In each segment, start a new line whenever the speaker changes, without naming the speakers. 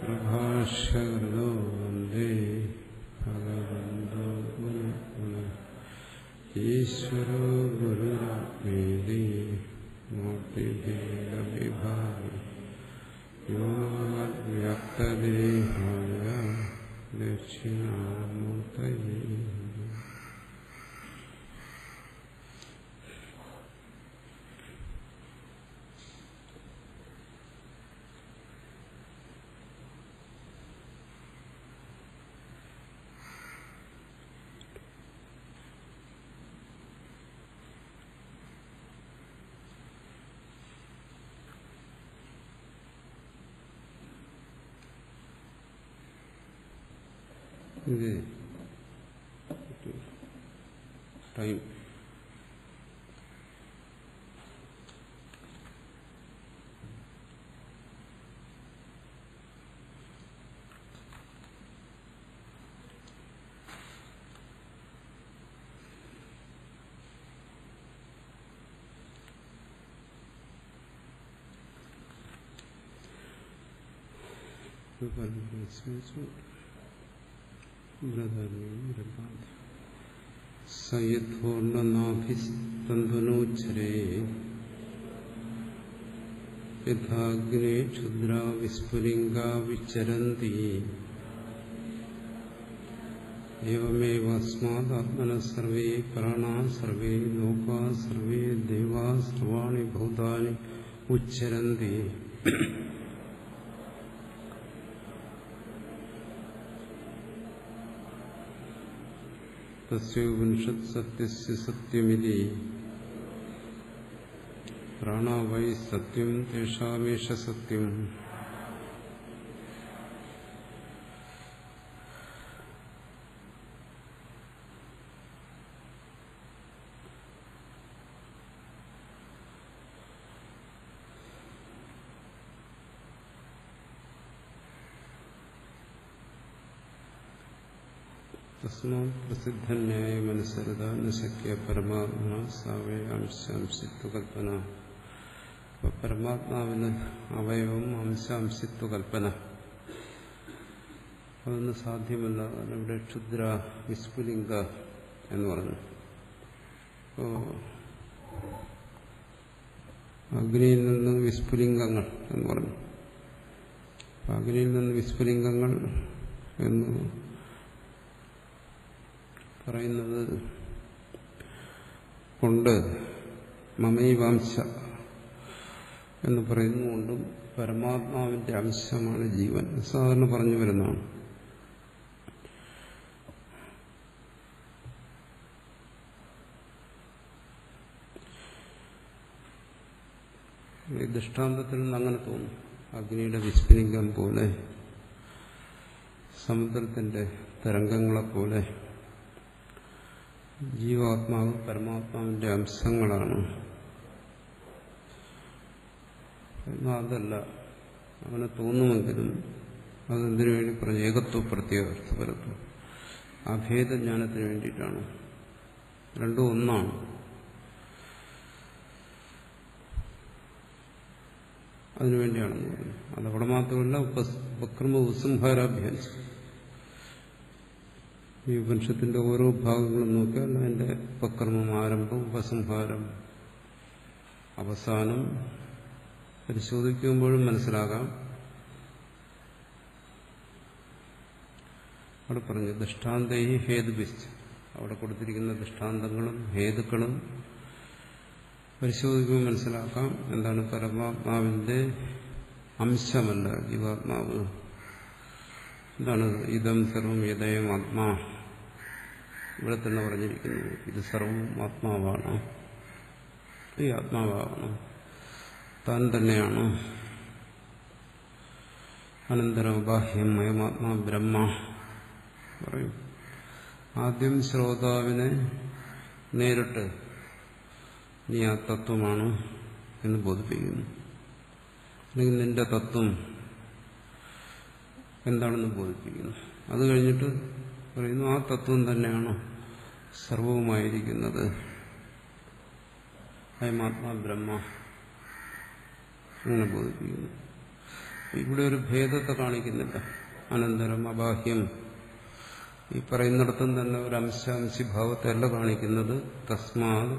പ്രഭാഷകൃതോ വന്ദേ ഭഗവന്തോ ഈശ്വരോ ഗുരുരാത്മേതി മൂർത്തിഭേദവിഭാഗി വ്യോമവ്യക്തദേഹായ ദക്ഷിണാമൂർത്തയേ. ഇത് time സയഥോർണനാഭിസ്തന്ധനോച്ഛരേ യഥാഗ്നേ ക്ഷുദ്രാ വിസ്ഫുലിംഗാ വിചരന്തി ഏവമേവാസ്മാദാത്മനഃ survey പ്രാണാ survey ലോകാ survey ദേവാ സർവാണി ഭൂതാനി ഉച്ഛരന്തി. തസ്യോപനിഷത് സത്യസ്യ സത്യമിതി പ്രാണാ Y സത്യം തേഷാമേഷ സത്യം. തസ്മാത് പ്രസിദ്ധന്യായമനുസൃത ന ശക്യ പരമാത്മാ സാവേ അംശാംശിത്വകൽപ്പന. പരമാത്മാവിന് അവയവം അംശാംശിത്വകൽപ്പന അതൊന്നും സാധ്യമല്ല. ഇവിടെ ക്ഷുദ്ര വിസ്ഫുലിംഗ എന്ന് പറഞ്ഞു. അഗ്നിയിൽ നിന്ന് വിസ്ഫുലിംഗങ്ങൾ എന്ന് പറഞ്ഞു. അഗ്നിയിൽ നിന്ന് വിസ്ഫുലിംഗങ്ങൾ എന്ന് പറയുന്നത് കൊണ്ട് മമൈവാംശ എന്ന് പറയുന്നതുകൊണ്ടും പരമാത്മാവിന്റെ അംശമാണ് ജീവൻ സാധാരണ പറഞ്ഞു വരുന്നതാണ്. ഈ ദൃഷ്ടാന്തത്തിൽ നിന്ന് അങ്ങനെ തോന്നും. അഗ്നിയുടെ വിസ്ഫുലിംഗം പോലെ, സമുദ്രത്തിന്റെ തരംഗങ്ങളെപ്പോലെ ജീവാത്മാവ് പരമാത്മാവിന്റെ അംശങ്ങളാണ്. എന്നാൽ അതല്ല, അങ്ങനെ തോന്നുമെങ്കിലും അതെന്തിനു വേണ്ടി പറഞ്ഞു? ഏകത്വ പ്രത്യേകത്വം, അഭേദജ്ഞാനത്തിന് വേണ്ടിയിട്ടാണ്. രണ്ടും ഒന്നാണ്. അതിനുവേണ്ടിയാണെന്ന് പറഞ്ഞു. അതവിടെ മാത്രമല്ല, ഉപക്രമ ഉപസംഹാരാഭ്യാസം. ഈ ഉപനിഷത്തിന്റെ ഓരോ ഭാഗങ്ങളും നോക്കിയാൽ അതിന്റെ ഉപക്രമം, ആരംഭം, ഉപസംഹാരം, അവസാനം പരിശോധിക്കുമ്പോഴും മനസ്സിലാകാം. അവിടെ പറഞ്ഞു ദൃഷ്ടാന്തൈ ഹേതുഭിശ്ച. അവിടെ കൊടുത്തിരിക്കുന്ന ദൃഷ്ടാന്തങ്ങളും ഹേതുക്കളും പരിശോധിക്കുമ്പോൾ മനസ്സിലാക്കാം എന്താണ് പരമാത്മാവിന്റെ അംശമല്ല ജീവാത്മാവ്. എന്താണ് ഇതം സർവം യഥയം ആത്മാ, ഇവിടെ തന്നെ പറഞ്ഞിരിക്കുന്നത് ഇത് സർവം ആത്മാവാണ്, ഈ ആത്മാവാണ്, താൻ തന്നെയാണ്. അനന്തരം ബാഹ്യം മയമാത്മാ ബ്രഹ്മ പറയും. ആദ്യം ശ്രോതാവിനെ നേരിട്ട് നീ ആ തത്വമാണ് എന്ന് ബോധിപ്പിക്കുന്നു, അല്ലെങ്കിൽ നിന്റെ തത്വം എന്താണെന്ന് ബോധിപ്പിക്കുന്നു. അത് കഴിഞ്ഞിട്ട് പറയുന്നു ആ തത്വം തന്നെയാണ് സർവവുമായിരിക്കുന്നത്, അയമാത്മാ ബ്രഹ്മ അങ്ങനെ ബോധിപ്പിക്കുന്നു. ഇവിടെ ഒരു ഭേദത്തെ കാണിക്കുന്നില്ല. അനന്തരം അബാഹ്യം ഈ പറയുന്നിടത്തും തന്നെ ഒരു അംശാംശിഭാവത്തെ അല്ല കാണിക്കുന്നത്. തസ്മാത്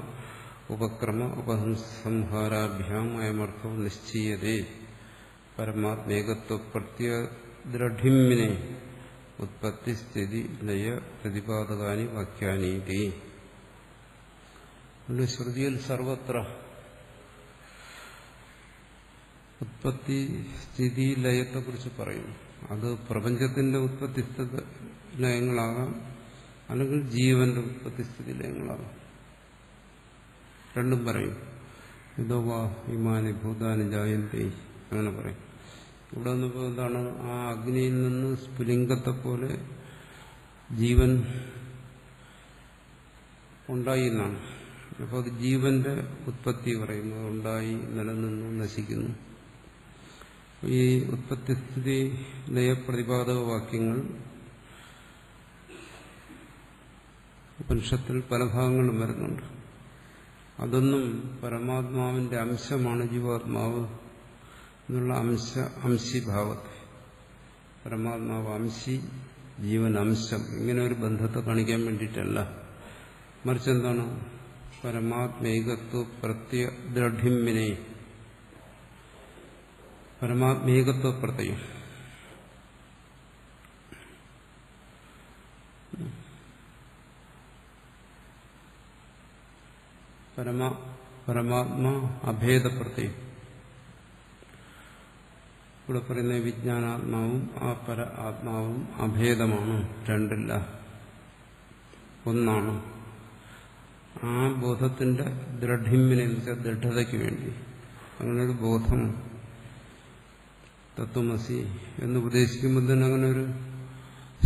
ഉപക്രമ ഉപസംഹാരാഭ്യാം അയമർത്ഥം നിശ്ചയതേ പരമാത്മേകത്വ പ്രത്യദ്രഢിമ്മിനെ ഉത്പത്തി സ്ഥിതി ലയ പ്രതിപാദകാനി വാക്യാനീതി. ശ്രുതിയിൽ സർവത്ര ഉത്പത്തി സ്ഥിതി ലയത്തെക്കുറിച്ച് പറയുന്നു. അത് പ്രപഞ്ചത്തിന്റെ ഉത്പത്തി സ്ഥിതി ലയങ്ങളാകാം, അല്ലെങ്കിൽ ജീവന്റെ ഉത്പത്തി സ്ഥിതി ലയങ്ങളാകാം, രണ്ടും പറയും. ഇതോ വാ ഇമാനി ഭൂതാനി ജായന്തേ അങ്ങനെ പറയും. ഇവിടെ വന്നപ്പോൾ എന്താണ്, ആ അഗ്നിയിൽ നിന്ന് സ്ഫുലിംഗത്തെ പോലെ ജീവൻ ഉണ്ടായി എന്നാണ്. അപ്പോൾ അത് ജീവന്റെ ഉത്പത്തി പറയുന്നു, ഉണ്ടായി, നിലനിന്നു, നശിക്കുന്നു. ഈ ഉത്പത്തിസ്ഥിതി ലയപ്രതിപാദക വാക്യങ്ങൾ ഉപനിഷത്തിൽ പല ഭാഗങ്ങളും വരുന്നുണ്ട്. അതൊന്നും പരമാത്മാവിന്റെ അംശമാണ് ജീവാത്മാവ് എന്നുള്ള അംശിഭാവത്തെ, പരമാത്മാവ് അംശി ജീവൻ അംശം ഇങ്ങനെ ഒരു ബന്ധത്തെ കാണിക്കാൻ വേണ്ടിയിട്ടല്ല. മറിച്ച് എന്താണ്, പരമാത്മേകത്വ പ്രത്യദ്രഢിമ്മിനെ, പരമാത്മേകത്വ പ്രത്യയം, പരമാത്മാ അഭേദപ്രത്യയം. ഇവിടെ പറയുന്ന വിജ്ഞാനാത്മാവും ആ പര ആത്മാവും അഭേദമാണ്, രണ്ടില്ല, ഒന്നാണ്. ആ ബോധത്തിന്റെ ദൃഢിമ്മിനെ വെച്ചാൽ ദൃഢതയ്ക്ക് വേണ്ടി അങ്ങനൊരു ബോധം തത്വമസി എന്ന് ഉപദേശിക്കുമ്പോൾ തന്നെ അങ്ങനെ ഒരു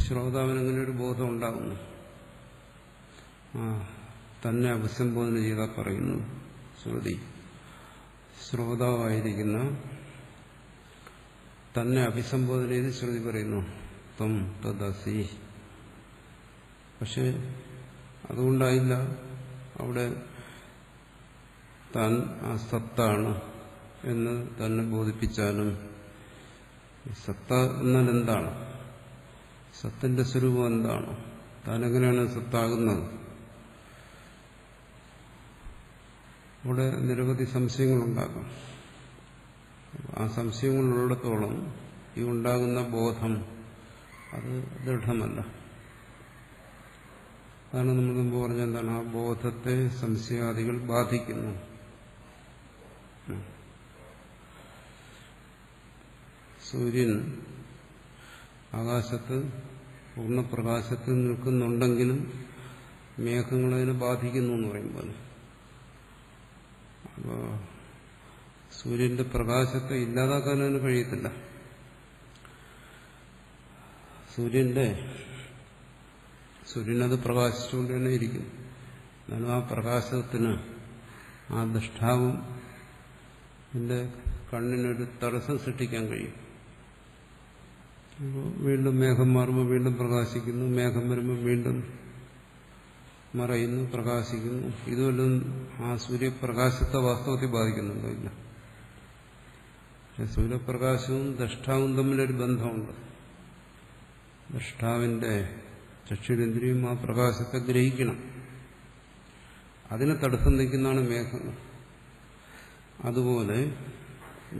ശ്രോതാവിന് അങ്ങനെ ഒരു ബോധം ഉണ്ടാകുന്നു. തന്നെ അഭിസംബോധന ചെയ്താൽ പറയുന്നു ശ്രുതി, ശ്രോതാവായിരിക്കുന്ന തന്നെ അഭിസംബോധന ചെയ്ത് ശ്രുതി പറയുന്നു ത്വം തദസി. പക്ഷെ അതുകൊണ്ടായില്ല അവിടെ താൻ ആ സത്താണ് എന്ന് തന്നെ ബോധിപ്പിച്ചാലും, സത്ത എന്നാൽ എന്താണ്, സത്തിന്റെ സ്വരൂപം എന്താണ്, താൻ എങ്ങനെയാണ് സത്താകുന്നത്, അവിടെ നിരവധി സംശയങ്ങളുണ്ടാകാം. ആ സംശയങ്ങളുള്ളിടത്തോളം ഈ ഉണ്ടാകുന്ന ബോധം അത് ദൃഢമല്ല. അതാണ് നമ്മൾ മുമ്പ് പറഞ്ഞ എന്താണ്, ആ ബോധത്തെ സംശയാദികൾ ബാധിക്കുന്നു. സൂര്യൻ ആകാശത്ത് പൂർണ്ണപ്രകാശത്തിൽ നിൽക്കുന്നുണ്ടെങ്കിലും മേഘങ്ങളതിനെ ബാധിക്കുന്നു എന്ന് പറയുമ്പോൾ, അപ്പോൾ സൂര്യന്റെ പ്രകാശത്തെ ഇല്ലാതാക്കാൻ അതിന് കഴിയത്തില്ല. സൂര്യനത് പ്രകാശിച്ചുകൊണ്ട് തന്നെ ഇരിക്കും. എന്നാലും ആ പ്രകാശത്തിന് ആ ദൃഷ്ടാവും എന്റെ കണ്ണിനൊരു തടസ്സം സൃഷ്ടിക്കാൻ കഴിയും. വീണ്ടും മേഘം മാറുമ്പോൾ വീണ്ടും പ്രകാശിക്കുന്നു, മേഘം വരുമ്പോൾ വീണ്ടും മറയുന്നു, പ്രകാശിക്കുന്നു. ഇതുവല്ലതും ആ സൂര്യപ്രകാശത്തെ വാസ്തവത്തിൽ ബാധിക്കുന്നുണ്ടോ? ഇല്ല. പക്ഷെ സൂര്യപ്രകാശവും ദൃഷ്ടാവും തമ്മിലൊരു ബന്ധമുണ്ട്. ദൃഷ്ടാവിന്റെ ചക്ഷുരേന്ദ്രിയും ആ പ്രകാശത്തെ ഗ്രഹിക്കണം. അതിനെ തടസ്സം നിൽക്കുന്നതാണ് മേഘങ്ങൾ. അതുപോലെ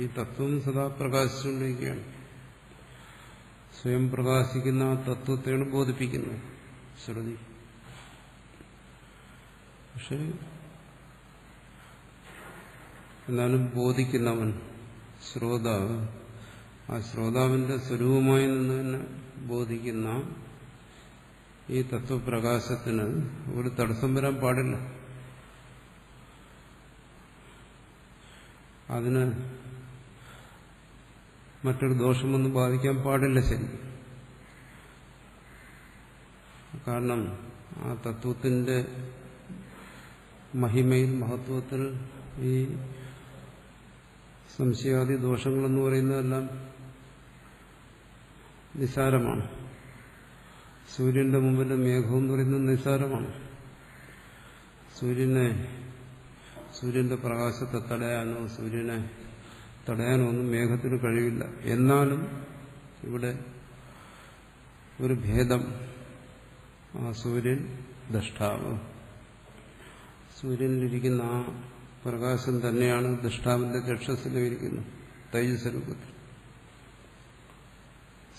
ഈ തത്വം സദാ പ്രകാശിച്ചുകൊണ്ടിരിക്കുകയാണ്. സ്വയം പ്രകാശിക്കുന്ന ആ തത്വത്തെയാണ് ബോധിപ്പിക്കുന്നത് ശ്രുതി. പക്ഷെ എന്നാലും ബോധിക്കുന്നവൻ ശ്രോതാവ്, ആ ശ്രോതാവിന്റെ സ്വരൂപമായി നിന്ന് തന്നെ ബോധിക്കുന്ന ഈ തത്വപ്രകാശത്തിന് ഒരു തടസ്സം വരാൻ പാടില്ല. അതിന് മറ്റൊരു ദോഷമൊന്നും ബാധിക്കാൻ പാടില്ല. ശരി, കാരണം ആ തത്വത്തിന്റെ മഹിമയിൽ മഹത്വത്തിൽ ഈ സംശയാദി ദോഷങ്ങളെന്ന് പറയുന്നതെല്ലാം നിസ്സാരമാണ്. സൂര്യന്റെ മുമ്പിൽ മേഘം എന്ന് പറയുന്നത് നിസ്സാരമാണ്. സൂര്യന്റെ പ്രകാശത്തെ തടയാനോ സൂര്യനെ തടയാനോ ഒന്നും മേഘത്തിന് കഴിയില്ല. എന്നാലും ഇവിടെ ഒരു ഭേദം, ആ സൂര്യൻ ദ്രഷ്ടാവ്, സൂര്യനിലിരിക്കുന്ന ആ പ്രകാശം തന്നെയാണ് ദ്രഷ്ടാവിന്റെ ചക്ഷസ്സിലിരിക്കുന്നത് തൈജസ് രൂപത്തിൽ.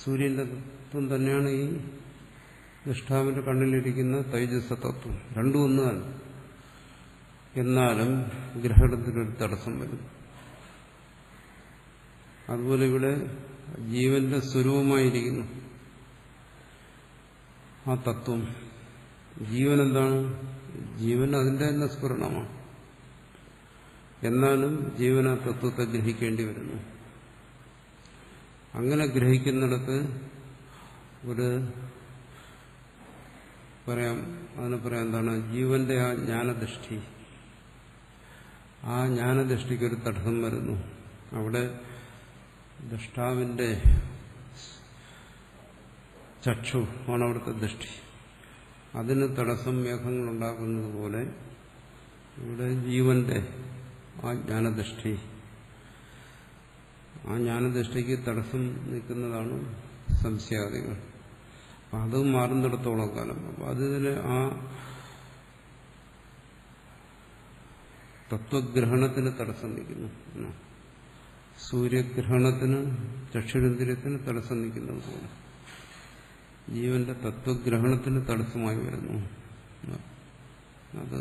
സൂര്യന്റെ തത്വം തന്നെയാണ് ഈ ദ്രഷ്ടാവിന്റെ കണ്ണിലിരിക്കുന്ന തൈജസ തത്വം. രണ്ടും ഒന്നാണ്. എന്നാലും ഗ്രഹണത്തിനൊരു തടസ്സം വരും. അതുപോലെ ഇവിടെ ജീവന്റെ സ്വരൂപമായിരിക്കുന്നു ആ തത്വം. ജീവൻ എന്താണ്? ജീവൻ അതിന്റെ തന്നെ സ്ഫുരണമാണ്. എന്നാലും ജീവൻ ആ തത്വത്തെ ഗ്രഹിക്കേണ്ടി വരുന്നു. അങ്ങനെ ഗ്രഹിക്കുന്നിടത്ത് അതിനെ പറയാം എന്താണ്? ജീവന്റെ ആ ജ്ഞാനദൃഷ്ടി, ആ ജ്ഞാനദൃഷ്ടിക്കൊരു തടസ്സം വരുന്നു. അവിടെ ദ്രഷ്ടാവിന്റെ ചക്ഷു ആണ് അവിടുത്തെ ദൃഷ്ടി. അതിന് തടസ്സം മേഘങ്ങളുണ്ടാക്കുന്നത് പോലെ ഇവിടെ ജീവന്റെ ആ ജ്ഞാനദൃഷ്ടി, ആ ജ്ഞാനദൃഷ്ടിക്ക് തടസ്സം നിൽക്കുന്നതാണ് സംശയാദികൾ. അപ്പം അത് മാറുന്നിടത്തോളം കാലം അപ്പം അതിന് ആ തത്വഗ്രഹണത്തിന് തടസ്സം നിൽക്കുന്നു. സൂര്യഗ്രഹണത്തിന് ചക്ഷുരേന്ദ്രിയത്തിന് തടസ്സം നിൽക്കുന്നത് പോലെ ജീവന്റെ തത്വഗ്രഹണത്തിന് തടസ്സമായി വരുന്നു. അത്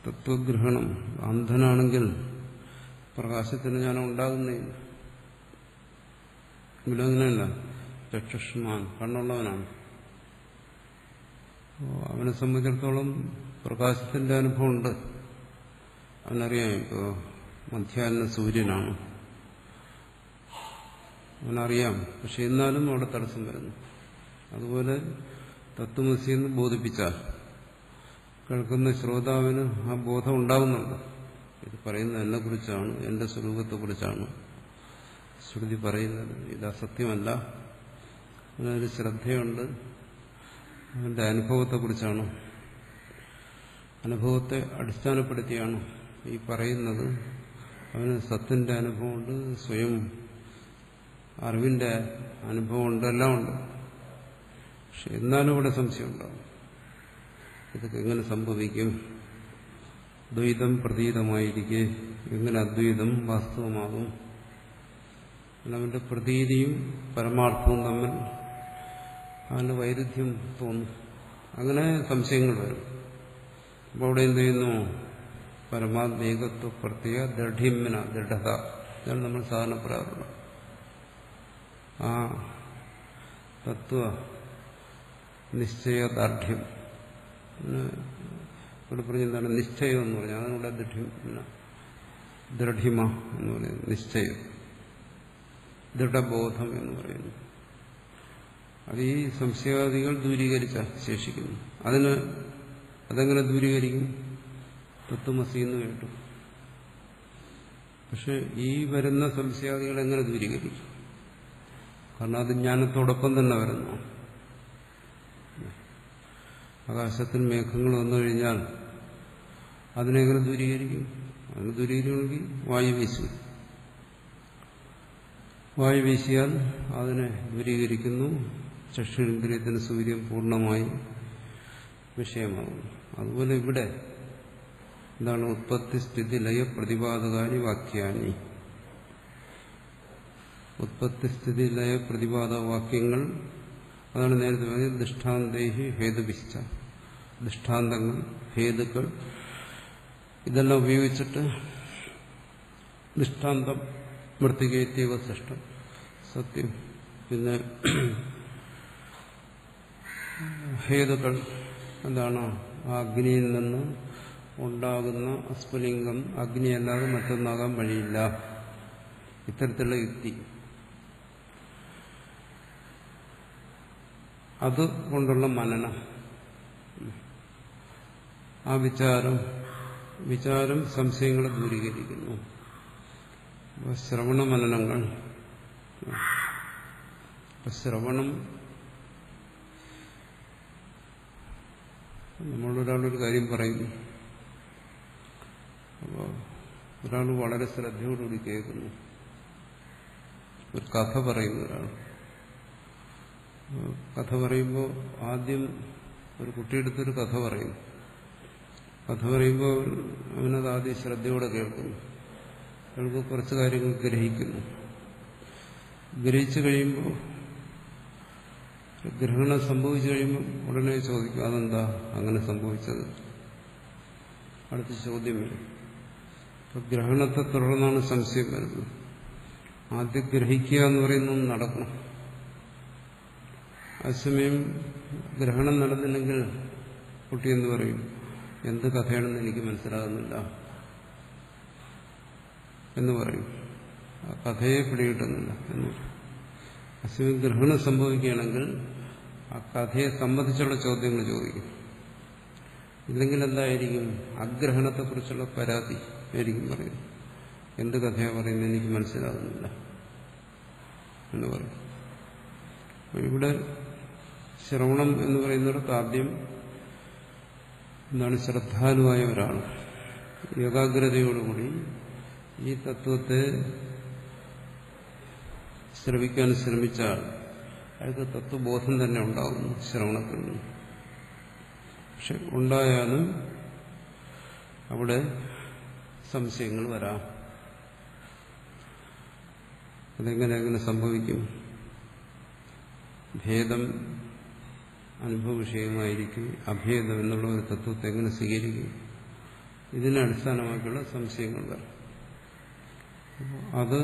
തത്വഗ്രഹണം. അന്ധനാണെങ്കിൽ പ്രകാശത്തിന് ജ്ഞാനം ഉണ്ടാകുന്നില്ല. ഇവിടെ അങ്ങനെയല്ല. ചക്ഷുഷ്മാൻ, കണ്ണുള്ളവനാണ്. അവനെ സംബന്ധിച്ചിടത്തോളം പ്രകാശത്തിന്റെ അനുഭവമുണ്ട്. അവനറിയാം ഇപ്പോൾ മധ്യാഹ്ന സൂര്യനാണ്, അവനറിയാം. പക്ഷെ എന്നാലും അവിടെ തടസ്സം വരുന്നു. അതുപോലെ തത്വമസി എന്ന് ബോധിപ്പിച്ചാൽ കേൾക്കുന്ന ശ്രോതാവിന് ആ ബോധം ഉണ്ടാകുന്നുണ്ട്. ഇത് പറയുന്നത് എന്നെക്കുറിച്ചാണ്, എന്റെ സ്വരൂപത്തെക്കുറിച്ചാണ് ശ്രുതി പറയുന്നത്. ഇത് അസത്യമല്ല, അതിനൊരു ശ്രദ്ധയുണ്ട്, അവന്റെ അനുഭവത്തെക്കുറിച്ചാണ്, അനുഭവത്തെ അടിസ്ഥാനപ്പെടുത്തിയാണ് ഈ പറയുന്നത്. അവന് സത്തിന്റെ അനുഭവമുണ്ട്, സ്വയം അറിവിന്റെ അനുഭവമുണ്ട്, എല്ലാം ഉണ്ട്. പക്ഷെ എന്നാലും ഇവിടെ സംശയമുണ്ടാകും. ഇതൊക്കെ എങ്ങനെ സംഭവിക്കും? ദ്വൈതം പ്രതീതമായിരിക്കെ എങ്ങനെ അദ്വൈതം വാസ്തവമാകും? അവന്റെ പ്രതീതിയും പരമാർത്ഥവും തമ്മിൽ അതിന് വൈരുദ്ധ്യം തോന്നും. അങ്ങനെ സംശയങ്ങൾ വരും. അപ്പോൾ അവിടെ എന്ത് ചെയ്യുന്നു? പരമാത്മേകത്വ പ്രത്യേക ദൃഢ്യമ്ന, ദൃഢത, ഇതാണ് നമ്മൾ സാധാരണ പറയാറുള്ളത്. ആ തത്വ നിശ്ചയദാർഢ്യം ഇവിടെ പറഞ്ഞെന്താണ്? നിശ്ചയം എന്ന് പറഞ്ഞാൽ അതിനുള്ള ദൃഢിമ എന്ന് പറയുന്നത് നിശ്ചയം, ദൃഢബോധം എന്ന് പറയുന്നു. അത് ഈ സംശയാദികൾ ദൂരീകരിച്ച ശേഷിക്കുന്നു. അതെങ്ങനെ ദൂരീകരിക്കും? തത്വമസി എന്ന് കേട്ടു. പക്ഷെ ഈ വരുന്ന സംശയാദികൾ എങ്ങനെ ദൂരീകരിക്കും? കാരണം അത് ജ്ഞാനത്തോടൊപ്പം തന്നെ വരുന്നു. ആകാശത്തിൽ മേഘങ്ങൾ വന്നു കഴിഞ്ഞാൽ അതിനെങ്ങനെ ദൂരീകരിക്കും? അതിന് ദൂരീകരിക്കണമെങ്കിൽ വായു വീശും. വായു വീശിയാൽ അതിനെ ദൂരീകരിക്കുന്നു. ചക്ഷുരേന്ദ്രിയത്തിന് സൂര്യൻ പൂർണ്ണമായി വിഷയമാകുന്നു. അതുപോലെ ഇവിടെ എന്താണ്? ഉത്പത്തി സ്ഥിതി ലയ പ്രതിപാദകാരി വാക്യാനി. ഉത്പത്തി സ്ഥിതി ലയ പ്രതിപാദ വാക്യങ്ങൾ, അതാണ് നേരത്തെ പറഞ്ഞത്. ദൃഷ്ടാന്തേഹി ഹേതുവിശ്ച, ദൃഷ്ടാന്തങ്ങൾ, ഹേതുക്കൾ, ഇതെല്ലാം ഉപയോഗിച്ചിട്ട് ദൃഷ്ടാന്തം മൃത്തികേത്യവ സൃഷ്ടം സത്യം. പിന്നെ ഹേതുക്കൾ എന്താണ്? ആ അഗ്നിയിൽ നിന്ന് ഉണ്ടാകുന്ന സ്ഫുലിംഗം അഗ്നിയല്ലാതെ മറ്റൊന്നാകാൻ വഴിയില്ല. ഇത്തരത്തിലുള്ള യുക്തി അത് കൊണ്ടുള്ള മനനം, ആ വിചാരം സംശയങ്ങളെ ദൂരീകരിക്കുന്നു. ശ്രവണ മനനങ്ങൾ, ശ്രവണം നമ്മളൊരാളൊരു കാര്യം പറയുന്നു, അപ്പോൾ ഒരാൾ വളരെ ശ്രദ്ധയോടുകൂടി കേൾക്കുന്നു. ഒരു കഥ പറയുന്ന ഒരാൾ കഥ പറയുമ്പോൾ ആദ്യം ഒരു കുട്ടിയെടുത്തൊരു കഥ പറയുന്നു. കഥ പറയുമ്പോൾ അവനത് ആദ്യം ശ്രദ്ധയോടെ കേൾക്കുന്നു. അയാൾക്ക് കുറച്ച് കാര്യങ്ങൾ ഗ്രഹിക്കുന്നു. ഗ്രഹിച്ചു കഴിയുമ്പോൾ, ഗ്രഹണം സംഭവിച്ചു കഴിയുമ്പോൾ ഉടനെ ചോദിക്കും, അതെന്താ അങ്ങനെ സംഭവിച്ചത്? അടുത്ത ചോദ്യം വരും. ഇപ്പൊ ഗ്രഹണത്തെ തുടർന്നാണ് സംശയം വരുന്നത്. ആദ്യം ഗ്രഹിക്കുക എന്ന് പറയുന്നത് നടക്കണം. അതേസമയം ഗ്രഹണം നടന്നില്ലെങ്കിൽ കുട്ടി എന്ന് പറയും, എന്ത് കഥയാണെന്ന് എനിക്ക് മനസ്സിലാകുന്നില്ല എന്ന് പറയും. ആ കഥയെ പിടികിട്ടുന്നില്ല എന്ന് പറയും. അതേസമയം ഗ്രഹണം സംഭവിക്കുകയാണെങ്കിൽ ആ കഥയെ സംബന്ധിച്ചുള്ള ചോദ്യങ്ങൾ ചോദിക്കും. ഇല്ലെങ്കിൽ എന്തായിരിക്കും? അഗ്രഹണത്തെക്കുറിച്ചുള്ള പരാതി ആയിരിക്കും പറയുന്നത്. എന്ത് കഥയാണ് പറയുന്നത്, എനിക്ക് മനസ്സിലാകുന്നില്ല എന്ന് പറയും. ഇവിടെ ശ്രവണം എന്ന് പറയുന്നിടത്ത് ആദ്യം എന്താണ്? ശ്രദ്ധാലുവായ ഒരാൾ ഏകാഗ്രതയോടുകൂടി ഈ തത്വത്തെ ശ്രവിക്കാൻ ശ്രമിച്ചാൽ അയാൾക്ക് തത്വബോധം തന്നെ ഉണ്ടാകുന്നു ശ്രവണത്തിൽ നിന്ന്. പക്ഷെ ഉണ്ടായാലും അവിടെ സംശയങ്ങൾ വരാം. അതെങ്ങനെ സംഭവിക്കും? ഭേദം അനുഭവ വിഷയമായിരിക്കും. അഭേദം എന്നുള്ള ഒരു തത്വത്തെ എങ്ങനെ സ്വീകരിക്കും? ഇതിനെ അടിസ്ഥാനമാക്കിയുള്ള സംശയങ്ങൾ വരാം. അത്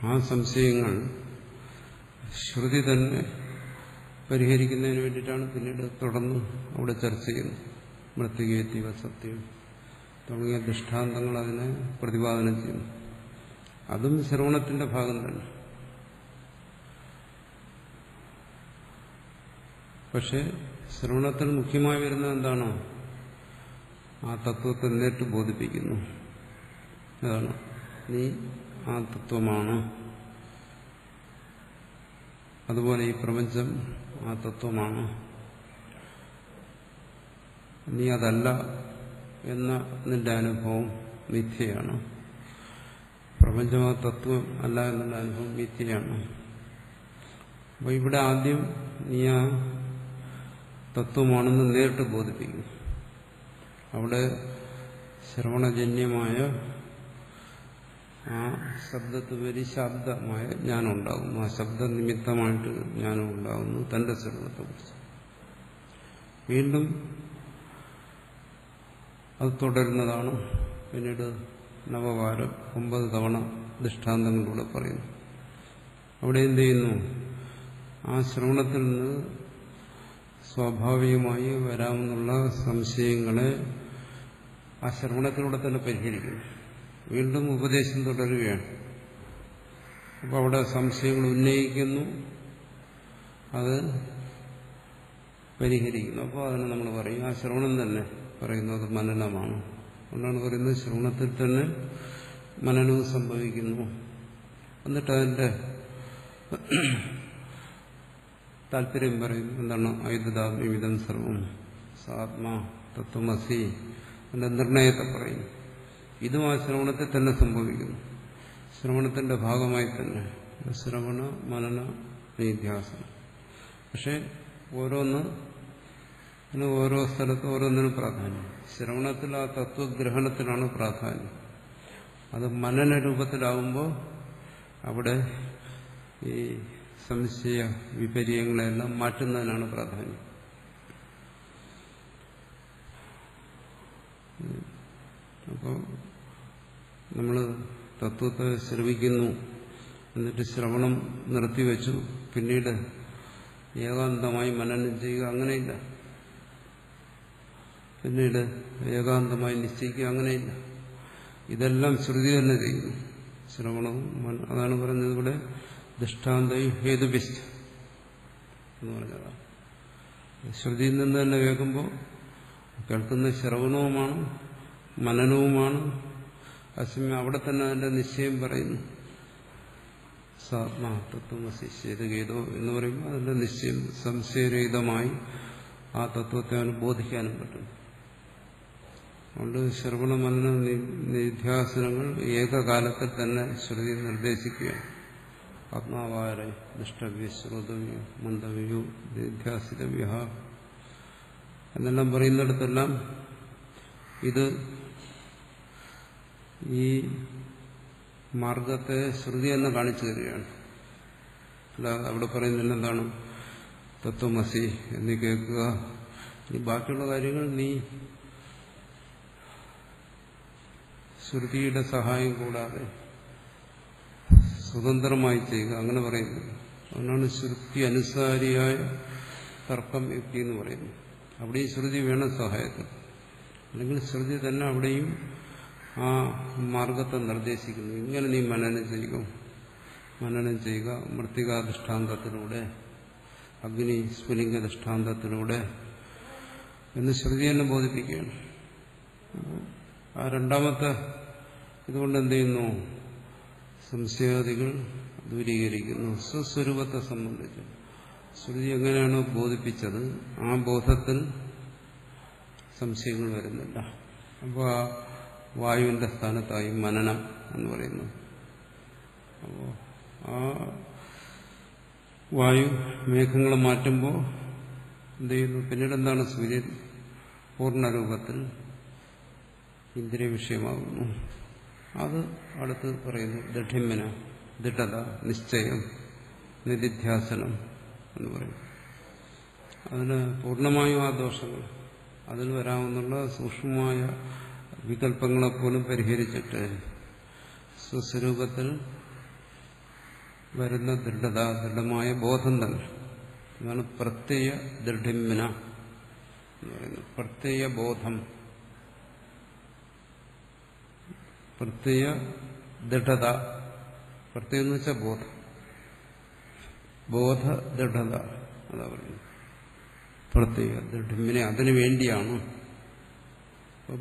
ആ സംശയങ്ങൾ ശ്രുതി തന്നെ പരിഹരിക്കുന്നതിന് വേണ്ടിയിട്ടാണ് പിന്നീട് തുടർന്ന് അവിടെ ചർച്ച ചെയ്യുന്നത്. മൃത്തികേത്യവ സത്യം തുടങ്ങിയ ദൃഷ്ടാന്തങ്ങൾ അതിനെ പ്രതിപാദനം ചെയ്യുന്നു. അതും ശ്രവണത്തിന്റെ ഭാഗം തന്നെ. പക്ഷെ ശ്രവണത്തിൽ മുഖ്യമായി വരുന്നത് എന്താണോ? ആ തത്വത്തെ നേരിട്ട് ബോധിപ്പിക്കുന്നു. അതാണ്, നീ ആ തത്വമാണ്, അതുപോലെ ഈ പ്രപഞ്ചം ആ തത്വമാണ്, നീ അതല്ല എന്ന നിന്റെ അനുഭവം മിഥ്യയാണ്. പ്രപഞ്ചം ആ തത്വം അല്ല എന്നുള്ള അനുഭവം മിഥ്യയാണ്. അപ്പോൾ ഇവിടെ ആദ്യം നീ ആ തത്വമാണെന്ന് നേരിട്ട് ബോധിപ്പിക്കും. അവിടെ ശ്രവണജന്യമായ ആ ശബ്ദത്തുപരി ശബ്ദമായ ജ്ഞാനം ഉണ്ടാകുന്നു. ആ ശബ്ദ നിമിത്തമായിട്ട് ജ്ഞാനം ഉണ്ടാകുന്നു തന്റെ ശ്രവണത്തെക്കുറിച്ച്. വീണ്ടും അത് തുടരുന്നതാണ്. പിന്നീട് നവവാരം 9 തവണ ദൃഷ്ടാന്തങ്ങളിലൂടെ പറയുന്നു. അവിടെ എന്ത് ചെയ്യുന്നു? ആ ശ്രവണത്തിൽ നിന്ന് സ്വാഭാവികമായി വരാമെന്നുള്ള സംശയങ്ങളെ ആ ശ്രവണത്തിലൂടെ തന്നെ പരിഹരിക്കുന്നു. വീണ്ടും ഉപദേശം തുടരുകയാണ്. അപ്പോൾ അവിടെ സംശയങ്ങൾ ഉന്നയിക്കുന്നു, അത് പരിഹരിക്കുന്നു. അപ്പോൾ അതിന് നമ്മൾ പറയും, ആ ശ്രവണം തന്നെ പറയുന്നത് മനനമാണ്. അതുകൊണ്ടാണ് പറയുന്നത് ശ്രവണത്തിൽ തന്നെ മനനവും സംഭവിക്കുന്നു. എന്നിട്ട് അതിന്റെ താല്പര്യം പറയും. എന്താണ്? ഐതദാത്മ്യമിതം സർവം സാത്മാ തത്വമസി എന്ന നിർണയത്തെ പറയും. ഇതും ആ ശ്രവണത്തിൽ തന്നെ സംഭവിക്കുന്നു. ശ്രവണത്തിന്റെ ഭാഗമായി തന്നെ ശ്രവണ മനന നിധ്യാസനം. പക്ഷെ ഓരോ സ്ഥലത്ത് ഓരോന്നിനും പ്രാധാന്യം. ശ്രവണത്തിൽ ആ തത്വഗ്രഹണത്തിനാണ് പ്രാധാന്യം. അത് മനന രൂപത്തിലാവുമ്പോൾ അവിടെ ഈ സംശയ വിപര്യങ്ങളെല്ലാം മാറ്റുന്നതിനാണ് പ്രാധാന്യം. അപ്പോൾ നമ്മൾ തത്വത്തെ ശ്രവിക്കുന്നു, എന്നിട്ട് ശ്രവണം നിർത്തിവെച്ചു, പിന്നീട് ഏകാന്തമായി മനനം ചെയ്യുക, അങ്ങനെയില്ല. പിന്നീട് ഏകാന്തമായി നിശ്ചയിക്കുക, അങ്ങനെയില്ല. ഇതെല്ലാം ശ്രുതി തന്നെ ചെയ്യുന്നു. ശ്രവണവും അതാണ് പറഞ്ഞത് ഇവിടെ ദൃഷ്ടാന്തയും ഹേതുഭിശ്ച എന്ന് പറഞ്ഞതാണ്. ശ്രുതിയിൽ നിന്ന് തന്നെ കേൾക്കുമ്പോൾ കേൾക്കുന്ന ശ്രവണവുമാണ് മനനവുമാണ്. അസമയം അവിടെ തന്നെ അതിന്റെ നിശ്ചയം പറയുന്നു. സാത്മാ തത്വമസി ചേതകേതോ എന്ന് പറയുമ്പോൾ അതിന്റെ നിശ്ചയം സംശയരഹിതമായി ആ തത്വത്തെ അവന് ബോധിക്കാനും പറ്റും. അതുകൊണ്ട് ശ്രവണ മനന നിധ്യാസനങ്ങൾ ഏകകാലത്തിൽ തന്നെ ശ്രുതി നിർദ്ദേശിക്കുകയാണ്. ആത്മാവാര ദൃഷ്ടവ്യ ശ്രോതവ്യ മന്ദവ്യോ നിധ്യാസിതവ്യ എന്നെല്ലാം പറയുന്നിടത്തെല്ലാം ഇത് ഈ മാർഗത്തെ ശ്രുതി തന്നെ കാണിച്ചു തരികയാണ്. അല്ലാതെ അവിടെ പറയുന്നില്ല എന്താണ് തത്വമസി എന്ന് കേൾക്കുക, ഇനി ബാക്കിയുള്ള കാര്യങ്ങൾ നീ ശ്രുതിയുടെ സഹായം കൂടാതെ സ്വതന്ത്രമായി ചെയ്യുക, അങ്ങനെ പറയുന്നത്. അതുകൊണ്ടാണ് ശ്രുതി അനുസാരിയായ തർക്കം യുക്തി എന്ന് പറയുന്നത്. അവിടെയും ശ്രുതി വേണം സഹായത്തിൽ. അല്ലെങ്കിൽ ശ്രുതി തന്നെ അവിടെയും ആ മാർഗത്തെ നിർദ്ദേശിക്കുന്നു. ഇങ്ങനെ നീ മനനം ചെയ്യുക മൃത്തികാ ദൃഷ്ടാന്തത്തിലൂടെ, അഗ്നി സ്ഫുലിംഗ ദൃഷ്ടാന്തത്തിലൂടെ എന്ന് ശ്രുതി തന്നെ ബോധിപ്പിക്കുകയാണ്. ആ രണ്ടാമത്തെ ഇതുകൊണ്ട് എന്ത് ചെയ്യുന്നു? സംശയാദികൾ ദൂരീകരിക്കുന്നു. സ്വസ്വരൂപത്തെ സംബന്ധിച്ച് ശ്രുതി എങ്ങനെയാണോ ബോധിപ്പിച്ചത് ആ ബോധത്തിൽ സംശയങ്ങൾ വരുന്നില്ല. അപ്പോൾ ആ വായുവിന്റെ സ്ഥാനത്തായി മനനം എന്ന് പറയുന്നു. അപ്പോൾ ആ വായു മേഘങ്ങൾ മാറ്റുമ്പോൾ എന്ത് ചെയ്യുന്നു? പിന്നീട് എന്താണ്? സൂര്യൻ പൂർണ്ണരൂപത്തിൽ ഇന്ദ്രിയ വിഷയമാകുന്നു. അത് അടുത്ത് പറയുന്നു ദൃഢിമ്മന, ദൃഢത, നിശ്ചയം, നിധിധ്യാസനം എന്ന് പറയും. അതിന് പൂർണ്ണമായും ആ ദോഷങ്ങൾ അതിൽ വരാമെന്നുള്ള സൂക്ഷ്മമായ വികല്പങ്ങളെപ്പോലും പരിഹരിച്ചിട്ട് സ്വസ്വരൂപത്തിൽ വരുന്ന ദൃഢത, ദൃഢമായ ബോധം തന്നെ, അതാണ് പ്രത്യയ ദൃഢിമ്മന എന്ന് പറയുന്നത്. പ്രത്യയ ബോധം, പ്രത്യയ ദൃഢത. പ്രത്യയം എന്ന് വെച്ചാൽ ബോധം, ബോധ ദൃഢത, അതാ പറയുന്നത്. പ്രത്യയ ദൃഢിമ്മിനെ അതിനു വേണ്ടിയാണ്.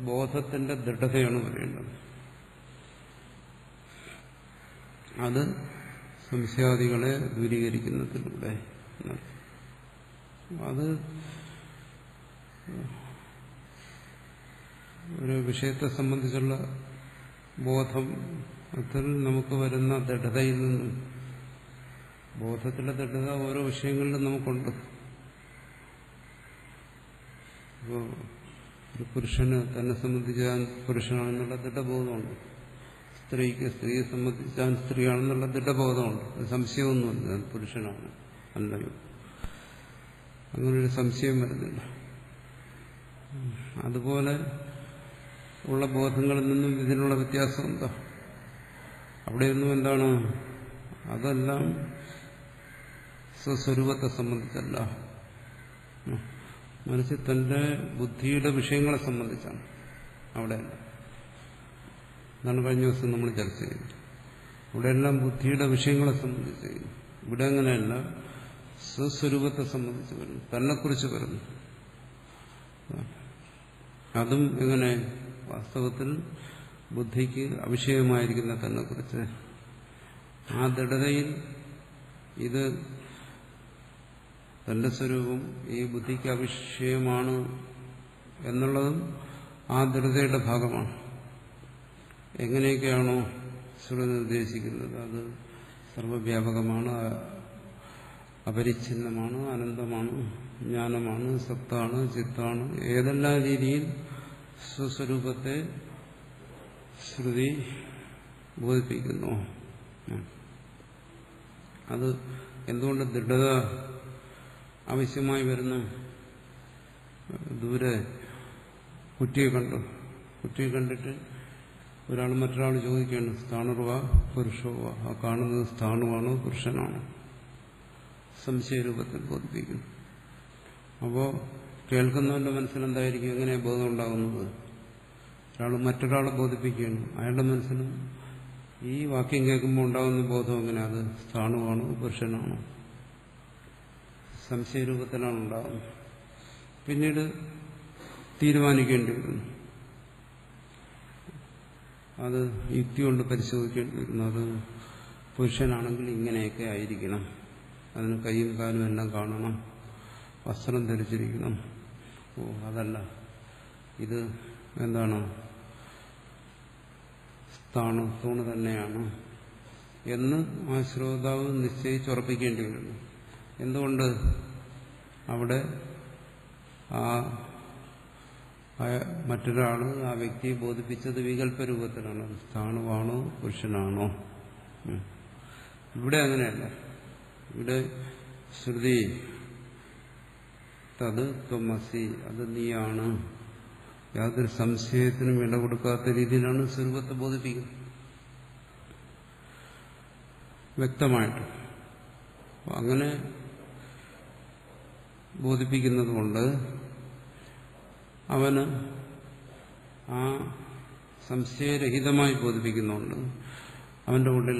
ബോധത്തിന്റെ ദൃഢതയാണ് പറയേണ്ടത്. അത് സംശയാദികളെ ദൂരീകരിക്കുന്നതിലൂടെ. അത് ഒരു വിഷയത്തെ സംബന്ധിച്ചുള്ള ബോധത്തിൽ നമുക്ക് വരുന്ന ദൃഢതയിൽ നിന്നും, ബോധത്തിലെ ദൃഢത ഓരോ വിഷയങ്ങളിലും നമുക്കുണ്ട്. ഇപ്പോൾ ഒരു പുരുഷന് തന്നെ സംബന്ധിച്ചാൽ പുരുഷനാണെന്നുള്ള ദൃഢബോധമുണ്ട്, സ്ത്രീക്ക് സ്ത്രീയെ സംബന്ധിച്ചാൽ സ്ത്രീയാണെന്നുള്ള ദൃഢബോധമുണ്ട്. അത് സംശയമൊന്നുമില്ല, പുരുഷനാണ് അല്ലയോ, അങ്ങനൊരു സംശയം വരുന്നില്ല. അതുപോലെ ഉള്ള ബോധങ്ങളിൽ നിന്നും ഇതിനുള്ള വ്യത്യാസം എന്താ? അവിടെയൊന്നും എന്താണ്? അതെല്ലാം സ്വസ്വരൂപത്തെ സംബന്ധിച്ചല്ല, മറിച്ച് തന്റെ ബുദ്ധിയുടെ വിഷയങ്ങളെ സംബന്ധിച്ചാണ്. അവിടെയല്ല. അതാണ് കഴിഞ്ഞ ദിവസം നമ്മൾ ചർച്ച ചെയ്തത്. ഇവിടെയെല്ലാം ബുദ്ധിയുടെ വിഷയങ്ങളെ സംബന്ധിച്ച്. ഇവിടെ അങ്ങനെയല്ല, സ്വസ്വരൂപത്തെ സംബന്ധിച്ച് വരുന്നു, തന്നെക്കുറിച്ച് വരുന്നു. അതും എങ്ങനെ? വാസ്തവത്തിൽ ബുദ്ധിക്ക് അവിഷയമായിരിക്കുന്ന തന്നെക്കുറിച്ച്. ആ ദൃഢതയിൽ ഇത് തന്റെ സ്വരൂപം ഈ ബുദ്ധിക്ക് അവിഷയമാണ് എന്നുള്ളതും ആ ദൃഢതയുടെ ഭാഗമാണ്. എങ്ങനെയൊക്കെയാണോ ശ്രുതി നിർദ്ദേശിക്കുന്നത്, അത് സർവവ്യാപകമാണ്, അപരിച്ഛിന്നമാണ്, അനന്തമാണ്, ജ്ഞാനമാണ്, സത്താണ്, ചിത്താണ്. ഏതെല്ലാം രീതിയിൽ സ്വസ്വരൂപത്തെ ശ്രുതി ബോധിപ്പിക്കുന്നു. അത് എന്തുകൊണ്ട് ദൃഢത ആവശ്യമായി വരുന്നു? ദൂരെ കുറ്റിയെ കണ്ടു, കുറ്റിയെ കണ്ടിട്ട് ഒരാൾ മറ്റൊരാൾ ചോദിക്കുകയാണ്, സ്ഥാണുർവ പുരുഷോവ, ആ കാണുന്നത് സ്ഥാണുവാണോ പുരുഷനാണോ? സംശയരൂപത്തിൽ ബോധിപ്പിക്കുന്നു. അപ്പോൾ കേൾക്കുന്നവന്റെ മനസ്സിലെന്തായിരിക്കും? എങ്ങനെ ബോധം ഉണ്ടാകുന്നത്? ഒരാൾ മറ്റൊരാളെ ബോധിപ്പിക്കുകയാണ്, അയാളുടെ മനസ്സിലും ഈ വാക്യം കേൾക്കുമ്പോൾ ഉണ്ടാകുന്ന ബോധം എങ്ങനെ? അത് സ്ഥാണുവാണോ പുരുഷനാണോ? സംശയരൂപത്തിലാണ് ഉണ്ടാകുന്നത്. പിന്നീട് തീരുമാനിക്കേണ്ടി വരുന്നു, അത് യുക്തി കൊണ്ട് പരിശോധിക്കേണ്ടി വരുന്നു. അത് പുരുഷനാണെങ്കിൽ ഇങ്ങനെയൊക്കെ ആയിരിക്കണം, അതിന് കൈയും കാലും എല്ലാം കാണണം, വസ്ത്രം ധരിച്ചിരിക്കണം. അതല്ല, ഇത് എന്താണ്? തൂണ് തന്നെയാണ് എന്ന് ആ ശ്രോതാവ് നിശ്ചയിച്ചുറപ്പിക്കേണ്ടി വരുന്നു. എന്തുകൊണ്ട്? അവിടെ മറ്റൊരാൾ ആ വ്യക്തിയെ ബോധിപ്പിച്ചത് വികല്പരൂപത്തിലാണ്. സ്ഥാണുവാണോ പുരുഷനാണോ? ഇവിടെ അങ്ങനെയല്ല. ഇവിടെ ശ്രുതി തത് ത്വമസി, അത് നീയാണ്, യാതൊരു സംശയത്തിനും ഇട കൊടുക്കാത്ത രീതിയിലാണ് സ്വരൂപത്തെ ബോധിപ്പിക്കുന്നത്, വ്യക്തമായിട്ട്. അങ്ങനെ ബോധിപ്പിക്കുന്നത് കൊണ്ട് അവന് ആ സംശയരഹിതമായി ബോധിപ്പിക്കുന്നുണ്ട്. അവന്റെ ഉള്ളിൽ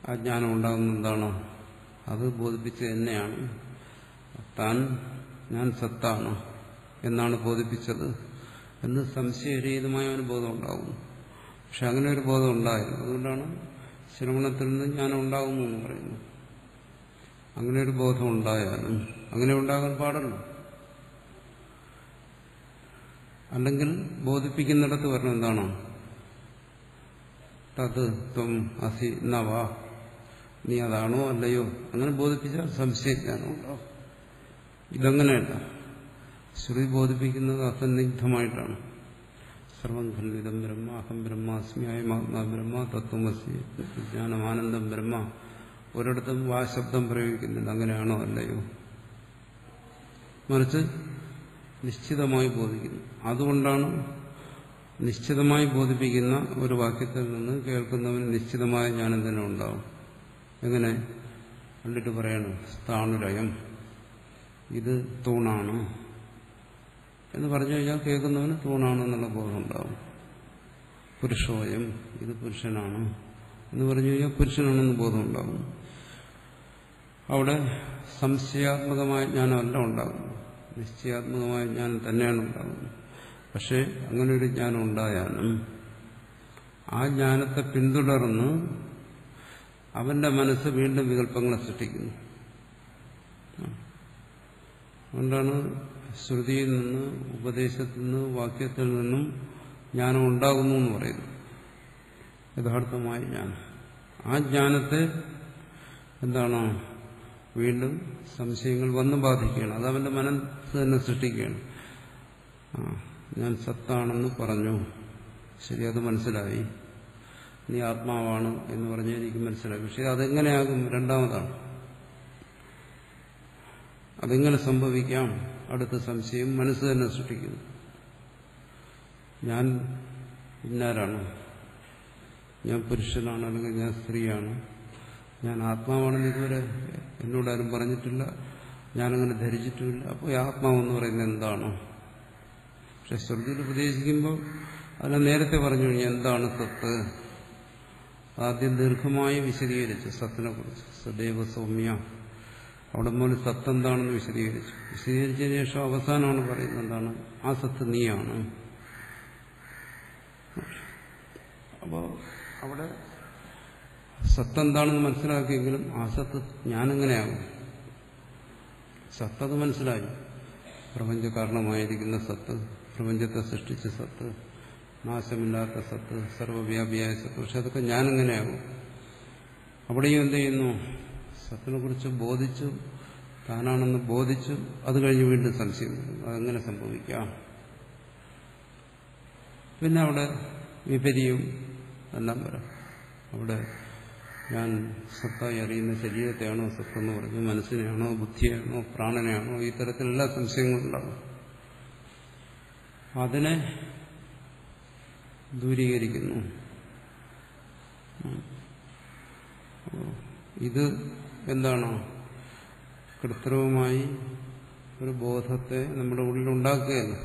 ആ ജ്ഞാനം ഉണ്ടാകുന്ന എന്താണോ അത് ബോധിപ്പിച്ചത് തന്നെയാണ്. ഞാൻ സത്താണ് എന്നാണ് ബോധിപ്പിച്ചത് എന്ന് സംശയരഹിതമായ ഒരു ബോധം ഉണ്ടാകുന്നു. പക്ഷെ അങ്ങനെ ഒരു ബോധം ഉണ്ടായിരുന്നു. അതുകൊണ്ടാണ് ശ്രവണത്തിൽ നിന്ന് ജ്ഞാനം ഉണ്ടാകുന്നു എന്ന് പറയുന്നു. അങ്ങനെ ഒരു ബോധം ഉണ്ടായാലും അങ്ങനെ ഉണ്ടാകാൻ പാടല്ലോ. അല്ലെങ്കിൽ ബോധിപ്പിക്കുന്നിടത്ത് പറഞ്ഞ എന്താണോ? തത് ത്വം അസി നവ, നീ അതാണോ അല്ലയോ, അങ്ങനെ ബോധിപ്പിച്ചാൽ സംശയിക്കാനോ ഉണ്ടാവും. ഇതങ്ങനെയല്ല. ശ്രുതി ബോധിപ്പിക്കുന്നത് അസന്നിഗ്ധമായിട്ടാണ്. സർവം ഖൽവിദം ബ്രഹ്മ, അഹം ബ്രഹ്മാസ്മി, അയമാത്മാ ബ്രഹ്മ, തത്വമസി, ജ്ഞാനമാനന്ദം ബ്രഹ്മ. ഒരിടത്തും വാശബ്ദം പ്രയോഗിക്കുന്നില്ല. അങ്ങനെയാണോ അല്ലയോ, മറിച്ച് നിശ്ചിതമായി ബോധിക്കുന്നു. അതുകൊണ്ടാണ് നിശ്ചിതമായി ബോധിപ്പിക്കുന്ന ഒരു വാക്യത്തിൽ നിന്ന് കേൾക്കുന്നവന് നിശ്ചിതമായ ജ്ഞാനം തന്നെ ഉണ്ടാവും. എങ്ങനെ? കണ്ടിട്ട് പറയണം, സ്ഥാണുരയം, ഇത് തൂണാണ് എന്ന് പറഞ്ഞു കഴിഞ്ഞാൽ കേൾക്കുന്നവന് തൂണാണെന്നുള്ള ബോധം ഉണ്ടാവും. പുരുഷോയം, ഇത് പുരുഷനാണ് എന്ന് പറഞ്ഞു കഴിഞ്ഞാൽ പുരുഷനാണെന്ന് ബോധം ഉണ്ടാകും. അവിടെ സംശയാത്മകമായ ജ്ഞാനമല്ല ഉണ്ടാകുന്നത്, നിശ്ചയാത്മകമായ ജ്ഞാനം തന്നെയാണ് ഉണ്ടാകുന്നത്. പക്ഷെ അങ്ങനെ ഒരു ജ്ഞാനം ഉണ്ടായാലും ആ ജ്ഞാനത്തെ പിന്തുടർന്ന് അവന്റെ മനസ്സ് വീണ്ടും വികല്പങ്ങളെ സൃഷ്ടിക്കുന്നു. അതുകൊണ്ടാണ് ശ്രുതിയിൽ നിന്ന്, ഉപദേശത്തിൽ നിന്ന്, വാക്യത്തിൽ നിന്നും ജ്ഞാനം ഉണ്ടാകുന്നു എന്ന് പറയുന്നു. യഥാർത്ഥമായ ജ്ഞാനം. ആ ജ്ഞാനത്തെ എന്താണ്? വീണ്ടും സംശയങ്ങൾ വന്ന് ബാധിക്കുകയാണ്. അത് അവന്റെ മനസ്സ് തന്നെ സൃഷ്ടിക്കുകയാണ്. ഞാൻ സത്താണെന്ന് പറഞ്ഞു, ശരി, അത് മനസ്സിലായി. നീ ആത്മാവാണ് എന്ന് പറഞ്ഞാൽ എനിക്ക് മനസ്സിലായി. പക്ഷെ അതെങ്ങനെയാകും? രണ്ടാമതാണ്. അതെങ്ങനെ സംഭവിക്കാം? അടുത്ത സംശയം മനസ്സ് തന്നെ സൃഷ്ടിക്കുന്നു. ഞാൻ ഇന്നാരാണ്? ഞാൻ പുരുഷനാണ്, അല്ലെങ്കിൽ ഞാൻ സ്ത്രീയാണ്, ഞാൻ ആത്മാവാണെന്ന് ഇതുവരെ എന്നോടാരും പറഞ്ഞിട്ടില്ല, ഞാനങ്ങനെ ധരിച്ചിട്ടുമില്ല. അപ്പോൾ ഈ ആത്മാവെന്ന് പറയുന്നത് എന്താണ്? പക്ഷെ ശ്രുതിയിൽ ഉപദേശിക്കുമ്പോൾ അതിനെ നേരത്തെ പറഞ്ഞു കഴിഞ്ഞാൽ എന്താണ് സത്ത്? ആദ്യം ദീർഘമായി വിശദീകരിച്ചു സത്തിനെ കുറിച്ച്. സദൈവ സൗമ്യ, അവിടെ മുതൽ സത്ത് എന്താണെന്ന് വിശദീകരിച്ചു. വിശദീകരിച്ചതിന് ശേഷം അവസാനമാണ് പറയുന്നത് എന്താണ്? ആ സത്ത് നീയാണ്. അപ്പോൾ അവിടെ സത്ത് എന്താണെന്ന് മനസ്സിലാക്കിയെങ്കിലും ആ സത്ത് ഞാനെങ്ങനെയാകും? സത്തത് മനസ്സിലായി. പ്രപഞ്ച കാരണമായിരിക്കുന്ന സത്ത്, പ്രപഞ്ചത്തെ സൃഷ്ടിച്ച സത്ത്, നാശമില്ലാത്ത സത്ത്, സർവ്വവ്യാപിയായ സത്ത്. പക്ഷെ അതൊക്കെ ഞാനെങ്ങനെയാകും? അവിടെയും എന്ത് ചെയ്യുന്നു? സത്തിനെ കുറിച്ച് ബോധിച്ചു, താനാണെന്ന് ബോധിച്ചു, അത് കഴിഞ്ഞ് വീണ്ടും സംശയം വരും. അതെങ്ങനെ സംഭവിക്കാം? പിന്നെ അവിടെ വിപരിയും എല്ലാം വരാം. അവിടെ ഞാൻ സത്തായി അറിയുന്ന ശരീരത്തെയാണോ സത്തെന്ന് പറഞ്ഞു, മനസ്സിനെയാണോ, ബുദ്ധിയാണോ, പ്രാണനെയാണോ, ഈ തരത്തിലെല്ലാ സംശയങ്ങളുണ്ടാകും. അതിനെ ദൂരീകരിക്കുന്നു. ഇത് എന്താണ്? കൃത്രിമമായി ഒരു ബോധത്തെ നമ്മുടെ ഉള്ളിൽ ഉണ്ടാക്കുകയല്ല.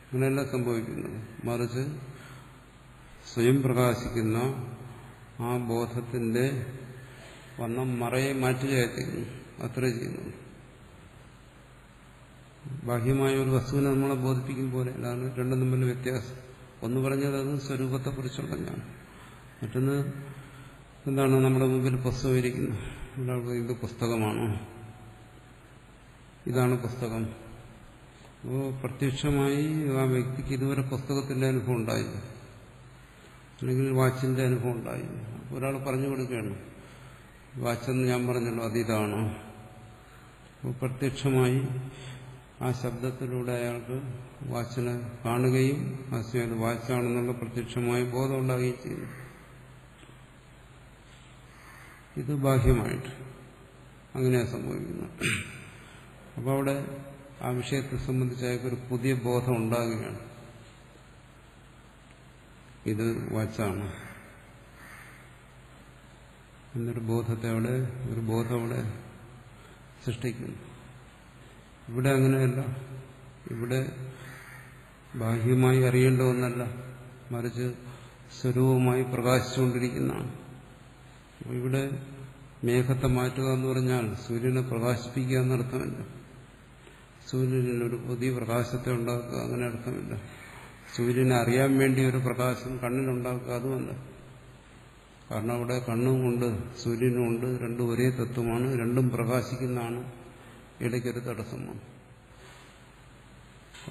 അങ്ങനെയല്ല സംഭവിക്കുന്നത്. മറിച്ച് സ്വയം പ്രകാശിക്കുന്ന ആ ബോധത്തിന്റെ വന്ന മറയെ മാറ്റുകയായിരുന്നു. അത്രേ ചെയ്യുന്നു. ബാഹ്യമായ ഒരു വസ്തുവിനെ നമ്മളെ ബോധിപ്പിക്കും പോലെ. അതാണ് രണ്ടും തമ്മിൽ വ്യത്യാസം. ഒന്ന് പറഞ്ഞത് അത് സ്വരൂപത്തെക്കുറിച്ചുള്ള ഞാൻ, മറ്റൊന്ന് എന്താണ്? നമ്മുടെ മുമ്പിൽ പുസ്തകം ഇരിക്കുന്നു. ഇത് പുസ്തകമാണോ? ഇതാണ് പുസ്തകം. അപ്പോൾ പ്രത്യക്ഷമായി ആ വ്യക്തിക്ക് ഇതുവരെ പുസ്തകത്തിന്റെ അനുഭവം ഉണ്ടായില്ല, അല്ലെങ്കിൽ വാച്ചിന്റെ അനുഭവം ഉണ്ടായില്ല. ഒരാൾ പറഞ്ഞു കൊടുക്കുകയാണ്, വാച്ചെന്ന് ഞാൻ പറഞ്ഞല്ലോ, അതിതാണ്. അപ്പോൾ പ്രത്യക്ഷമായി ആ ശബ്ദത്തിലൂടെ അയാൾക്ക് വാച്ചിനെ കാണുകയും ആ സമയം അത് വാച്ചാണെന്നുള്ള പ്രത്യക്ഷമായ ബോധം ഉണ്ടാകുകയും ചെയ്യുന്നു. ഇത് ബാഹ്യമായിട്ട് അങ്ങനെയാണ് സംഭവിക്കുന്നത്. അപ്പോൾ അവിടെ ആ വിഷയത്തെ സംബന്ധിച്ച് അയാൾക്കൊരു പുതിയ ബോധം ഉണ്ടാകുകയാണ്. ഇത് വാച്ചാണ് എന്നൊരു ബോധത്തെ അവിടെ, ഒരു ബോധം അവിടെ സൃഷ്ടിക്കുന്നു. ഇവിടെ അങ്ങനെയല്ല. ഇവിടെ ബാഹ്യമായി അറിയേണ്ട ഒന്നല്ല, മറിച്ച് സ്വരൂപമായി പ്രകാശിച്ചുകൊണ്ടിരിക്കുന്നതാണ്. ഇവിടെ മേഘത്തെ മാറ്റുക എന്ന് പറഞ്ഞാൽ സൂര്യനെ പ്രകാശിപ്പിക്കുക എന്നർത്ഥമില്ല. സൂര്യനിലൊരു പുതിയ പ്രകാശത്തെ ഉണ്ടാക്കുക, അങ്ങനെ അർത്ഥമില്ല. സൂര്യനെ അറിയാൻ വേണ്ടി ഒരു പ്രകാശം കണ്ണിനുണ്ടാക്കുക, അതുമല്ല. കാരണം അവിടെ കണ്ണുമുണ്ട് സൂര്യനുമുണ്ട്, രണ്ടും ഒരേ തത്വമാണ്, രണ്ടും പ്രകാശിക്കുന്നതാണ്. ഇടയ്ക്കൊരു തടസ്സമാണ്.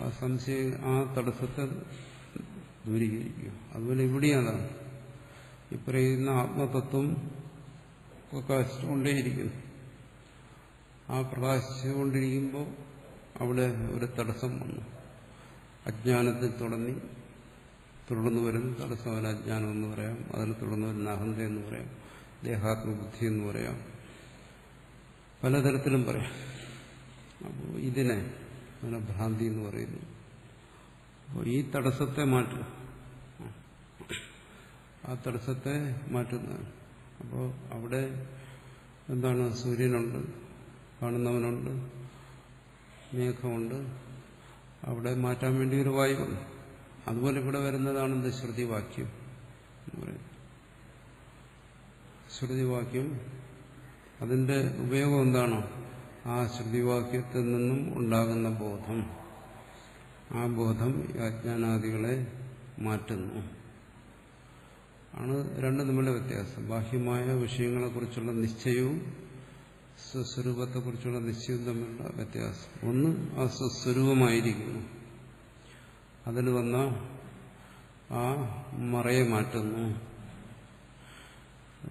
ആ സംശയം, ആ തടസ്സത്തെ ദൂരീകരിക്കുക. അതുപോലെ ഇവിടെയാണ് ഈ പറയുന്ന ആത്മതത്വം പ്രകാശിച്ചുകൊണ്ടേയിരിക്കുന്നു. ആ പ്രകാശിച്ചുകൊണ്ടിരിക്കുമ്പോൾ അവിടെ ഒരു തടസ്സം വന്നു. അജ്ഞാനത്തിൽ തുടർന്നു വരുന്ന തടസ്സം, അതിന് അജ്ഞാനം എന്ന് പറയാം, അതിൽ തുടർന്നു വരുന്ന അഹന്ത എന്ന് പറയാം, ദേഹാത്മബുദ്ധി എന്ന് പറയാം, പലതരത്തിലും പറയാം. അപ്പോൾ ഇതിനെ ഭ്രാന്തി എന്ന് പറയുന്നു. അപ്പോൾ ഈ തടസ്സത്തെ മാറ്റുക, ആ തടസ്സത്തെ മാറ്റുന്നതാണ്. അപ്പോൾ അവിടെ എന്താണ്? സൂര്യനുണ്ട്, കാണുന്നവനുണ്ട്, മേഘമുണ്ട്. അവിടെ മാറ്റാൻ വേണ്ടി ഒരു വായുവുണ്ട്. അതുപോലെ ഇവിടെ വരുന്നതാണെന്ത്? ശ്രുതിവാക്യം എന്ന് പറയുന്നത്. ശ്രുതിവാക്യം, അതിന്റെ ഉപയോഗം എന്താണ്? ആ ശ്രുതിവാക്യത്തിൽ നിന്നും ഉണ്ടാകുന്ന ബോധം, ആ ബോധം അജ്ഞാനാദികളെ മാറ്റുന്നു. ആണ് രണ്ടും തമ്മിലുള്ള വ്യത്യാസം. ബാഹ്യമായ വിഷയങ്ങളെക്കുറിച്ചുള്ള നിശ്ചയവും സ്വസ്വരൂപത്തെക്കുറിച്ചുള്ള നിശ്ചയവും തമ്മിലുള്ള വ്യത്യാസം. ഒന്ന് ആ സ്വസ്വരൂപമായിരിക്കുന്നു, അതിൽ വന്ന ആ മറയെ മാറ്റുന്നു.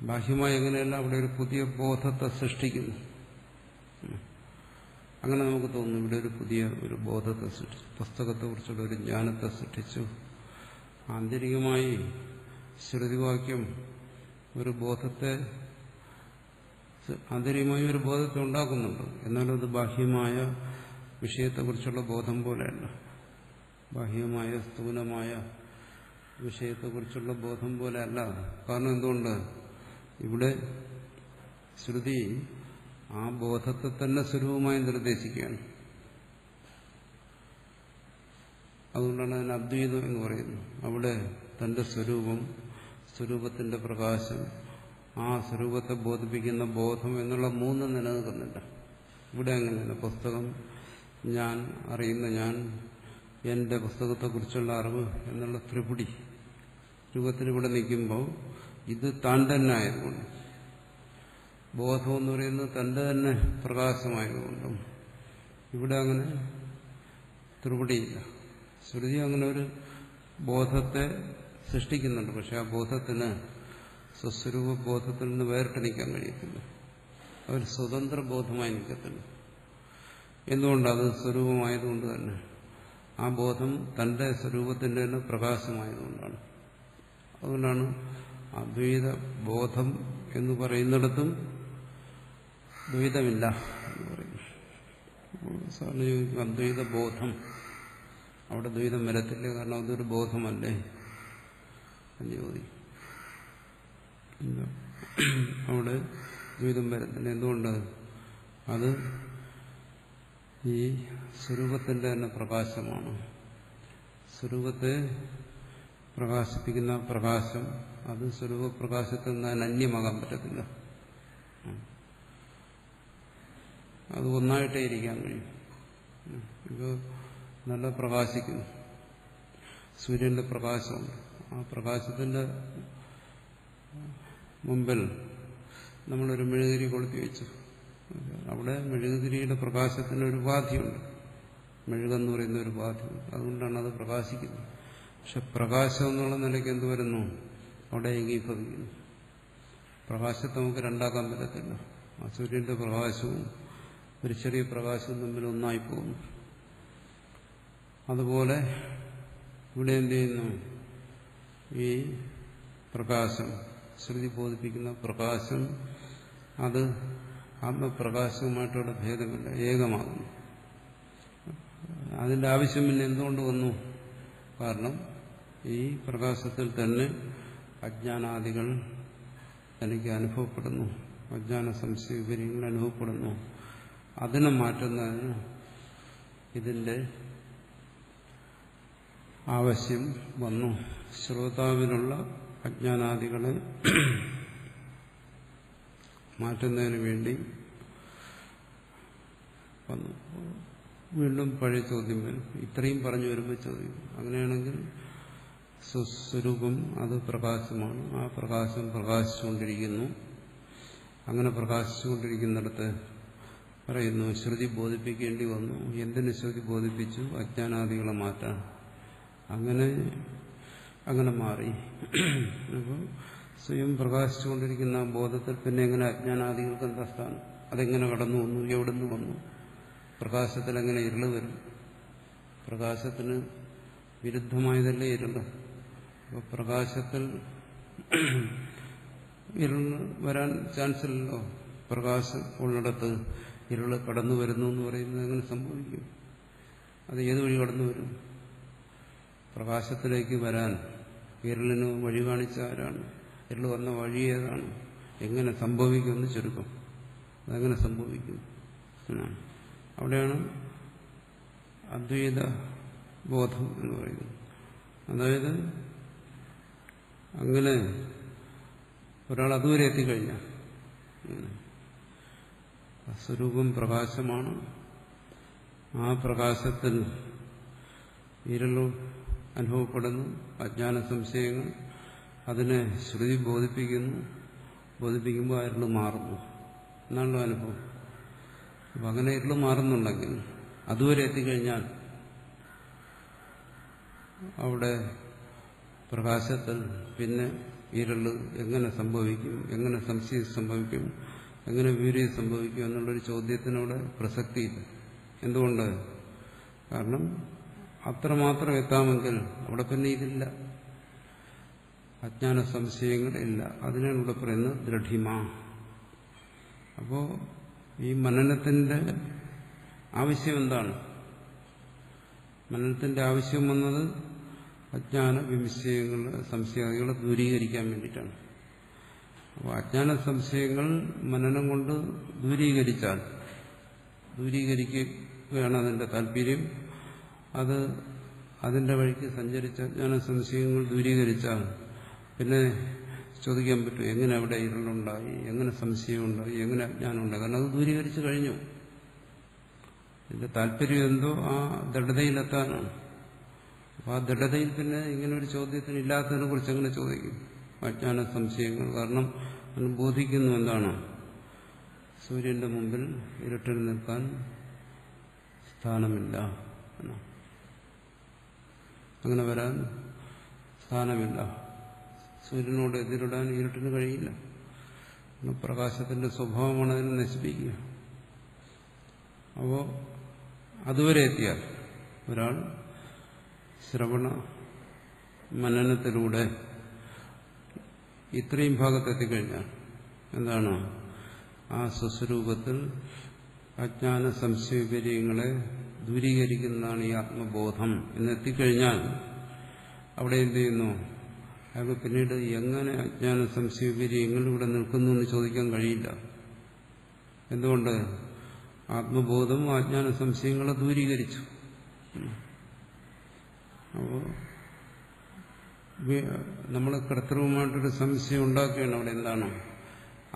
ബാഹ്യമായി എങ്ങനെയല്ല, അവിടെ ഒരു പുതിയ ബോധത്തെ സൃഷ്ടിക്കുന്നു. അങ്ങനെ നമുക്ക് തോന്നുന്നു, ഇവിടെ ഒരു പുതിയ ഒരു ബോധത്തെ സൃഷ്ടിച്ചു, പുസ്തകത്തെക്കുറിച്ചുള്ള ഒരു ജ്ഞാനത്തെ സൃഷ്ടിച്ചു. ആന്തരികമായി ശ്രുതിവാക്യം ഒരു ബോധത്തെ, ആന്തരികമായി ഒരു ബോധത്തെ ഉണ്ടാക്കുന്നുണ്ട്. എന്നാലും അത് ബാഹ്യമായ വിഷയത്തെക്കുറിച്ചുള്ള ബോധം പോലെയല്ല, ബാഹ്യമായ സ്ഥൂലമായ വിഷയത്തെക്കുറിച്ചുള്ള ബോധം പോലെ അല്ല. കാരണം എന്തുകൊണ്ട്? ഇവിടെ ശ്രുതി ആ ബോധത്തെ തന്നെ സ്വരൂപമായി നിർദ്ദേശിക്കുകയാണ്. അതുകൊണ്ടാണ് അതിന് അദ്വൈതം എന്ന് പറയുന്നത്. അവിടെ തന്റെ സ്വരൂപം, സ്വരൂപത്തിന്റെ പ്രകാശം, ആ സ്വരൂപത്തെ ബോധിപ്പിക്കുന്ന ബോധം എന്നുള്ള മൂന്നും നിലനിൽക്കുന്നില്ല. ഇവിടെ അങ്ങനെയല്ല. പുസ്തകം, ഞാൻ, അറിയുന്ന ഞാൻ, എന്റെ പുസ്തകത്തെക്കുറിച്ചുള്ള അറിവ് എന്നുള്ള ത്രിപുടി രൂപത്തിൽ ഇവിടെ നിൽക്കുമ്പോൾ ഇത് താൻ തന്നെ ആയതുകൊണ്ട്, ബോധം എന്ന് പറയുന്നത് തന്റെ തന്നെ പ്രകാശമായതുകൊണ്ടും ഇവിടെ അങ്ങനെ ത്രിപുടിയില്ല. ശ്രുതി അങ്ങനെ ഒരു ബോധത്തെ സൃഷ്ടിക്കുന്നുണ്ട്. പക്ഷെ ആ ബോധത്തിന് സ്വസ്വരൂപ ബോധത്തിൽ നിന്ന് വേറിട്ട് നിൽക്കാൻ കഴിയത്തില്ല. അവർ സ്വതന്ത്ര ബോധമായി നിൽക്കത്തില്ല. എന്തുകൊണ്ടത്? സ്വരൂപമായതുകൊണ്ട് തന്നെ. ആ ബോധം തന്റെ സ്വരൂപത്തിന്റെ തന്നെ പ്രകാശമായതുകൊണ്ടാണ്. അതുകൊണ്ടാണ് അദ്വൈത ബോധം എന്ന് പറയുന്നിടത്തും ദ്വൈതമില്ല എന്ന് പറയുന്നു. സാറിന് ചോദിക്കും, അദ്വൈത ബോധം, അവിടെ ദ്വൈതം വരത്തില്ല, കാരണം അതൊരു ബോധമല്ലേ. എന്ന് ചോദിക്കും. അവിടെ ദ്വൈതം വരുന്നില്ല. എന്തുകൊണ്ട്? അത് ഈ സ്വരൂപത്തിന്റെ തന്നെ പ്രകാശമാണ്. സ്വരൂപത്തെ പ്രകാശിപ്പിക്കുന്ന പ്രകാശം അത് സ്വരൂപപ്രകാശത്തിൽ നിന്ന് അന്യമാകാൻ പറ്റത്തില്ല. അത് ഒന്നായിട്ടേ ഇരിക്കാൻ കഴിയും. ഇപ്പോൾ നല്ല പ്രകാശിക്കുന്നു, സൂര്യന്റെ പ്രകാശമുണ്ട്. ആ പ്രകാശത്തിന്റെ മുമ്പിൽ നമ്മളൊരു മെഴുകുതിരി കൊളുത്തി വെച്ചു. അവിടെ മെഴുകുതിരിയുടെ പ്രകാശത്തിന് ഒരു ഉപാധിയുണ്ട്, മെഴുകെന്ന് പറയുന്ന ഒരു ഉപാധിയുണ്ട്. അതുകൊണ്ടാണ് അത് പ്രകാശിക്കുന്നത്. പക്ഷെ പ്രകാശം എന്നുള്ള നിലയ്ക്ക് എന്ത് വരുന്നു? അവിടെ ഏകീഭവിക്കുന്നു. പ്രകാശത്തെ നമുക്ക് രണ്ടാക്കാൻ പറ്റത്തില്ല. ആ സൂര്യന്റെ പ്രകാശവും ഒരു ചെറിയ പ്രകാശവും തമ്മിൽ ഒന്നായി പോകുന്നു. അതുപോലെ ഇവിടെ എന്ത് ചെയ്യുന്നു? ഈ പ്രകാശം, ശ്രുതി ബോധിപ്പിക്കുന്ന പ്രകാശം, അത് ആത്മപ്രകാശവുമായിട്ടുള്ള ഭേദമില്ല, ഏകമാകുന്നു. അതിന്റെ ആവശ്യം പിന്നെ എന്തുകൊണ്ട് വന്നു? കാരണം ഈ പ്രകാശത്തിൽ തന്നെ അജ്ഞാനാദികൾ തനിക്ക് അനുഭവപ്പെടുന്നു, അജ്ഞാന സംശയ വിപര്യങ്ങൾ അനുഭവപ്പെടുന്നു. അതിനെ മാറ്റുന്നതിന് ഇതിന്റെ ആവശ്യം വന്നു. ശ്രോതാവിനുള്ള അജ്ഞാനാദികളെ മാറ്റുന്നതിന് വേണ്ടി വന്നു. വീണ്ടും പഴയ ചോദ്യം വരും. ഇത്രയും പറഞ്ഞു വരുമ്പോൾ ചോദ്യം, അങ്ങനെയാണെങ്കിൽ സ്വസ്വരൂപം അത് പ്രകാശമാണ്, ആ പ്രകാശം പ്രകാശിച്ചുകൊണ്ടിരിക്കുന്നു. അങ്ങനെ പ്രകാശിച്ചുകൊണ്ടിരിക്കുന്നിടത്ത് പറയുന്നു ശ്രുതി ബോധിപ്പിക്കേണ്ടി വന്നു. എന്തിന് ശ്രുതി ബോധിപ്പിച്ചു? അജ്ഞാനാദികളെ മാറ്റാൻ. അങ്ങനെ മാറി. അപ്പോൾ സ്വയം പ്രകാശിച്ചുകൊണ്ടിരിക്കുന്ന ബോധത്തിൽ പിന്നെ എങ്ങനെ അജ്ഞാനാദികൾക്ക് എന്താ സ്ഥാനം? അതെങ്ങനെ കടന്നു വന്നു? എവിടുന്ന് വന്നു? പ്രകാശത്തിൽ എങ്ങനെ ഇരുള് വരും? പ്രകാശത്തിന് വിരുദ്ധമായതല്ലേ ഇരുള്. അപ്പോൾ പ്രകാശത്തിൽ ഇരുള് വരാൻ ചാൻസ് ഇല്ലല്ലോ. പ്രകാശം ഉള്ളിടത്ത് ഇരുള് കടന്നു വരുന്നു എന്ന് പറയുന്നത് എങ്ങനെ സംഭവിക്കും? അത് ഏത് വഴി കടന്നു വരും? പ്രകാശത്തിലേക്ക് വരാൻ ഇരുളിന് വഴി കാണിച്ച ആരാണ്? ഇരുള് വന്ന വഴി ഏതാണ്? എങ്ങനെ സംഭവിക്കുമെന്ന് ചുരുക്കം. അതെങ്ങനെ സംഭവിക്കും എന്നാണ്. അവിടെയാണ് അദ്വൈത ബോധം എന്ന് പറയുന്നത്. അതായത് അങ്ങനെ ഒരാൾ അതുവരെ എത്തിക്കഴിഞ്ഞാൽ സ്വരൂപം പ്രകാശമാണ്. ആ പ്രകാശത്തിൽ ഇരുള് അനുഭവപ്പെടുന്നു, അജ്ഞാന സംശയങ്ങൾ. അതിനെ ശ്രുതി ബോധിപ്പിക്കുന്നു. ബോധിപ്പിക്കുമ്പോൾ ആ ഇരുള് മാറുന്നു എന്നാണല്ലോ അനുഭവം. അപ്പം അങ്ങനെ ഇരുള് മാറുന്നുണ്ടെങ്കിൽ അതുവരെ എത്തിക്കഴിഞ്ഞാൽ അവിടെ പ്രകാശത്തിൽ പിന്നെ ഇരുള് എങ്ങനെ സംഭവിക്കും, എങ്ങനെ സംശയം സംഭവിക്കും, എങ്ങനെ വീര്യം സംഭവിക്കും എന്നുള്ളൊരു ചോദ്യത്തിനോട് പ്രസക്തിയില്ല. എന്തുകൊണ്ട്? കാരണം അത്രമാത്രം എത്താമെങ്കിൽ അവിടെ പിന്നെ ഇതില്ല, അജ്ഞാന സംശയങ്ങൾ ഇല്ല. അതിനാണ് ഇവിടെ പറയുന്നത് ദൃഢിമ. അപ്പോ ഈ മനനത്തിന്റെ ആവശ്യം എന്താണ്? മനനത്തിന്റെ ആവശ്യം വന്നത് അജ്ഞാന വിംശയങ്ങൾ, സംശയാദികളെ ദൂരീകരിക്കാൻ വേണ്ടിയിട്ടാണ്. അപ്പോൾ അജ്ഞാന സംശയങ്ങൾ മനനം കൊണ്ട് ദൂരീകരിക്കുകയാണ് അതിന്റെ താല്പര്യം. അത് അതിന്റെ വഴിക്ക് സഞ്ചരിച്ച അജ്ഞാന സംശയങ്ങൾ ദൂരീകരിച്ചാൽ പിന്നെ ചോദിക്കാൻ പറ്റും എങ്ങനെ അവിടെ ഇരുളുണ്ടായി, എങ്ങനെ സംശയമുണ്ടായി, എങ്ങനെ അജ്ഞാനമുണ്ടായി. കാരണം അത് ദൂരീകരിച്ചു കഴിഞ്ഞു. ഇതിന്റെ താല്പര്യം എന്തോ ആ ദൃഢതയിലെത്താനാണ്. അപ്പോൾ ആ ദൃഢതയിൽ പിന്നെ ഇങ്ങനൊരു ചോദ്യത്തിന് ഇല്ലാത്തതിനെ കുറിച്ച് എങ്ങനെ ചോദിക്കും? അജ്ഞാന സംശയങ്ങൾ. കാരണം അത് ബോധിക്കുന്നു എന്താണ്? സൂര്യന്റെ മുമ്പിൽ ഇരുട്ടിൽ നിൽക്കാൻ സ്ഥാനമില്ല എന്നാണ്. അങ്ങനെ വരാൻ സ്ഥാനമില്ല. സൂര്യനോട് എതിരിടാൻ ഇരുട്ടിന് കഴിയില്ല. പ്രകാശത്തിന്റെ സ്വഭാവമാണ് അതിനെ നശിപ്പിക്കുക. അപ്പോൾ അതുവരെ എത്തിയാൽ ഒരാൾ ശ്രവണ മനനത്തിലൂടെ ഇത്രയും ഭാഗത്തെത്തിക്കഴിഞ്ഞാൽ എന്താണ്? ആ സ്വസ്വരൂപത്തിൽ അജ്ഞാന സംശയവിപര്യങ്ങളെ ദൂരീകരിക്കുന്നതാണ് ഈ ആത്മബോധം എന്നെത്തിക്കഴിഞ്ഞാൽ അവിടെ എന്ത് ചെയ്യുന്നു? അയാൾക്ക് പിന്നീട് എങ്ങനെ അജ്ഞാന സംശയവിപര്യങ്ങളിവിടെ നിൽക്കുന്നു എന്ന് ചോദിക്കാൻ കഴിയില്ല. എന്തുകൊണ്ട്? ആത്മബോധം അജ്ഞാന സംശയങ്ങളെ ദൂരീകരിച്ചു. അപ്പോൾ നമ്മൾ കൃത്രിമമായിട്ടൊരു സംശയം ഉണ്ടാക്കുകയാണ് അവിടെ. എന്താണ്?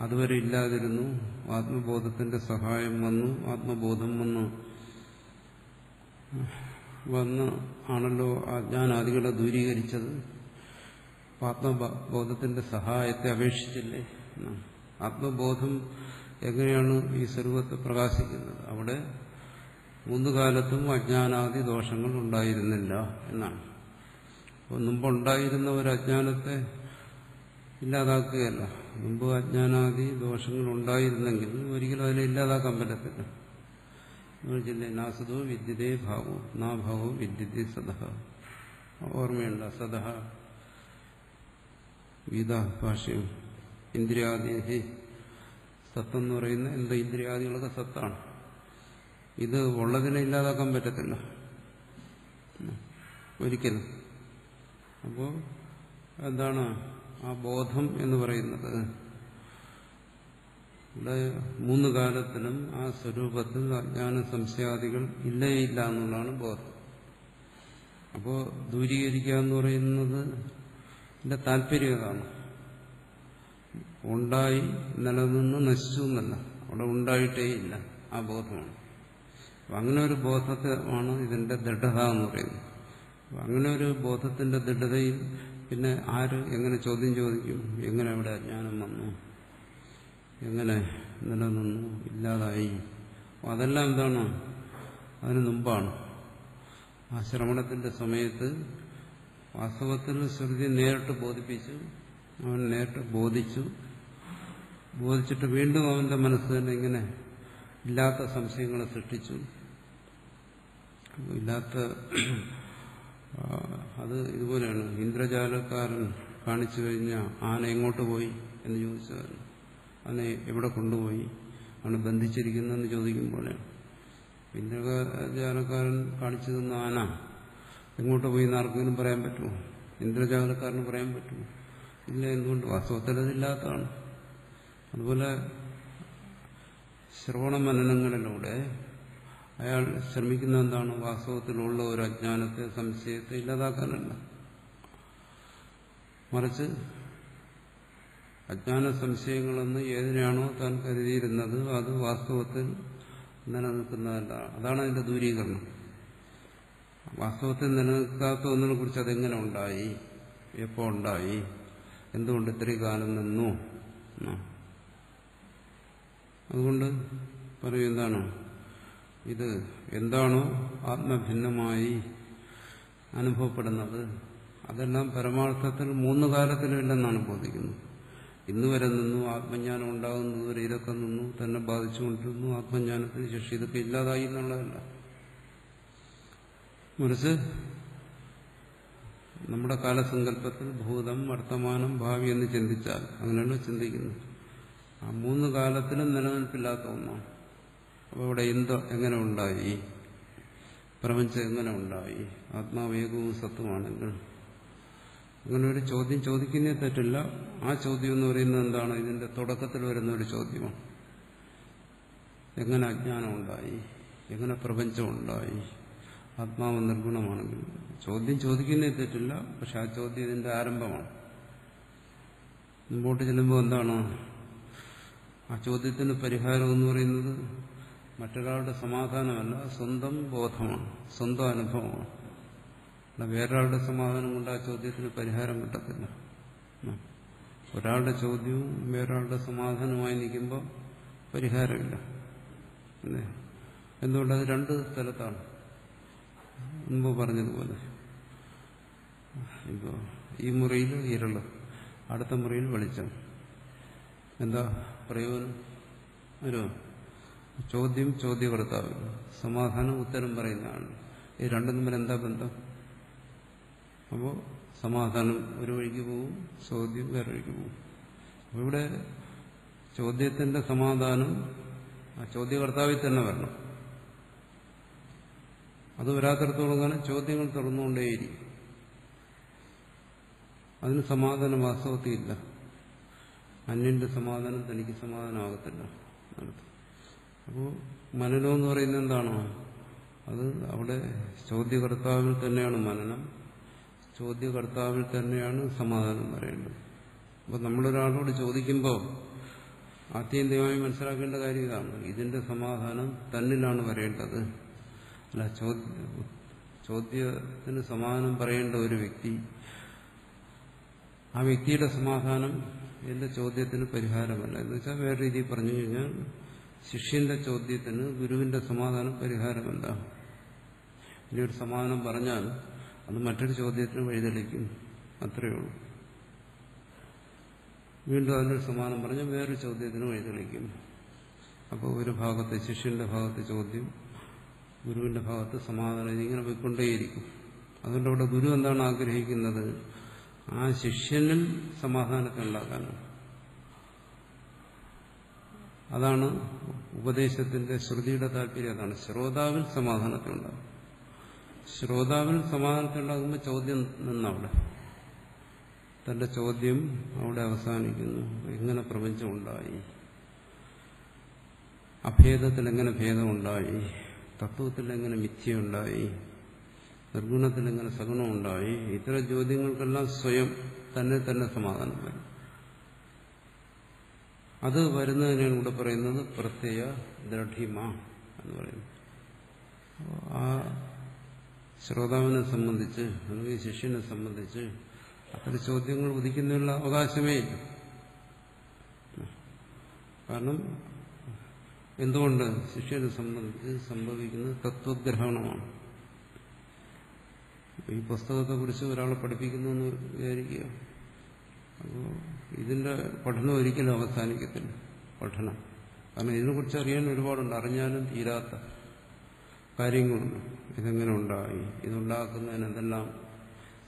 അതുവരെ ഇല്ലാതിരുന്നു, ആത്മബോധത്തിന്റെ സഹായം വന്നു, ആത്മബോധം വന്ന് ആണല്ലോ അജ്ഞാനാദികളെ ദൂരീകരിച്ചത്. ആത്മബോധത്തിന്റെ സഹായത്തെ അപേക്ഷിച്ചില്ലേ? ആത്മബോധം എങ്ങനെയാണ് ഈ സ്വരൂപത്തെ പ്രകാശിക്കുന്നത്? അവിടെ മുൻകാലത്തും അജ്ഞാനാദി ദോഷങ്ങൾ ഉണ്ടായിരുന്നില്ല എന്നാണ്. അപ്പോൾ മുമ്പുണ്ടായിരുന്ന ഒരു അജ്ഞാനത്തെ ഇല്ലാതാക്കുകയല്ല. മുമ്പ് അജ്ഞാനാദി ദോഷങ്ങൾ ഉണ്ടായിരുന്നെങ്കിൽ ഒരിക്കലും അതിനെ ഇല്ലാതാക്കാൻ പറ്റത്തില്ല. നാസതോ വിദ്യതേ ഭാവോ നാ ഭാവോ വിദ്യതേ സദഹ. ഓർമ്മയുണ്ട? സദഹ ഗീതാഭാഷ്യം. ഇന്ദ്രിയാദി സത്തെന്ന് പറയുന്ന എന്താ? ഇന്ദ്രിയാദികളൊക്കെ സത്താണ്. ഇത് ഉള്ളതിനെ ഇല്ലാതാക്കാൻ പറ്റത്തില്ല ഒരിക്കലും. അപ്പോൾ എന്താണ് ആ ബോധം എന്ന് പറയുന്നത്? ഇവിടെ മൂന്ന് കാലത്തിലും ആ സ്വരൂപത്തിൽ അജ്ഞാന സംശയാദികൾ ഇല്ലേയില്ല എന്നുള്ളതാണ് ബോധം. അപ്പോൾ ദൂരീകരിക്കുക എന്ന് പറയുന്നത് ഇതിന്റെ താല്പര്യം അതാണ്. ഉണ്ടായി നിലനിന്ന് നശിച്ചു എന്നല്ല, അവിടെ ഉണ്ടായിട്ടേ ഇല്ല. ആ ബോധമാണ്. അങ്ങനെ ഒരു ബോധമാണ് ഇതിന്റെ ദൃഢത എന്ന് പറയുന്നത്. അങ്ങനെ ഒരു ബോധത്തിന്റെ ദൃഢതയിൽ പിന്നെ ആര് എങ്ങനെ ചോദ്യം ചോദിക്കും? എങ്ങനെ അവിടെ അജ്ഞാനം വന്നു? എങ്ങനെ നിലനിന്നു? ഇല്ലാതായി? അതെല്ലാം എന്താണ്? അതിന് മുമ്പാണ്. ആ ശ്രവണത്തിന്റെ സമയത്ത് വാസ്തവത്തിൽ ശ്രുതി നേരിട്ട് ബോധിപ്പിച്ചു. അവൻ നേരിട്ട് ബോധിച്ചിട്ട് വീണ്ടും അവന്റെ മനസ്സ് തന്നെ ഇങ്ങനെ ഇല്ലാത്ത സംശയങ്ങളെ സൃഷ്ടിച്ചു. ഇല്ലാത്ത അത് ഇതുപോലെയാണ്. ഇന്ദ്രജാലക്കാരൻ കാണിച്ചു കഴിഞ്ഞ ആന എങ്ങോട്ട് പോയി എന്ന് ചോദിച്ചാൽ ആന എവിടെ കൊണ്ടുപോയി? ആണ് ബന്ധിച്ചിരിക്കുന്നതെന്ന് ചോദിക്കുമ്പോഴാണ്. ഇന്ദ്രജാലക്കാരൻ കാണിച്ചു തന്ന ആന എങ്ങോട്ട് പോയി എന്ന് ആർക്കെങ്കിലും പറയാൻ പറ്റുമോ? ഇന്ദ്രജാലക്കാരന് പറയാൻ പറ്റുമോ? ഇല്ല. എന്തുകൊണ്ട്? വാസ്തവത്തിൽ അതില്ലാത്തതാണ്. അതുപോലെ ശ്രവണ മനനങ്ങളിലൂടെ അയാൾ ശ്രമിക്കുന്ന എന്താണ്? വാസ്തവത്തിലുള്ള ഒരു അജ്ഞാനത്തെ, സംശയത്തെ ഇല്ലാതാക്കാനല്ല, മറിച്ച് അജ്ഞാന സംശയങ്ങളെന്ന് ഏതിനാണോ താൻ കരുതിയിരുന്നത് അത് വാസ്തവത്തിൽ നിലനിൽക്കുന്നതല്ല. അതാണ് അതിന്റെ ദൂരീകരണം. വാസ്തവത്തിൽ നിലനിൽക്കാത്ത ഒന്നിനെ കുറിച്ച് അതെങ്ങനെ ഉണ്ടായി, എപ്പോ ഉണ്ടായി, എന്തുകൊണ്ട് ഇത്രയും കാലം നിന്നു? അതുകൊണ്ട് പറയും എന്താണ്? ഇത് എന്താണോ ആത്മഭിന്നമായി അനുഭവപ്പെടുന്നത് അതെല്ലാം പരമാർത്ഥത്തിൽ മൂന്ന് കാലത്തിലും ഇല്ലെന്നാണ് ബോധിക്കുന്നത്. ഇന്നുവരെ നിന്നു, ആത്മജ്ഞാനം ഉണ്ടാകുന്നതുവരെ ഇതൊക്കെ നിന്നു, തന്നെ ബാധിച്ചുകൊണ്ടിരുന്നു. ആത്മജ്ഞാനത്തിന് ശേഷം ഇതൊക്കെ ഇല്ലാതായി എന്നുള്ളതല്ല, മറിച്ച് നമ്മുടെ കാലസങ്കല്പത്തിൽ ഭൂതം, വർത്തമാനം, ഭാവി എന്ന് ചിന്തിച്ചാൽ അങ്ങനെയാണ് ചിന്തിക്കുന്നത്. ആ മൂന്ന് കാലത്തിലും നിലനിൽപ്പില്ലാത്ത ഒന്നാണ്. അപ്പോൾ ഇവിടെ എങ്ങനെ ഉണ്ടായി? പ്രപഞ്ചം എങ്ങനെ ഉണ്ടായി? ആത്മാവ് ഏകവും സത്വമാണെങ്കിൽ അങ്ങനെ ഒരു ചോദ്യം ചോദിക്കുന്നേ തെറ്റില്ല. ആ ചോദ്യം എന്ന് പറയുന്നത് എന്താണ്? ഇതിന്റെ തുടക്കത്തിൽ വരുന്ന ഒരു ചോദ്യമാണ്. എങ്ങനെ അജ്ഞാനം ഉണ്ടായി? എങ്ങനെ പ്രപഞ്ചം ഉണ്ടായി? ആത്മാവ് നിർഗുണമാണെങ്കിൽ ചോദ്യം ചോദിക്കുന്നേ തെറ്റില്ല. പക്ഷെ ആ ചോദ്യം ഇതിന്റെ ആരംഭമാണ്. മുമ്പോട്ട് ചെല്ലുമ്പോൾ എന്താണ് ആ ചോദ്യത്തിന് പരിഹാരം എന്ന് പറയുന്നത്? മറ്റൊരാളുടെ സമാധാനമല്ല, സ്വന്തം ബോധമാണ്, സ്വന്തം അനുഭവമാണ്. വേറൊരാളുടെ സമാധാനം കൊണ്ട് ആ ചോദ്യത്തിന് പരിഹാരം കിട്ടത്തില്ല. ഒരാളുടെ ചോദ്യവും വേറൊരാളുടെ സമാധാനമായി നിൽക്കുമ്പോൾ പരിഹാരമില്ല. എന്തുകൊണ്ടത് രണ്ട് സ്ഥലത്താണ്. മുമ്പ് പറഞ്ഞതുപോലെ ഇപ്പോൾ ഈ മുറിയിൽ ഇരുള്, അടുത്ത മുറിയിൽ വെളിച്ചം. എന്താ പ്രയോജനം? ഒരു ചോദ്യം ചോദ്യകർത്താവ്, സമാധാനം ഉത്തരം പറയുന്നതാണ്. ഈ രണ്ടും തമ്മിൽ എന്താ ബന്ധം? അപ്പോൾ സമാധാനം ഒരു വഴിക്ക് പോവും, ചോദ്യം വേറെ വഴിക്ക് പോവും. അപ്പോൾ ഇവിടെ ചോദ്യത്തിന്റെ സമാധാനം ആ ചോദ്യകർത്താവിൽ തന്നെ വരണം. അത് വരാത്തിടത്തോളം കാലം ചോദ്യങ്ങൾ തുറന്നുകൊണ്ടേയിരിക്കും. അതിന് സമാധാനം വാസ്തവത്തിൽ ഇല്ല. അന്യന്റെ സമാധാനം തനിക്ക് സമാധാനമാകത്തില്ല. അപ്പോൾ മനനം എന്ന് പറയുന്നത് എന്താണോ, അത് അവിടെ ചോദ്യകർത്താവിൽ തന്നെയാണ് മനനം, ചോദ്യകർത്താവിൽ തന്നെയാണ് സമാധാനം പറയേണ്ടത്. അപ്പോൾ നമ്മളൊരാളോട് ചോദിക്കുമ്പോൾ ആത്യന്തികമായി മനസ്സിലാക്കേണ്ട കാര്യം ഇതാണ്, ഇതിന്റെ സമാധാനം തന്നിലാണ് വരേണ്ടത്. അല്ല, ചോദ്യത്തിന് സമാധാനം പറയേണ്ട ഒരു വ്യക്തി, ആ വ്യക്തിയുടെ സമാധാനം എന്റെ ചോദ്യത്തിന് പരിഹാരമല്ല. എന്ന് വെച്ചാൽ വേറെ രീതിയിൽ പറഞ്ഞു കഴിഞ്ഞാൽ, ശിഷ്യന്റെ ചോദ്യത്തിന് ഗുരുവിന്റെ സമാധാനം പരിഹാരമല്ല. ഇനി ഒരു സമാധാനം പറഞ്ഞാൽ അത് മറ്റൊരു ചോദ്യത്തിന് വഴിതെളിക്കും, അത്രയേ ഉള്ളൂ. വീണ്ടും അതിനൊരു സമാധാനം പറഞ്ഞാൽ വേറൊരു ചോദ്യത്തിന് വഴിതെളിക്കും. അപ്പോൾ ഒരു ഭാഗത്ത് ശിഷ്യന്റെ ഭാഗത്ത് ചോദ്യം, ഗുരുവിന്റെ ഭാഗത്ത് സമാധാനം, ഇതിങ്ങനെ പോയിക്കൊണ്ടേയിരിക്കും. അതുകൊണ്ട് അവിടെ ഗുരു എന്താണ് ആഗ്രഹിക്കുന്നത്, ആ ശിഷ്യനിൽ സമാധാനത്തെ ഉണ്ടാക്കാനാണ്. അതാണ് ഉപദേശത്തിന്റെ ശ്രുതിയുടെ താല്പര്യം. അതാണ് ശ്രോതാവിൽ സമാധാനത്തെ ഉണ്ടാകും. ശ്രോതാവിൽ സമാധാനത്തെ ഉണ്ടാകുമ്പോൾ ചോദ്യം നിന്നവിടെ, തന്റെ ചോദ്യം അവിടെ അവസാനിക്കുന്നു. എങ്ങനെ പ്രപഞ്ചം ഉണ്ടായി, അഭേദത്തിൽ എങ്ങനെ ഭേദമുണ്ടായി, തത്വത്തിൽ എങ്ങനെ മിഥ്യയുണ്ടായി, നിർഗുണത്തിൽ എങ്ങനെ സഗുണമുണ്ടായി, ഇത്തരം ചോദ്യങ്ങൾക്കെല്ലാം സ്വയം തന്നെ തന്നെ സമാധാനം വരും. അത് വരുന്നതിനാണ് ഇവിടെ പറയുന്നത് പ്രത്യയ ദൃഢിമ എന്ന് പറയുന്നത്. ആ ശ്രോതാവിനെ സംബന്ധിച്ച് അല്ലെങ്കിൽ ശിഷ്യനെ സംബന്ധിച്ച് അത്തരം ചോദ്യങ്ങൾ ഉദിക്കുന്നതിനുള്ള അവകാശമേ ഇല്ല. കാരണം എന്തുകൊണ്ട് ശിഷ്യനെ സംബന്ധിച്ച് സംഭവിക്കുന്നത് തത്വഗ്രഹണമാണ്. ഈ പുസ്തകത്തെക്കുറിച്ച് ഒരാളെ പഠിപ്പിക്കുന്നു എന്ന് വിചാരിക്കുക, അപ്പോൾ ഇതിന്റെ പഠനം ഒരിക്കലും അവസാനിക്കത്തില്ല. പഠനം, കാരണം ഇതിനെക്കുറിച്ച് അറിയാൻ ഒരുപാടുണ്ട്, അറിഞ്ഞാലും തീരാത്ത കാര്യങ്ങളുണ്ട്. ഇതെങ്ങനെ ഉണ്ടായി, ഇതുണ്ടാക്കുന്നതിന് എന്തെല്ലാം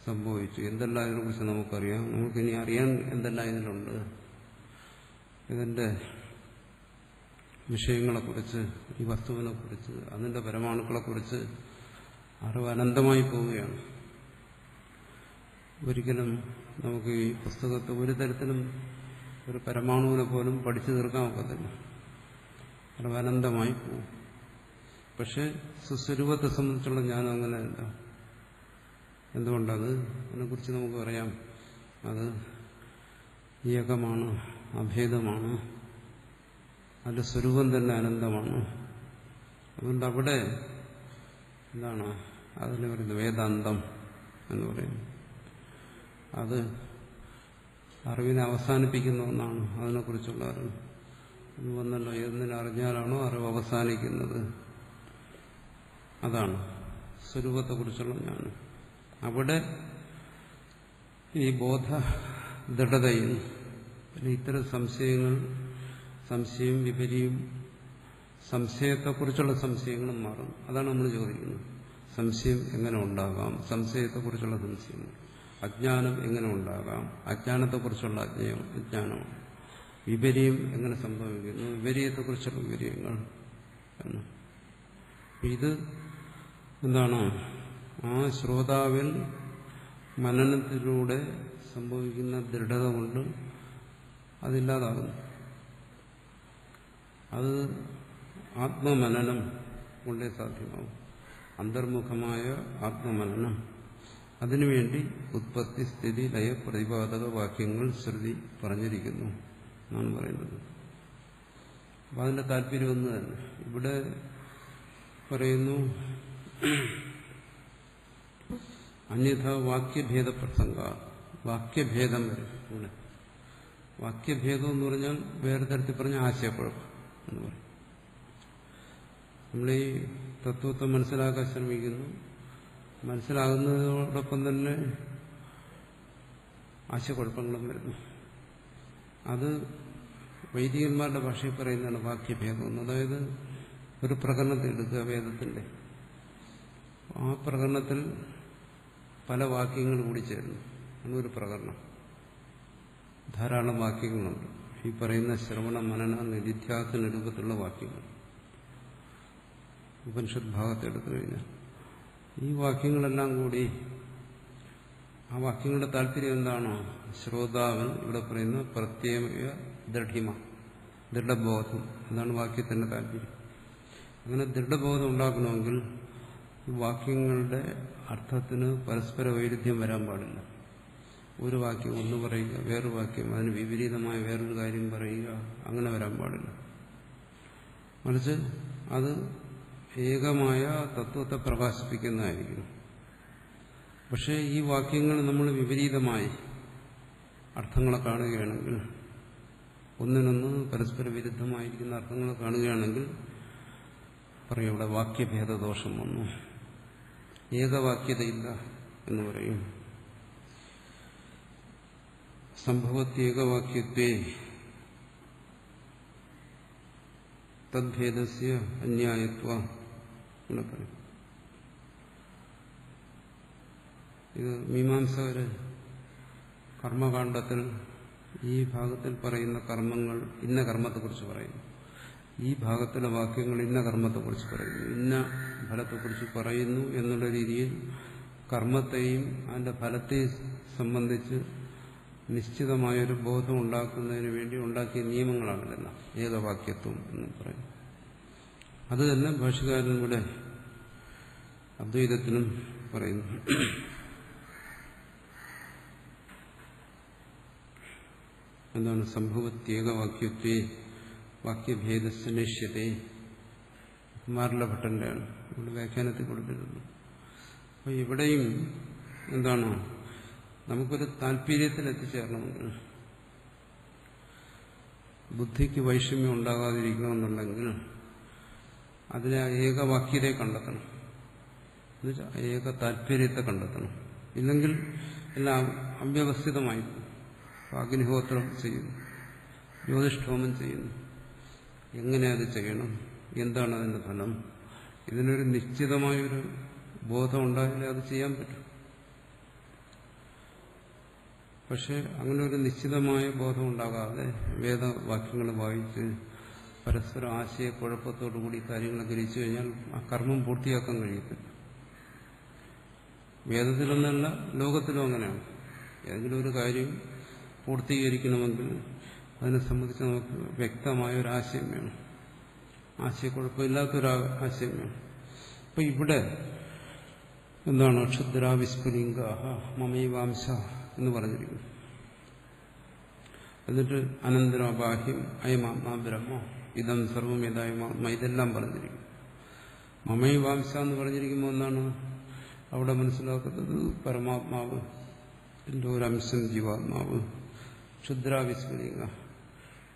സംഭവിച്ചു, എന്തെല്ലാം ഇതിനെക്കുറിച്ച് നമുക്കറിയാം, നമുക്കിനി അറിയാൻ എന്തെല്ലാം ഇതിലുണ്ട്, ഇതിന്റെ വിഷയങ്ങളെക്കുറിച്ച്, ഈ വസ്തുവിനെക്കുറിച്ച്, അതിന്റെ പരമാണുക്കളെക്കുറിച്ച് അറിവ് അനന്തമായി പോവുകയാണ്. ഒരിക്കലും നമുക്ക് ഈ പുസ്തകത്തെ ഒരു തരത്തിലും ഒരു പരമാണുവിനെ പോലും പഠിച്ചു തീർക്കാൻ ഒക്കത്തില്ല. അറിവ് അനന്തമായി പോകും. പക്ഷെ സുസ്വരൂപത്തെ സംബന്ധിച്ചുള്ള ജ്ഞാനം അങ്ങനെയല്ല. എന്തുകൊണ്ടത് അതിനെക്കുറിച്ച് നമുക്ക് പറയാം, അത് ഏകമാണ്, അഭേദമാണ്, അതിന്റെ സ്വരൂപം തന്നെ അനന്തമാണ്. അതുകൊണ്ട് അവിടെ എന്താണ് അതിന് പറയുന്നത്, വേദാന്തം എന്ന് പറയുന്നത്. അത് അറിവിനെ അവസാനിപ്പിക്കുന്ന ഒന്നാണ്. അതിനെക്കുറിച്ചുള്ള അറിവ് അത് വന്നല്ലോ, ഏതിനറിഞ്ഞാലാണോ അറിവ് അവസാനിക്കുന്നത്, അതാണ് സ്വരൂപത്തെക്കുറിച്ചുള്ള ജ്ഞാനം. അവിടെ ഈ ബോധ ദൃഢതയിൽ ഇത്തരം സംശയം വിപരിയും സംശയത്തെക്കുറിച്ചുള്ള സംശയങ്ങളും മാറും. അതാണ് നമ്മൾ ചോദിക്കുന്നത്. സംശയം എങ്ങനെ ഉണ്ടാകാം, സംശയത്തെക്കുറിച്ചുള്ള സംശയങ്ങൾ. അജ്ഞാനം എങ്ങനെ ഉണ്ടാകാം, അജ്ഞാനത്തെക്കുറിച്ചുള്ള അജ്ഞാനം. വിപര്യം എങ്ങനെ സംഭവിക്കുന്നു, വിപരീയത്തെക്കുറിച്ചുള്ള വിപര്യങ്ങൾ. ഇത് എന്താണ്, ആ ശ്രോതാവിൽ മനനത്തിലൂടെ സംഭവിക്കുന്ന ദൃഢത കൊണ്ട് അതില്ലാതാകുന്നു. അത് ആത്മമനനം കൊണ്ടേ സാധ്യമാവും. അന്തർമുഖമായ ആത്മമനനം. അതിനുവേണ്ടി ഉത്പത്തി സ്ഥിതി ലയ പ്രതിപാദക വാക്യങ്ങൾ ശ്രുതി പറഞ്ഞിരിക്കുന്നു എന്നാണ് പറയുന്നത്. അപ്പം അതിന്റെ താല്പര്യം ഒന്ന് തന്നെ. ഇവിടെ പറയുന്നു അന്യഥ വാക്യഭേദ പ്രസംഗ, വാക്യഭേദം വരും. ഇവിടെ വാക്യഭേദം എന്ന് പറഞ്ഞാൽ വേറെ തരത്തിൽ പറഞ്ഞ ആശയക്കുഴപ്പം എന്ന് പറയും. നമ്മൾ ഈ തത്വത്തെ മനസ്സിലാക്കാൻ ശ്രമിക്കുന്നു, മനസ്സിലാകുന്നതോടൊപ്പം തന്നെ ആശയക്കുഴപ്പങ്ങളും വരുന്നു. അത് വൈദികന്മാരുടെ ഭാഷയിൽ പറയുന്നതാണ് വാക്യഭേദം എന്ന്. അതായത് ഒരു പ്രകരണത്തിൽ എടുക്കുക, വേദത്തിന്റെ ആ പ്രകരണത്തിൽ പല വാക്യങ്ങൾ കൂടി ചേരുന്നു. അതൊരു പ്രകരണം. ധാരാളം വാക്യങ്ങളുണ്ട്. ഈ പറയുന്ന ശ്രവണ മനന നിധിധ്യാസന രൂപത്തിലുള്ള വാക്യങ്ങൾ ഉപനിഷത്ത് ഭാഗത്ത് എടുത്തു കഴിഞ്ഞാൽ ഈ വാക്യങ്ങളെല്ലാം കൂടി ആ വാക്യങ്ങളുടെ താല്പര്യം എന്താണോ? ശ്രോതാവൻ ഇവിടെ പറയുന്ന പ്രത്യേക ദൃഢിമ, ദൃഢബോധം. എന്താണ് വാക്യത്തിന്റെ താല്പര്യം? അങ്ങനെ ദൃഢബോധം ഉണ്ടാക്കണമെങ്കിൽ വാക്യങ്ങളുടെ അർത്ഥത്തിന് പരസ്പര വൈരുദ്ധ്യം വരാൻ പാടില്ല. ഒരു വാക്യം ഒന്ന് പറയുക, വേറൊരു വാക്യം അതിന് വിപരീതമായ വേറൊരു കാര്യം പറയുക, അങ്ങനെ വരാൻ പാടില്ല. മറിച്ച് അത് ഏകമായ തത്വത്തെ പ്രകാശിപ്പിക്കുന്നതായിരിക്കും. പക്ഷേ ഈ വാക്യങ്ങൾ നമ്മൾ വിപരീതമായി അർത്ഥങ്ങളെ കാണുകയാണെങ്കിൽ, ഒന്നിനൊന്ന് പരസ്പര വിരുദ്ധമായിരിക്കുന്ന അർത്ഥങ്ങളെ കാണുകയാണെങ്കിൽ പറയും ഇവിടെ വാക്യഭേദദോഷം വന്നു, ഏകവാക്യതയില്ല എന്ന് പറയും. സംഭവത്യേകവാക്യത്വേ തദ്ഭേദസ്യ അന്യായത്വ എന്ന് പറയും. ഇത് മീമാംസകര് കർമ്മകാണ്ഡത്തിൽ ഈ ഭാഗത്തിൽ പറയുന്ന കർമ്മങ്ങൾ ഇന്ന കർമ്മത്തെക്കുറിച്ച് പറയുന്നു, ഈ ഭാഗത്തിലെ വാക്യങ്ങൾ ഇന്ന കർമ്മത്തെക്കുറിച്ച് പറയുന്നു, ഇന്ന ഫലത്തെക്കുറിച്ച് പറയുന്നു എന്നുള്ള രീതിയിൽ കർമ്മത്തെയും അതിന്റെ ഫലത്തെയും സംബന്ധിച്ച് നിശ്ചിതമായൊരു ബോധം ഉണ്ടാക്കുന്നതിന് വേണ്ടി ഉണ്ടാക്കിയ നിയമങ്ങളാണിതെല്ലാം ഏകവാക്യത്വം എന്ന് പറയും. അത് തന്നെ ഭാഷ്യകാരൻ ഇവിടെ അദ്വൈതത്തിനും പറയുന്നു. എന്താണ്? സംഭവത്യേകവാക്യത്വേ വാക്യഭേദസ്യനേഷ്യത്തെ. കുമാരലഭട്ടന്റെയാണ് ഇവിടെ വ്യാഖ്യാനത്തിൽ കൊടുത്തിരുന്നത്. അപ്പൊ ഇവിടെയും എന്താണ്? നമുക്കൊരു താല്പര്യത്തിൽ എത്തിച്ചേരണമെങ്കിൽ, ബുദ്ധിക്ക് വൈഷമ്യം ഉണ്ടാകാതിരിക്കണമെന്നുണ്ടെങ്കിൽ അതിനെ ഏകവാക്യതയെ കണ്ടെത്തണം, എന്നുവെച്ചാൽ ഏക താല്പര്യത്തെ കണ്ടെത്തണം. ഇല്ലെങ്കിൽ എല്ലാം അവ്യവസ്ഥിതമായിരിക്കും. അഗ്നിഹോത്രം ചെയ്യുന്നു, ജ്യോതിഷ്ഠോമം ചെയ്യുന്നു, എങ്ങനെ അത് ചെയ്യണം, എന്താണ് അതിന്റെ ഫലം, ഇതിനൊരു നിശ്ചിതമായൊരു ബോധം ഉണ്ടായാലേ അത് ചെയ്യാൻ പറ്റും. പക്ഷെ അങ്ങനെ ഒരു നിശ്ചിതമായ ബോധം ഉണ്ടാകാതെ വേദവാക്യങ്ങൾ വായിച്ച് പരസ്പര ആശയക്കുഴപ്പത്തോടുകൂടി കാര്യങ്ങൾ ഗ്രഹിച്ചു കഴിഞ്ഞാൽ ആ കർമ്മം പൂർത്തിയാക്കാൻ കഴിയത്തില്ല. വേദത്തിലൊന്നല്ല, ലോകത്തിലും അങ്ങനെയാണ്. ഏതെങ്കിലും ഒരു കാര്യം പൂർത്തീകരിക്കണമെങ്കിൽ അതിനെ സംബന്ധിച്ച് നമുക്ക് വ്യക്തമായ ഒരു ആശയം വേണം, ആശയക്കുഴപ്പമില്ലാത്തൊരു ആശയം വേണം. അപ്പൊ ഇവിടെ എന്താണ്? ക്ഷുദ്രാവിസ്ഫുലിംഗാഹ മമൈവാംശ എന്ന് പറഞ്ഞിരിക്കുന്നു. എന്നിട്ട് അനന്തരബാഹ്യം അയമാത്മാ ബ്രഹ്മ ഇതം സർവം യഥായമാത്മ ഇതെല്ലാം പറഞ്ഞിരിക്കുന്നു. മമൈവാംശ എന്ന് പറഞ്ഞിരിക്കുമ്പോൾ എന്താണ് അവിടെ മനസ്സിലാക്കുന്നത്? പരമാത്മാവ് ഒരംശം ജീവാത്മാവ്. ക്ഷുദ്രാവിസ്ഫുലിംഗ,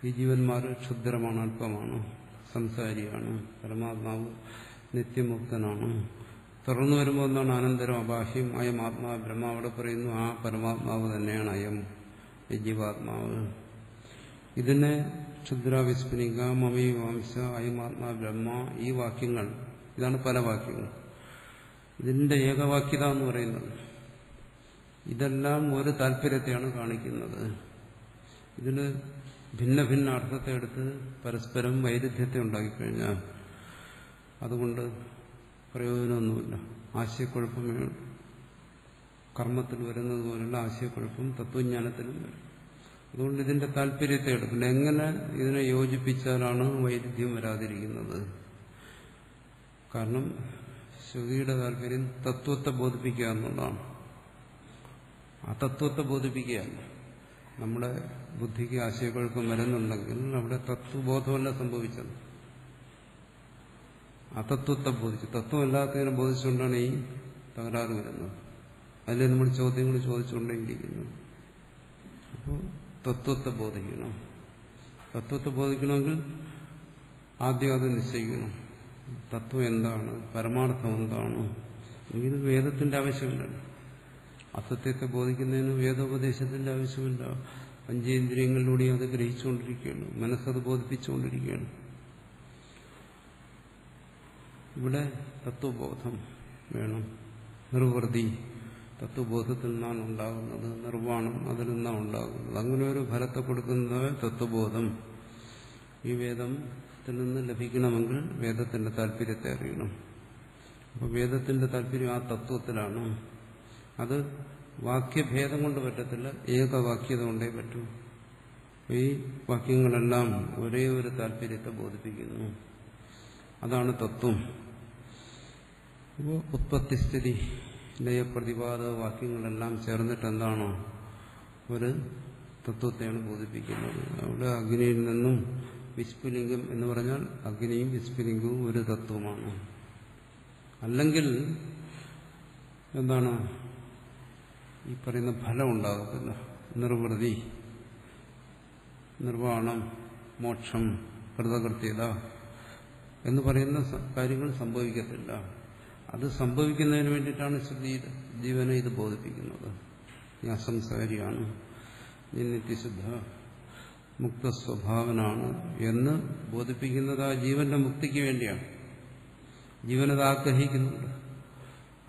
ഈ ജീവന്മാർ ക്ഷുദ്രമാണ്, അല്പമാണ്, സംസാരിയാണ്. പരമാത്മാവ് നിത്യമുക്തനാണ്. തുടർന്നു വരുമ്പോൾ എന്താണ്? അനന്തരം അബാഹ്യം അയം ആത്മാ ബ്രഹ്മ. അവിടെ പറയുന്നു ആ പരമാത്മാവ് തന്നെയാണ് അയം, ഈ ജീവാത്മാവ്. ഇതിനെ ക്ഷുദ്രാവിസ്ഫുലിംഗ മമൈവാംശ അയമാത്മാ ബ്രഹ്മ, ഈ വാക്യങ്ങൾ, ഇതാണ് പല വാക്യങ്ങൾ. ഇതിന്റെ ഏകവാക്യത എന്ന് പറയുന്നത് ഇതെല്ലാം ഒരു താല്പര്യത്തെയാണ് കാണിക്കുന്നത്. ഇതിന് ഭിന്ന ഭിന്ന അർത്ഥത്തെ എടുത്ത് പരസ്പരം വൈരുദ്ധ്യത്തെ ഉണ്ടാക്കിക്കഴിഞ്ഞാൽ അതുകൊണ്ട് പ്രയോജനമൊന്നുമില്ല. ആശയക്കുഴപ്പമേ കർമ്മത്തിൽ വരുന്നത് പോലുള്ള ആശയക്കുഴപ്പം തത്വജ്ഞാനത്തിലും വരും. അതുകൊണ്ട് ഇതിന്റെ താല്പര്യത്തെ എടുക്കില്ല. എങ്ങനെ ഇതിനെ യോജിപ്പിച്ചാലാണ് വൈരുദ്ധ്യം വരാതിരിക്കുന്നത്? കാരണം ശ്രുതിയുടെ താല്പര്യം തത്വത്തെ ബോധിപ്പിക്കുക എന്നുള്ളതാണ്. ആ തത്വത്തെ ബോധിപ്പിക്കുകയല്ല. നമ്മുടെ ബുദ്ധിക്ക് ആശയക്കുഴപ്പം വരുന്നുണ്ടെങ്കിൽ അവിടെ തത്വബോധമല്ല സംഭവിച്ചത്, ആ തത്വത്തെ ബോധിച്ചു. തത്വമല്ലാത്തതിനെ ബോധിച്ചുകൊണ്ടാണ് ഈ തകരാറ് വരുന്നത്. അതിലെ നമ്മൾ ചോദ്യങ്ങൾ ചോദിച്ചുകൊണ്ടേയിരിക്കുന്നു. അപ്പോൾ തത്വത്തെ ബോധിക്കണം. തത്വത്തെ ബോധിക്കണമെങ്കിൽ ആദ്യം അത് നിശ്ചയിക്കണം. തത്വം എന്താണ്, പരമാർത്ഥം എന്താണ്. ഇത് വേദത്തിന്റെ ആവശ്യമില്ലല്ലോ. അസത്യത്തെ ബോധിക്കുന്നതിന് വേദോപദേശത്തിന്റെ ആവശ്യമില്ല. പഞ്ചേന്ദ്രിയങ്ങളിലൂടെ അത് ഗ്രഹിച്ചുകൊണ്ടിരിക്കുകയാണ്, മനസ്സത് ബോധിപ്പിച്ചുകൊണ്ടിരിക്കുകയാണ്. ഇവിടെ തത്വബോധം വേണം. നിർവൃതി തത്വബോധത്തിൽ നിന്നാണ് ഉണ്ടാകുന്നത്, നിർവ്വാണം അതിൽ നിന്നാണ് ഉണ്ടാകുന്നത്. അങ്ങനെ ഒരു ഫലത്തെ കൊടുക്കുന്നത് തത്വബോധം. ഈ വേദത്തിൽ നിന്ന് ലഭിക്കണമെങ്കിൽ വേദത്തിന്റെ താല്പര്യത്തെ അറിയണം. അപ്പോൾ വേദത്തിന്റെ താല്പര്യം ആ തത്വത്തിലാണ്. അത് വാക്യഭേദം കൊണ്ട് പറ്റത്തില്ല, ഏകവാക്യത കൊണ്ടേ പറ്റൂ. ഈ വാക്യങ്ങളെല്ലാം ഒരേ ഒരു താല്പര്യത്തെ ബോധിപ്പിക്കുന്നു. അതാണ് തത്വം. അപ്പോൾ ഉത്പത്തിസ്ഥിതി ലയപ്രതിപാദ വാക്യങ്ങളെല്ലാം ചേർന്നിട്ട് എന്താണോ ഒരു തത്വത്തെയാണ് ബോധിപ്പിക്കുന്നത്. അവിടെ അഗ്നിയിൽ നിന്നും വിസ്ഫുലിംഗം എന്ന് പറഞ്ഞാൽ അഗ്നിയും വിസ്ഫുലിംഗവും ഒരു തത്വമാണ്. അല്ലെങ്കിൽ എന്താണ് ഈ പറയുന്ന ഫലം ഉണ്ടാകത്തില്ല. നിർവൃതി, നിർവ്വാണം, മോക്ഷം, കൃതകൃത്യത എന്ന് പറയുന്ന കാര്യങ്ങൾ സംഭവിക്കത്തില്ല. അത് സംഭവിക്കുന്നതിന് വേണ്ടിയിട്ടാണ് ശ്രുതി ജീവനെ ഇത് ബോധിപ്പിക്കുന്നത്. ഈ അസംസാരിയാണ്, ഈ നിത്യശുദ്ധ മുക്തസ്വഭാവനാണ് എന്ന് ബോധിപ്പിക്കുന്നത് ആ ജീവന്റെ മുക്തിക്ക് വേണ്ടിയാണ്. ജീവനത് ആഗ്രഹിക്കുന്നുണ്ട്.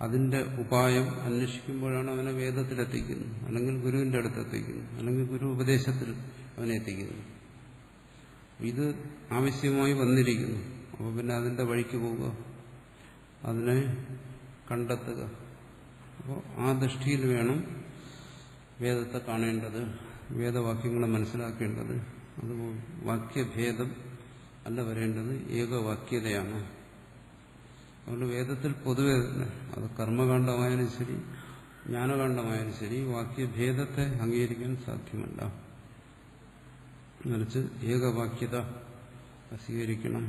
അതിന്റെ ഉപായം അന്വേഷിക്കുമ്പോഴാണ് അവനെ വേദത്തിലെത്തിക്കുന്നത്, അല്ലെങ്കിൽ ഗുരുവിന്റെ അടുത്തെത്തിക്കുന്നത്, അല്ലെങ്കിൽ ഗുരു ഉപദേശത്തിൽ അവനെ എത്തിക്കുന്നു. ഇത് ആവശ്യമായി വന്നിരിക്കുന്നു. അപ്പോൾ പിന്നെ അതിന്റെ വഴിക്ക് പോവുക, അതിനെ കണ്ടെത്തുക. അപ്പോൾ ആ ദൃഷ്ടിയിൽ വേണം വേദത്തെ കാണേണ്ടത്, വേദവാക്യങ്ങളെ മനസ്സിലാക്കേണ്ടത്. അത് വാക്യഭേദം അല്ല വരേണ്ടത്, ഏകവാക്യതയാണ്. അതുകൊണ്ട് വേദത്തിൽ പൊതുവെ തന്നെ അത് കർമ്മകാണ്ഡമായാലും ശരി ജ്ഞാനകാണ്ഡമായാലും ശരി വാക്യഭേദത്തെ അംഗീകരിക്കാൻ സാധ്യമല്ല. മറിച്ച് ഏകവാക്യത സ്വീകരിക്കണം.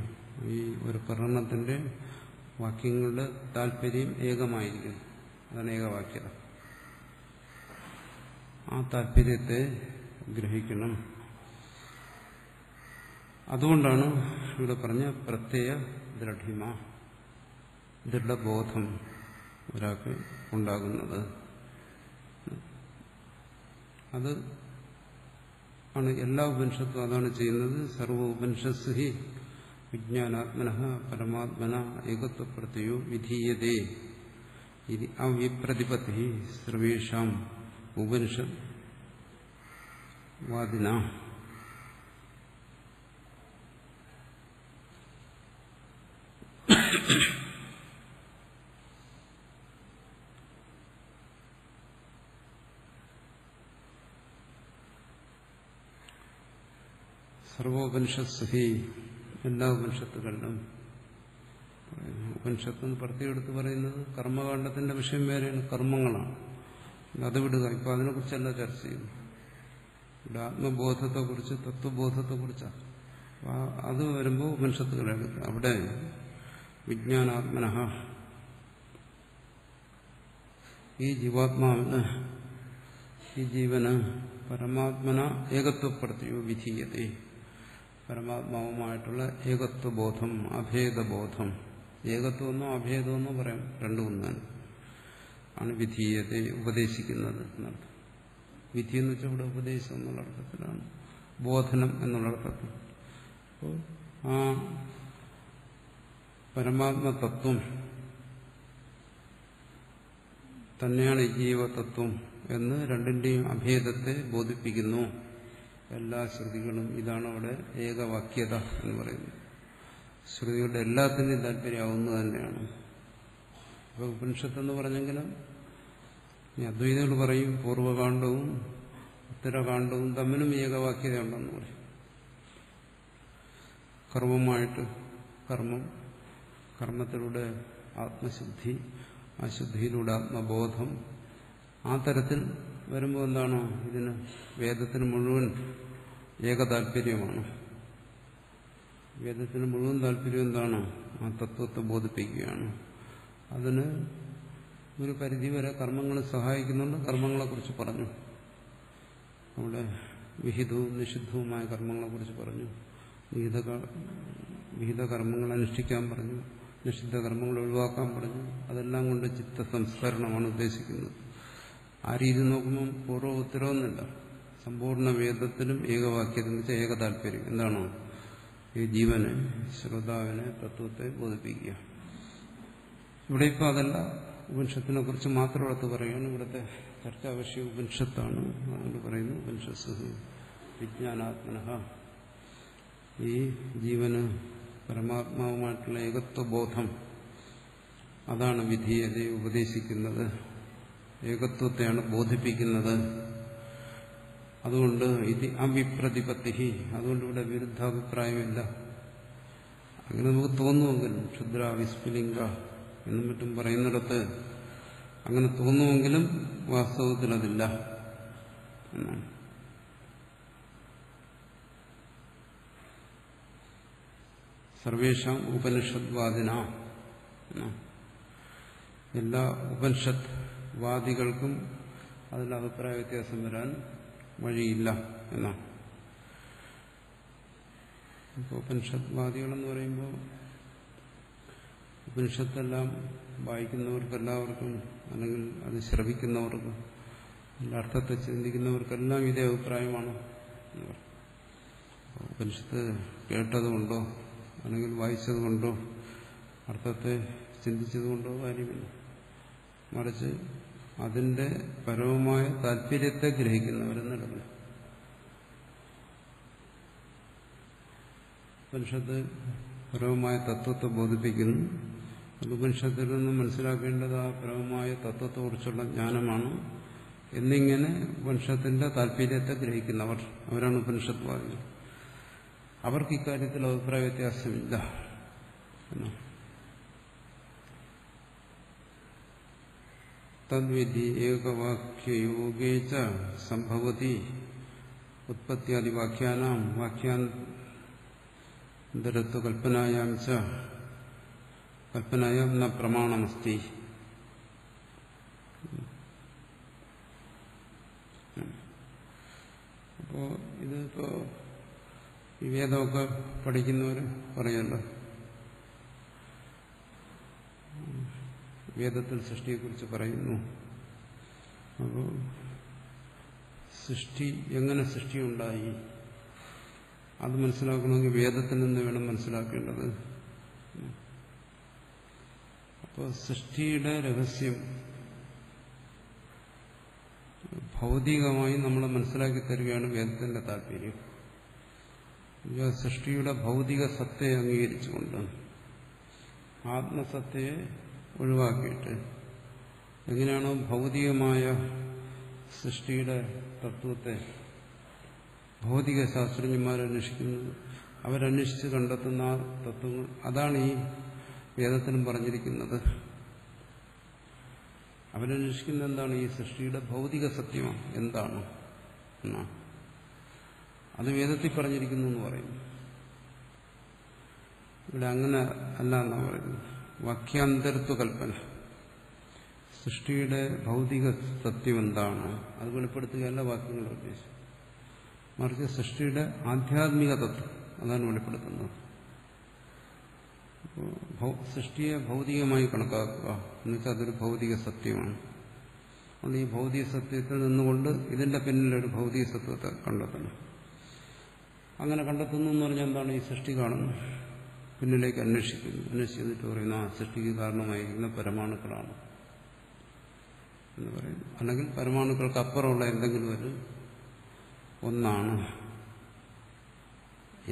ഈ ഒരു പ്രകടനത്തിന്റെ വാക്യങ്ങളുടെ താല്പര്യം ഏകമായിരിക്കണം. അതാണ് ഏകവാക്യത. ആ താല്പര്യത്തെ ഗ്രഹിക്കണം. അതുകൊണ്ടാണ് ഇവിടെ പറഞ്ഞ പ്രത്യയ ദൃഢിമ, ദൃഢബോധം ഒരാൾക്ക് ഉണ്ടാകുന്നത്. അത് ആണ് എല്ലാ ഉപനിഷത്തും അതാണ് ചെയ്യുന്നത്. സർവ ഉപനിഷത്സു ഹി വിജ്ഞാനാത്മനഃ പരമാത്മന ഏകത്വപ്രത്യയോ വിധീയതേ അവിപ്രതിപത്തി സർവേഷാം ഉപനിഷത് വാദിന. സർവോപനിഷത്സു ഹി, എല്ലാ ഉപനിഷത്തുകളിലും. ഉപനിഷത്ത് പ്രത്യേകം എടുത്ത് പറയുന്നത് കർമ്മകാണ്ഡത്തിന്റെ വിഷയം വേറെയാണ്, കർമ്മങ്ങളാണ്. അത് വിടുക, ഇപ്പൊ അതിനെക്കുറിച്ചല്ല ചർച്ച ചെയ്യുന്നു. ഇവിടെ ആത്മബോധത്തെക്കുറിച്ച് തത്വബോധത്തെക്കുറിച്ചാണ്. അത് വരുമ്പോൾ ഉപനിഷത്തുകളെടുക്കുക. അവിടെ വിജ്ഞാനാത്മനഃ, ഈ ജീവാത്മാവിന്, ഈ ജീവന് പരമാത്മന ഏകത്വപ്പെടുത്തിയോ വിധീയതേ, പരമാത്മാവുമായിട്ടുള്ള ഏകത്വബോധം, അഭേദബോധം. ഏകത്വമെന്നോ അഭേദമെന്നോ പറയാം, രണ്ടും ഒന്നാണ്. ആണ് വിധീയതയെ ഉപദേശിക്കുന്നത് എന്നർത്ഥം. വിധി എന്ന് വെച്ചാൽ ഇവിടെ ഉപദേശം എന്നുള്ള അർത്ഥത്തിലാണ്, ബോധനം എന്നുള്ള അർത്ഥത്തിൽ. അപ്പോൾ ആ പരമാത്മതത്വം തന്നെയാണ് ജീവതത്വം എന്ന് രണ്ടിന്റെയും അഭേദത്തെ ബോധിപ്പിക്കുന്നു എല്ലാ ശ്രുതികളും. ഇതാണ് അവിടെ ഏകവാക്യത എന്ന് പറയുന്നത്. ശ്രുതികളുടെ എല്ലാത്തിൻ്റെയും താല്പര്യമാവുന്നത് തന്നെയാണ്. അപ്പോൾ ഉപനിഷത്തെന്ന് പറഞ്ഞെങ്കിലും അദ്വൈതകൾ പറയും പൂർവകാണ്ഡവും ഉത്തരകാണ്ഡവും തമ്മിലും ഏകവാക്യത ഉണ്ടെന്ന് പറയും. കർമ്മമായിട്ട് കർമ്മത്തിലൂടെ ആത്മശുദ്ധി, ആ ശുദ്ധിയിലൂടെ ആത്മബോധം. ആ തരത്തിൽ വരുമ്പോൾ എന്താണോ ഇതിന് വേദത്തിന് മുഴുവൻ ഏകതാല്പര്യമാണ്. വേദത്തിന് മുഴുവൻ താല്പര്യം എന്താണോ ആ തത്വത്തെ ബോധിപ്പിക്കുകയാണ്. അതിന് ഒരു പരിധിവരെ കർമ്മങ്ങൾ സഹായിക്കുന്നുണ്ട്. കർമ്മങ്ങളെക്കുറിച്ച് പറഞ്ഞു, അവിടെ വിഹിതവും നിഷിദ്ധവുമായ കർമ്മങ്ങളെക്കുറിച്ച് പറഞ്ഞു. വിഹിത കർമ്മങ്ങൾ അനുഷ്ഠിക്കാൻ പറഞ്ഞു, നിഷിദ്ധ കർമ്മങ്ങൾ ഒഴിവാക്കാൻ പറഞ്ഞു. അതെല്ലാം കൊണ്ട് ചിത്തസംസ്കരണമാണ് ഉദ്ദേശിക്കുന്നത്. ആ രീതി നോക്കുമ്പോൾ പൂർവ്വ ഉത്തരവൊന്നുമില്ല. സമ്പൂർണ്ണ വേദത്തിലും ഏകവാക്യത എന്ന് വെച്ചാൽ ഏകതാല്പര്യം. എന്താണോ ഈ ജീവനെ, ശ്രോതാവിനെ, തത്വത്തെ ബോധിപ്പിക്കുക. ഇവിടെ ഇപ്പോൾ അതല്ല, ഉപനിഷത്തിനെ കുറിച്ച് മാത്രം എടുത്ത് പറയുകയാണ്. ഇവിടുത്തെ ചർച്ചാ വിഷയം ഉപനിഷത്താണ്. അതുകൊണ്ട് പറയുന്നു ഉപനിഷത്സു വിജ്ഞാനാത്മനഃ, ഈ ജീവന് പരമാത്മാവുമായിട്ടുള്ള ഏകത്വബോധം, അതാണ് വിധീയതയെ ഉപദേശിക്കുന്നത്. ഏകത്വത്തെയാണ് ബോധിപ്പിക്കുന്നത്. അതുകൊണ്ട് ഇത് അവിപ്രതിപത്തി, അതുകൊണ്ട് ഇവിടെ വിരുദ്ധാഭിപ്രായമില്ല. അങ്ങനെ നമുക്ക് തോന്നുമെങ്കിലും ക്ഷുദ്ര വിസ്ഫുലിംഗ എന്നും മറ്റും പറയുന്നിടത്ത് അങ്ങനെ തോന്നുമെങ്കിലും വാസ്തവത്തിൽ അതില്ല എന്നാണ്. സർവേഷാം ഉപനിഷദ്വാദിന, എല്ലാ ഉപനിഷത്ത് വാദികൾക്കും അതിൽ അഭിപ്രായ വ്യത്യാസം വരാൻ വഴിയില്ല എന്നാണ്. ഇപ്പോൾ ഉപനിഷത്വാദികളെന്ന് പറയുമ്പോൾ ഉപനിഷത്തെല്ലാം വായിക്കുന്നവർക്കെല്ലാവർക്കും, അല്ലെങ്കിൽ അത് ശ്രവിക്കുന്നവർക്കും, അർത്ഥത്തെ ചിന്തിക്കുന്നവർക്കെല്ലാം ഇതേ അഭിപ്രായമാണ്. ഉപനിഷത്ത് കേട്ടതുകൊണ്ടോ അല്ലെങ്കിൽ വായിച്ചതുകൊണ്ടോ അർത്ഥത്തെ ചിന്തിച്ചതുകൊണ്ടോ കാര്യമില്ല. മറിച്ച് അതിന്റെ പരമമായ താല്പര്യത്തെ ഗ്രഹിക്കുന്നവരെന്നിടല്ല. ഉപനിഷത്ത് പരമമായ തത്വത്തെ ബോധിപ്പിക്കുന്നു. ഉപനിഷത്തിൽ നിന്നും മനസ്സിലാക്കേണ്ടത് ആ പരമമായ തത്വത്തെക്കുറിച്ചുള്ള ജ്ഞാനമാണ് എന്നിങ്ങനെ ഉപനിഷത്തിന്റെ താല്പര്യത്തെ ഗ്രഹിക്കുന്നവർ, അവരാണ് ഉപനിഷത്വാദികൾ. അവർക്ക് ഇക്കാര്യത്തിൽ അഭിപ്രായ വ്യത്യാസമില്ല എന്നാണ്. തദ്വിധി ഏകവാക്യയോഗേച സംഭവതി ഉത്പത്യാദി വാക്യാനാം വാക്യാന്തരത്വ കൽപ്പനായാം ച കൽപ്പനായാം ന പ്രമാണമസ്തി. അപ്പോ ഇതിപ്പോ ഈ വേദമൊക്കെ പഠിക്കുന്നവർ പറയല്ലോ, വേദത്തിൽ സൃഷ്ടിയെക്കുറിച്ച് പറയുന്നു. അപ്പോൾ സൃഷ്ടി, എങ്ങനെ സൃഷ്ടിയുണ്ടായി അത് മനസ്സിലാക്കണമെങ്കിൽ വേദത്തിൽ നിന്ന് വേണം മനസ്സിലാക്കേണ്ടത്. അപ്പോൾ സൃഷ്ടിയുടെ രഹസ്യം ഭൗതികമായി നമ്മൾ മനസ്സിലാക്കി തരികയാണ് വേദത്തിന്റെ താല്പര്യം. സൃഷ്ടിയുടെ ഭൗതിക സത്തയെ അംഗീകരിച്ചുകൊണ്ട് ആത്മസത്തയെ ഒഴിവാക്കിയിട്ട് എങ്ങനെയാണോ ഭൗതികമായ സൃഷ്ടിയുടെ തത്വത്തെ ഭൗതിക ശാസ്ത്രജ്ഞന്മാരന്വേഷിക്കുന്നത്, അവരന്വേഷിച്ച് കണ്ടെത്തുന്ന ആ തത്വങ്ങൾ, അതാണ് ഈ വേദത്തിലും പറഞ്ഞിരിക്കുന്നത്. അവരന്വേഷിക്കുന്നത് എന്താണ്? ഈ സൃഷ്ടിയുടെ ഭൗതിക സത്യമാണ് എന്താണ് എന്നാണ്. അത് വേദത്തിൽ പറഞ്ഞിരിക്കുന്നു എന്ന് പറയുന്നു. ഇവിടെ അങ്ങനെ അല്ല എന്നാണ് പറയുന്നത്. വാക്യാന്തരത്വ കൽപ്പന, സൃഷ്ടിയുടെ ഭൗതിക സത്യം എന്താണ് അത് വെളിപ്പെടുത്തുകയല്ല വാക്യങ്ങളുടെ ഉദ്ദേശം. മറിച്ച് സൃഷ്ടിയുടെ ആധ്യാത്മിക തത്വം അതാണ് വെളിപ്പെടുത്തുന്നത്. സൃഷ്ടിയെ ഭൗതികമായി കണക്കാക്കുക എന്നുവെച്ചാൽ അതൊരു ഭൗതിക സത്യമാണ്. അതുകൊണ്ട് ഈ ഭൗതിക സത്യത്തിൽ നിന്നുകൊണ്ട് ഇതിന്റെ പിന്നിലൊരു ഭൗതിക സത്വത്തെ കണ്ടെത്തണം. അങ്ങനെ കണ്ടെത്തുന്നു എന്ന് പറഞ്ഞാൽ എന്താണ്? ഈ സൃഷ്ടി കാണുന്നു, പിന്നിലേക്ക് അന്വേഷിക്കുന്നു, അന്വേഷിച്ചിട്ട് പറയുന്നു ആ സൃഷ്ടിക്ക് കാരണമായിരിക്കുന്ന പരമാണുക്കളാണ് എന്ന് പറയുന്നു. അല്ലെങ്കിൽ പരമാണുക്കൾക്ക് അപ്പുറമുള്ള എന്തെങ്കിലും ഒരു ഒന്നാണ്.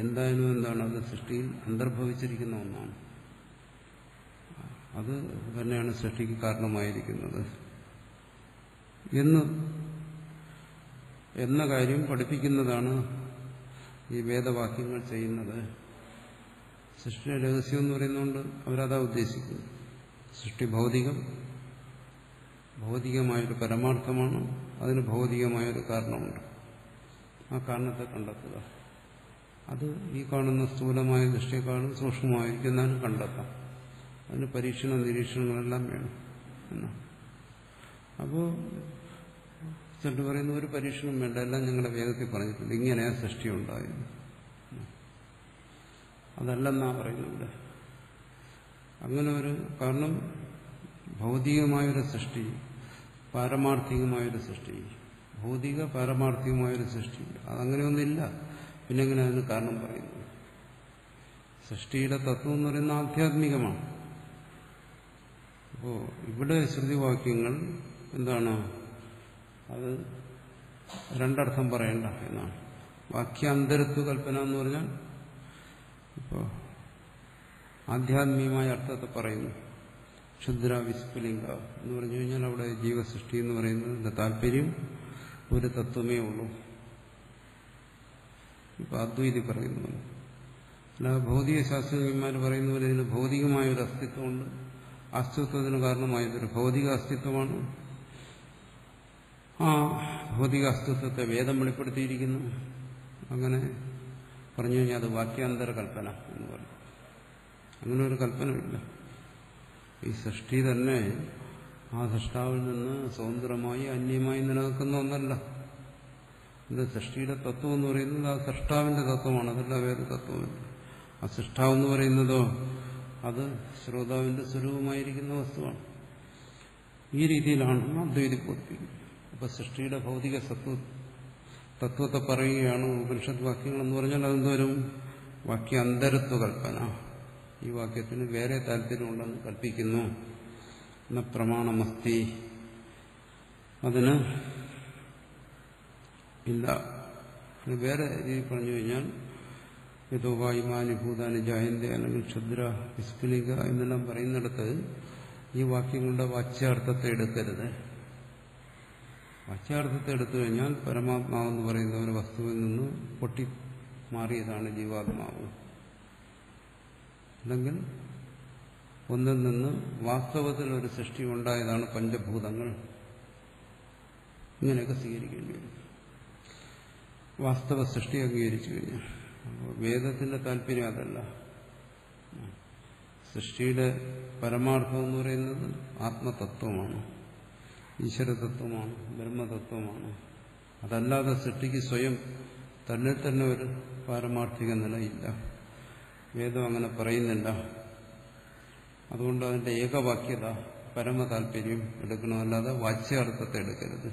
എന്തായാലും എന്താണ്? അത് സൃഷ്ടിയിൽ അന്തർഭവിച്ചിരിക്കുന്ന ഒന്നാണ്. അത് തന്നെയാണ് സൃഷ്ടിക്ക് കാരണമായിരിക്കുന്നത് എന്ന കാര്യം പഠിപ്പിക്കുന്നതാണ് ഈ വേദവാക്യങ്ങൾ ചെയ്യുന്നത്. സൃഷ്ടിയുടെ രഹസ്യം എന്ന് പറയുന്നതുകൊണ്ട് അവരതാ ഉദ്ദേശിക്കുന്നത്. സൃഷ്ടി ഭൗതികമായൊരു പരമാർത്ഥമാണ്, അതിന് ഭൗതികമായൊരു കാരണമുണ്ട്. ആ കാരണത്തെ കണ്ടെത്തുക, അത് ഈ കാണുന്ന സ്ഥൂലമായ ദൃഷ്ടിയെക്കാളും സൂക്ഷ്മമായിരിക്കുന്നതിന് കണ്ടെത്താം. അതിന് പരീക്ഷണ നിരീക്ഷണങ്ങളെല്ലാം വേണം എന്നാണ്. അപ്പോൾ ചിലർ പറയുന്ന ഒരു പരീക്ഷണം വേണ്ട, എല്ലാം ഞങ്ങളുടെ വേദത്തിൽ പറഞ്ഞിട്ടുണ്ട്, ഇങ്ങനെയാ സൃഷ്ടി ഉണ്ടായത്. അതല്ലെന്നാ പറയുന്നത് ഇവിടെ. അങ്ങനെ ഒരു കാരണം ഭൗതികമായൊരു സൃഷ്ടി, പാരമാർത്ഥികമായൊരു സൃഷ്ടി, ഭൗതിക പാരമാർത്ഥികമായൊരു സൃഷ്ടി, അതങ്ങനെയൊന്നുമില്ല. പിന്നെ എങ്ങനെ അതിന് കാരണം പറയുന്നു? സൃഷ്ടിയുടെ തത്വം എന്ന് പറയുന്നത് ആധ്യാത്മികമാണ്. അപ്പോൾ ഇവിടെ ശ്രുതിവാക്യങ്ങൾ എന്താണ്? അത് രണ്ടർത്ഥം പറയണ്ട എന്നാണ്. വാക്യാന്തരത്വ കൽപ്പന എന്ന് പറഞ്ഞാൽ ഇപ്പോൾ ആധ്യാത്മികമായ അർത്ഥത്തെ പറയുന്നു, ക്ഷുദ്ര വിസ്ഫുലിംഗ എന്ന് പറഞ്ഞു കഴിഞ്ഞാൽ അവിടെ ജീവസൃഷ്ടി എന്ന് പറയുന്നതിന്റെ താല്പര്യം ഒരു തത്വമേ ഉള്ളൂ. ഇപ്പൊ അദ്വൈതി പറയുന്നു. അല്ല, ഭൗതിക ശാസ്ത്രജ്ഞന്മാർ പറയുന്ന പോലെ ഇതിന് ഭൗതികമായ ഒരു അസ്തിത്വമുണ്ട്. അസ്തിത്വത്തിന് കാരണമായതൊരു ഭൗതിക അസ്തിത്വമാണ്. ആ ഭൗതിക അസ്തിത്വത്തെ വേദം വെളിപ്പെടുത്തിയിരിക്കുന്നു. അങ്ങനെ പറഞ്ഞു കഴിഞ്ഞാൽ അത് വാക്യാന്തര കൽപ്പന എന്ന് പറയും. അങ്ങനെ ഒരു കൽപ്പനയില്ല. ഈ സൃഷ്ടി തന്നെ ആ സൃഷ്ടാവിൽ നിന്ന് സ്വതന്ത്രമായി അന്യമായി നിലനിൽക്കുന്ന ഒന്നല്ല. ഇത് സൃഷ്ടിയുടെ തത്വം എന്ന് പറയുന്നത് ആ സൃഷ്ടാവിന്റെ തത്വമാണ്, അതല്ല വേറെ തത്വമല്ല. ആ സൃഷ്ടാവെന്ന് പറയുന്നതോ അത് ശ്രോതാവിന്റെ സ്വരൂപമായിരിക്കുന്ന വസ്തുവാണ്. ഈ രീതിയിലാണ് അദ്വൈതി ബോധിപ്പിക്കുന്നത്. അപ്പൊ സൃഷ്ടിയുടെ ഭൗതിക തത്വത്തെ പറയുകയാണ് ഉപനിഷത്ത് വാക്യങ്ങൾ എന്ന് പറഞ്ഞാൽ അതെന്തോരും വാക്യാന്തരത്വ കൽപ്പന. ഈ വാക്യത്തിന് വേറെ താല്പര്യമുണ്ടെന്ന് കൽപ്പിക്കുന്നു. എന്ന പ്രമാണമസ്തി, അതിന് ഇല്ല. വേറെ രീതി പറഞ്ഞു കഴിഞ്ഞാൽ യഥോ വായുമാനി ഭൂതാനി ജായന്തി അല്ലെങ്കിൽ ക്ഷുദ്ര വിസ്ഫുലിക എന്നെല്ലാം പറയുന്നിടത്ത് ഈ വാക്യങ്ങളുടെ വാച്യാർത്ഥത്തെ എടുക്കരുത്. വാച്യാർത്ഥത്തെ എടുത്തു കഴിഞ്ഞാൽ പരമാത്മാവെന്ന് പറയുന്ന ഒരു വസ്തുവിൽ നിന്ന് പൊട്ടി മാറിയതാണ് ജീവാത്മാവ്. അല്ലെങ്കിൽ ഒന്നിൽ നിന്ന് വാസ്തവത്തിൽ ഒരു സൃഷ്ടി ഉണ്ടായതാണ് പഞ്ചഭൂതങ്ങൾ. ഇങ്ങനെയൊക്കെ സ്വീകരിക്കേണ്ടി വരും. വാസ്തവ സൃഷ്ടി അംഗീകരിച്ചു കഴിഞ്ഞാൽ വേദത്തിന്റെ താല്പര്യം അതല്ല. സൃഷ്ടിയുടെ പരമാർത്ഥം എന്ന് പറയുന്നത് ആത്മതത്വമാണ്, ഈശ്വരതത്വമാണ്, ബ്രഹ്മതത്വമാണ്. അതല്ലാതെ സൃഷ്ടിക്ക് സ്വയം തന്നെ തന്നെ ഒരു പാരമാർത്ഥിക നിലയില്ല. വേദം അങ്ങനെ പറയുന്നില്ല. അതുകൊണ്ട് അതിന്റെ ഏകവാക്യത പരമതാല്പര്യം എടുക്കണം, അല്ലാതെ വാച്യാർത്ഥത്തെ എടുക്കരുത്.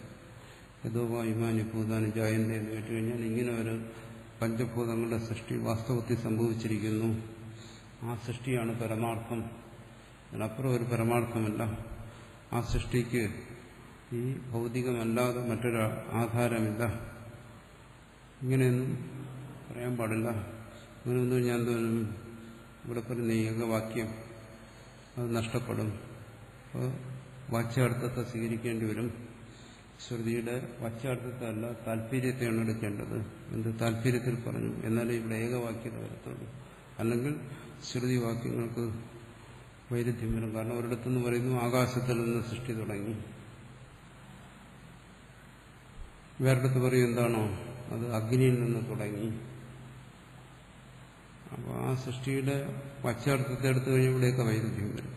യഥോ വായുമാനി ഭൂതാനി ജായന്തി എന്ന് കേട്ടുകഴിഞ്ഞാൽ ഇങ്ങനെ ഒരു പഞ്ചഭൂതങ്ങളുടെ സൃഷ്ടി വാസ്തവത്തിൽ സംഭവിച്ചിരിക്കുന്നു, ആ സൃഷ്ടിയാണ് പരമാർത്ഥം, അതിനപ്പുറം ഒരു പരമാർത്ഥമല്ല. ആ സൃഷ്ടിക്ക് ഈ ഭൗതികമല്ലാതെ മറ്റൊരു ആധാരമില്ല. ഇങ്ങനെയൊന്നും പറയാൻ പാടില്ല. അങ്ങനെയൊന്നും ഞാൻ തോന്നുന്നു ഇവിടെ പറയുന്ന ഏകവാക്യം അത് നഷ്ടപ്പെടും. അപ്പോൾ വാച്യാർത്ഥത്തെ സ്വീകരിക്കേണ്ടി വരും. ശ്രുതിയുടെ വാച്യാർത്ഥത്തെ അല്ല, താല്പര്യത്തെയാണ് എടുക്കേണ്ടത്. എന്ത് താല്പര്യത്തിൽ പറഞ്ഞു എന്നാലേ ഇവിടെ ഏകവാക്യത വരത്തുള്ളൂ. അല്ലെങ്കിൽ ശ്രുതി വാക്യങ്ങൾക്ക് വൈരുദ്ധ്യം വരും. കാരണം ഒരിടത്തുനിന്ന് പറയുന്നു ആകാശത്തിൽ നിന്ന് സൃഷ്ടി തുടങ്ങി, വേറെടുത്ത് പറയും എന്താണോ അത് അഗ്നിയിൽ നിന്ന് തുടങ്ങി. അപ്പോൾ ആ സൃഷ്ടിയുടെ വാച്യാർത്ഥത്തെ എടുത്തു കഴിഞ്ഞാൽ ഇവിടെയൊക്കെ വൈരുദ്ധ്യം വരും.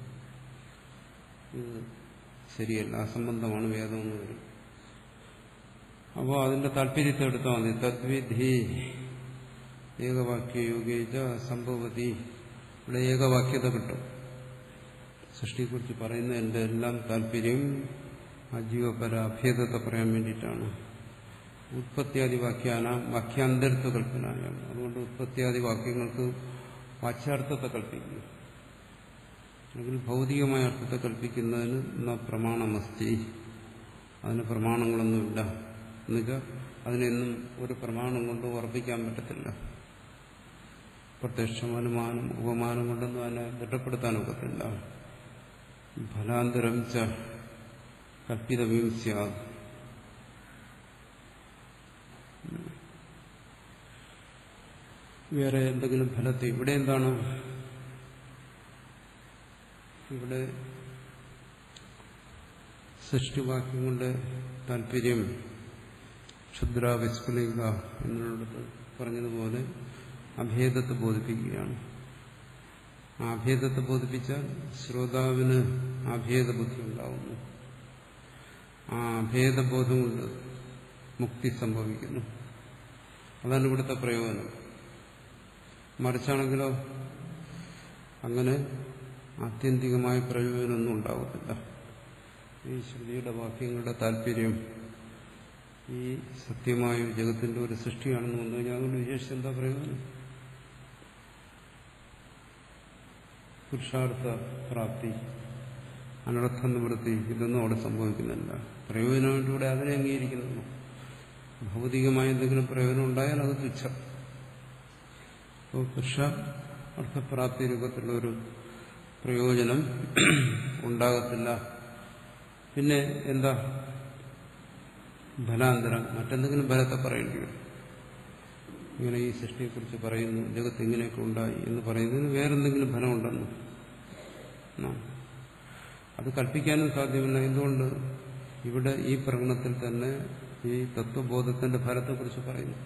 ഇത് ശരിയല്ല, അസംബന്ധമാണ് വേദമെന്ന് വരും. അപ്പോൾ അതിന്റെ താല്പര്യത്തെ എടുത്താൽ മതി. തദ്വിധി ഏകവാക്യ യോഗേജ സംഭവതി, ഇവിടെ ഏകവാക്യത കിട്ടും. സൃഷ്ടിയെക്കുറിച്ച് പറയുന്ന എന്റെ എല്ലാം താല്പര്യം അജീവപര അഭേദത്തെ പറയാൻ വേണ്ടിയിട്ടാണ്. ഉത്പത്തിയാദി വാക്യാന്തരത്വ കൽപ്പനയാണ്. അതുകൊണ്ട് ഉത്പത്തിയാദി വാക്യങ്ങൾക്ക് വാച്യാർത്ഥത്തെ കൽപ്പിക്കുന്നു. അല്ലെങ്കിൽ ഭൗതികമായ അർത്ഥത്തെ കൽപ്പിക്കുന്നതിന് പ്രമാണമസ്തി, അതിന് പ്രമാണങ്ങളൊന്നുമില്ല. എന്നുവെച്ചാൽ അതിനെന്നും ഒരു പ്രമാണം കൊണ്ട് ഉറപ്പിക്കാൻ പറ്റത്തില്ല. പ്രത്യക്ഷം, അനുമാനം, ഉപമാനം കൊണ്ടൊന്നും അതിനെ ദൃഢപ്പെടുത്താൻ ഒക്കത്തില്ല. ഫലാന്തരം ച കൽപ്പിതവ്യം സ്യാദ്. വേറെ എന്തെങ്കിലും ഫലത്തെ ഇവിടെ എന്താണ്? ഇവിടെ സൃഷ്ടിവാക്യം കൊണ്ട് താല്പര്യം ക്ഷുദ്ര വിസ്ഫുലിംഗ എന്നുള്ളത് പറഞ്ഞതുപോലെ അഭേദത്തെ ബോധിപ്പിക്കുകയാണ്. ആ അഭേദത്തെ ബോധിപ്പിച്ചാൽ ശ്രോതാവിന് അഭേദബുദ്ധി ഉണ്ടാവുന്നു. ആ അഭേദബോധം കൊണ്ട് മുക്തി സംഭവിക്കുന്നു. അതാണ് ഇവിടുത്തെ പ്രയോജനം. മറിച്ചാണെങ്കിലോ അങ്ങനെ ആത്യന്തികമായ പ്രയോജനമൊന്നും ഉണ്ടാകത്തില്ല. ഈ ശ്രുതിയുടെ വാക്യങ്ങളുടെ താല്പര്യം ഈ സത്യമായ ജഗത്തിന്റെ ഒരു സൃഷ്ടിയാണെന്ന് വന്നു കഴിഞ്ഞാൽ അതുകൊണ്ട് വിശേഷിച്ച് എന്താ പ്രയോജനം? പുരുഷാർത്ഥ പ്രാപ്തി, അനർത്ഥ നിവൃത്തി, ഇതൊന്നും അവിടെ സംഭവിക്കുന്നില്ല. പ്രയോജനമായിട്ടൂടെ അതിനെ അംഗീകരിക്കുന്നു. ഭൗതികമായ എന്തെങ്കിലും പ്രയോജനം ഉണ്ടായാൽ അത് തുച്ഛം. അപ്പോൾ പുരുഷ അർത്ഥപ്രാപ്തി രൂപത്തിലുള്ള ഒരു പ്രയോജനം ഉണ്ടാകത്തില്ല. പിന്നെ എന്താ ഫലാന്തരം? മറ്റെന്തെങ്കിലും ഫലത്തെ പറയേണ്ടി വരും. ഇങ്ങനെ ഈ സൃഷ്ടിയെക്കുറിച്ച് പറയുന്നു, ജഗത്ത് ഇങ്ങനെയൊക്കെ ഉണ്ടായി എന്ന് പറയുന്നതിന് വേറെന്തെങ്കിലും ഫലമുണ്ടെന്ന് അത് കൽപ്പിക്കാനും സാധ്യമല്ല. എന്തുകൊണ്ട്? ഇവിടെ ഈ പ്രകടനത്തിൽ തന്നെ ഈ തത്വബോധത്തിന്റെ ഫലത്തെക്കുറിച്ച് പറയുന്നു.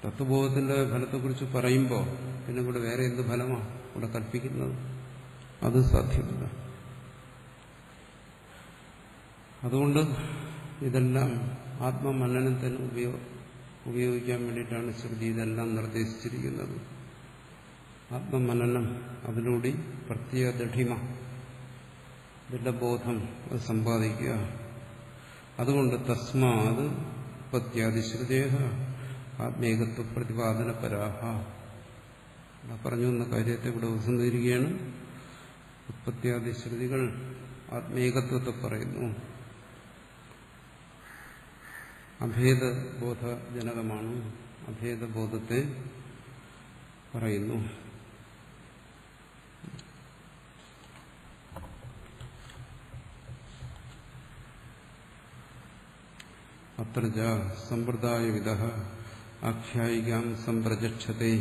തത്വബോധത്തിന്റെ ഫലത്തെക്കുറിച്ച് പറയുമ്പോൾ പിന്നെ ഇവിടെ വേറെ എന്ത് ഫലമാണ് ഇവിടെ കൽപ്പിക്കുന്നത്? അത് സാധ്യമല്ല. അതുകൊണ്ട് ഇതെല്ലാം ആത്മമനനത്തിന് ഉപയോഗിക്കാൻ വേണ്ടിയിട്ടാണ് ശ്രുതി ഇതെല്ലാം നിർദ്ദേശിച്ചിരിക്കുന്നത്. ആത്മമനനം, അതിലൂടെ പ്രത്യേക ദൃഢിമ, ദൃഢബോധം അത് സമ്പാദിക്കുക. അതുകൊണ്ട് തസ്മാത് ഉത്പത്യാദിശ്രുതേഹ ആത്മേകത്വ പ്രതിപാദന പരാഹ പറഞ്ഞു എന്ന കാര്യത്തെ ഇവിടെ ഉപസംഹരിക്കുകയാണ്. ഉത്പത്യാദിശ്രുതികൾ ആത്മേകത്വത്തെ പറയുന്നു, അഭേദബോധജനകമാണ്, അഭേദബോധത്തെ പറയുന്നു. അത്ര സമ്പ്രദായവിദ ആഖ്യായികാം സംപ്രജക്ഷതേ.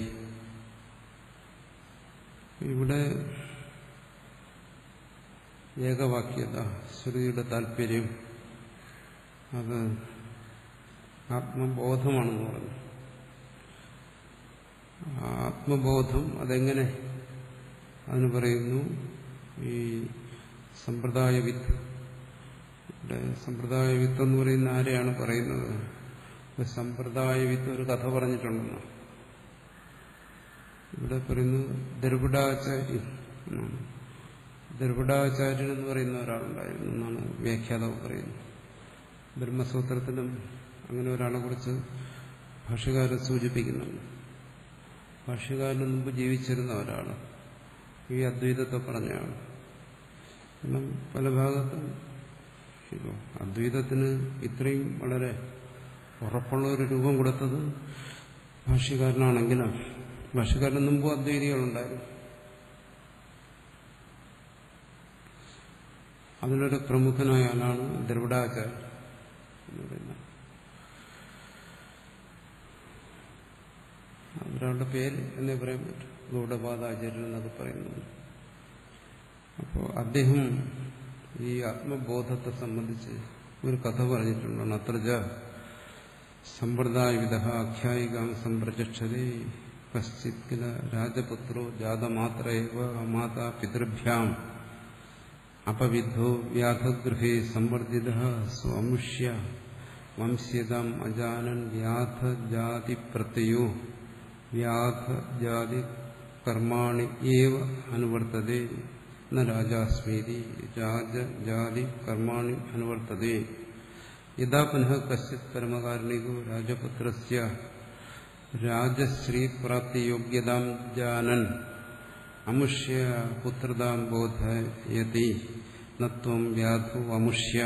ഇവിടെ ഏകവാക്യത, ശ്രുതിയുടെ താല്പര്യം അത് ആത്മബോധമാണെന്ന് പറഞ്ഞു. ആത്മബോധം അതെങ്ങനെ? അതിന് പറയുന്നു ഈ സമ്പ്രദായവിത്ത്. ഇവിടെ സമ്പ്രദായവിത്ത് എന്ന് പറയുന്ന ആരെയാണ് പറയുന്നത്? സമ്പ്രദായവിത്ത് ഒരു കഥ പറഞ്ഞിട്ടുണ്ടെന്ന് ഇവിടെ പറയുന്നു. ദ്രവിഡാചാര്യൻ എന്ന് പറയുന്ന ഒരാളുണ്ടായിരുന്നു എന്നാണ് വ്യാഖ്യാതാവ് പറയുന്നത്. ബ്രഹ്മസൂത്രത്തിലും അങ്ങനെ ഒരാളെ കുറിച്ച് ഭാഷ്യകാരൻ സൂചിപ്പിക്കുന്നുണ്ട്. ഭാഷ്യകാരന് മുമ്പ് ജീവിച്ചിരുന്ന ഒരാൾ ഈ അദ്വൈതത്തെ പറഞ്ഞാണ്. കാരണം പല ഭാഗത്തും അദ്വൈതത്തിന് ഇത്രയും വളരെ ഉറപ്പുള്ള ഒരു രൂപം കൊടുത്തത് ഭാഷ്യകാരനാണെങ്കിലും ഭാഷ്യകാരന് മുമ്പ് അദ്വൈതികളുണ്ടായിരുന്നു. അതിലൊരു പ്രമുഖനായ ആളാണ് ദ്രവിഡാചാര്യൻ എന്ന് പറയുന്നത്. ഒരാളുടെ പേര് എന്നേ പറയാൻ പറ്റും, ഗൗഡപാദാചാര്യൻ എന്നൊക്കെ പറയുന്നത്. അപ്പോൾ അദ്ദേഹം ഈ ആത്മബോധത്തെ സംബന്ധിച്ച് ഒരു കഥ പറഞ്ഞിട്ടുണ്ടാണ്. അത്രജ സമ്പ്രദായവിദ ആഖ്യായികാം സംപ്രചക്ഷതേ കശ്ചിത് കില രാജപുത്രോ ജാതമാത്രൈവ മാതാ പിതൃഭ്യാം അപവിദ്ധോ വ്യാധഗൃഹേ സംവർജിത സ്വമുഷ്യ വംശ്യതാം അജാനൻ വ്യാധജാതി പ്രത്യയോ വ്യാധജാതി കർമാണി ഏവ അനുവർത്തതേ ന രാജാസ്മീതി രാജജാതി കർമാണി അനുവർത്തതേ. യഥാ പുനഃ കശ്ചിത് കർമകാരണികോ രാജപുത്രസ്യ രാജശ്രീ പ്രാപ്തിയോഗ്യതാം ജാനൻ അമുഷ്യ പുത്രതാം ബോധയതി നത്വം വ്യാധോ അമുഷ്യ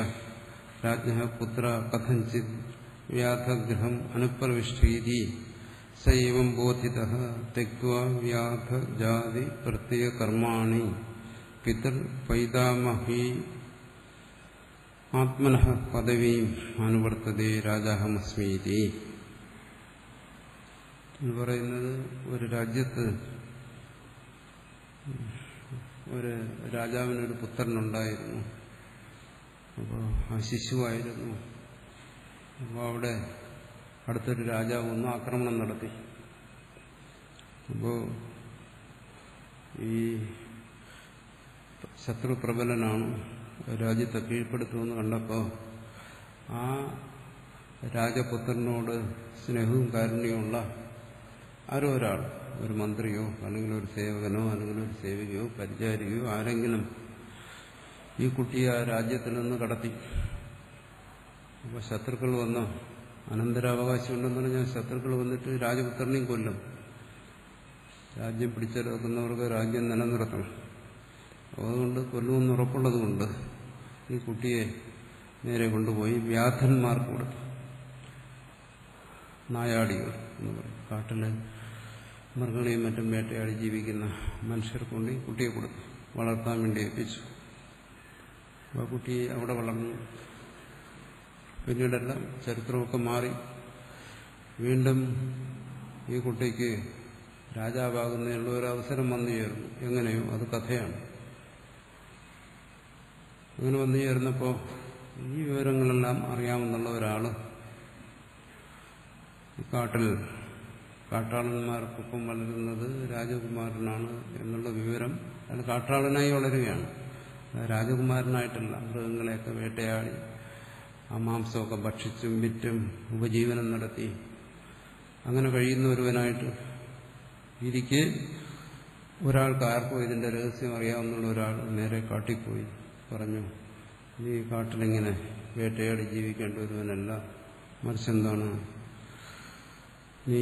രാജ്ഞഃ പുത്ര കഥഞ്ചിത് വ്യാധഗൃഹം അനുപ്രവിഷ്ടീതി സ ഏവം ബോധിതഃ ത്യക്ത്വാ വ്യാധജാതി പ്രത്യയകർമാണി പിതൃ പൈതാമഹീ ആത്മനഃ പദവീം അനുവർത്തതേ രാജാഹമസ്മീതി എന്ന് പറയുന്നത്, ഒരു രാജ്യത്ത് ഒരു രാജാവിനൊരു പുത്രനുണ്ടായിരുന്നു. അപ്പോൾ ആ ശിശുവായിരുന്നു. അപ്പോൾ അവിടെ അടുത്തൊരു രാജാവ് ഒന്ന് ആക്രമണം നടത്തി. അപ്പോൾ ഈ ശത്രു പ്രബലനാണ്, രാജ്യത്തെ കീഴ്പ്പെടുത്തുമെന്ന് കണ്ടപ്പോൾ ആ രാജപുത്രനോട് സ്നേഹവും കാരുണ്യമുള്ള ആരോ ഒരാൾ, ഒരു മന്ത്രിയോ അല്ലെങ്കിൽ ഒരു സേവകനോ അല്ലെങ്കിൽ ഒരു സേവികയോ പരിചാരികയോ ആരെങ്കിലും ഈ കുട്ടിയെ ആ രാജ്യത്തിൽ നിന്ന് കടത്തി. അപ്പോൾ ശത്രുക്കൾ വന്ന് അനന്തരാവകാശം ഉണ്ടെന്ന് പറഞ്ഞാൽ ശത്രുക്കൾ വന്നിട്ട് രാജപുത്രനെയും കൊല്ലും. രാജ്യം പിടിച്ചെടുക്കുന്നവർക്ക് രാജ്യം നിലനിർത്തണം. അതുകൊണ്ട് കൊല്ലുമെന്ന് ഉറപ്പുള്ളതുകൊണ്ട് ഈ കുട്ടിയെ നേരെ കൊണ്ടുപോയി വ്യാധന്മാർക്ക് കൊടുത്തു. നായാടികൾ എന്ന് പറയും. കാട്ടിലെ മൃഗങ്ങളെയും മറ്റും വേട്ടയാടി ജീവിക്കുന്ന മനുഷ്യർക്ക് കൊണ്ട് കുട്ടിയെ കൊടുത്തു, വളർത്താൻ വേണ്ടി ഏൽപ്പിച്ചു. അപ്പോൾ കുട്ടി അവിടെ വളർന്നു. പിന്നീടെല്ലാം ചരിത്രമൊക്കെ മാറി. വീണ്ടും ഈ കുട്ടിക്ക് രാജാവാകുന്നതിനുള്ള ഒരു അവസരം വന്നു ചേർന്നു. എങ്ങനെയോ അത് കഥയാണ്. അങ്ങനെ വന്നു ചേർന്നപ്പോൾ ഈ വിവരങ്ങളെല്ലാം അറിയാമെന്നുള്ള ഒരാൾ കാട്ടിൽ കാട്ടാളന്മാർക്കൊപ്പം വളരുന്നത് രാജകുമാരനാണ് എന്നുള്ള വിവരം അയാൾ കാട്ടാളനായി വളരുകയാണ്. രാജകുമാരനായിട്ടല്ല, മൃഗങ്ങളെയൊക്കെ വേട്ടയാടി ആ മാംസമൊക്കെ ഭക്ഷിച്ചും വിറ്റും ഉപജീവനം നടത്തി അങ്ങനെ കഴിയുന്ന ഒരുവനായിട്ട് ഇരിക്കെ ഒരാൾക്ക് ആർക്കും ഇതിന്റെ രഹസ്യം അറിയാവുന്ന ഒരാൾ നേരെ കാട്ടിപ്പോയി പറഞ്ഞു, നീ കാട്ടിലിങ്ങനെ വേട്ടയാടി ജീവിക്കേണ്ട ഒരുവനല്ല, മറിച്ചെന്താണ്, നീ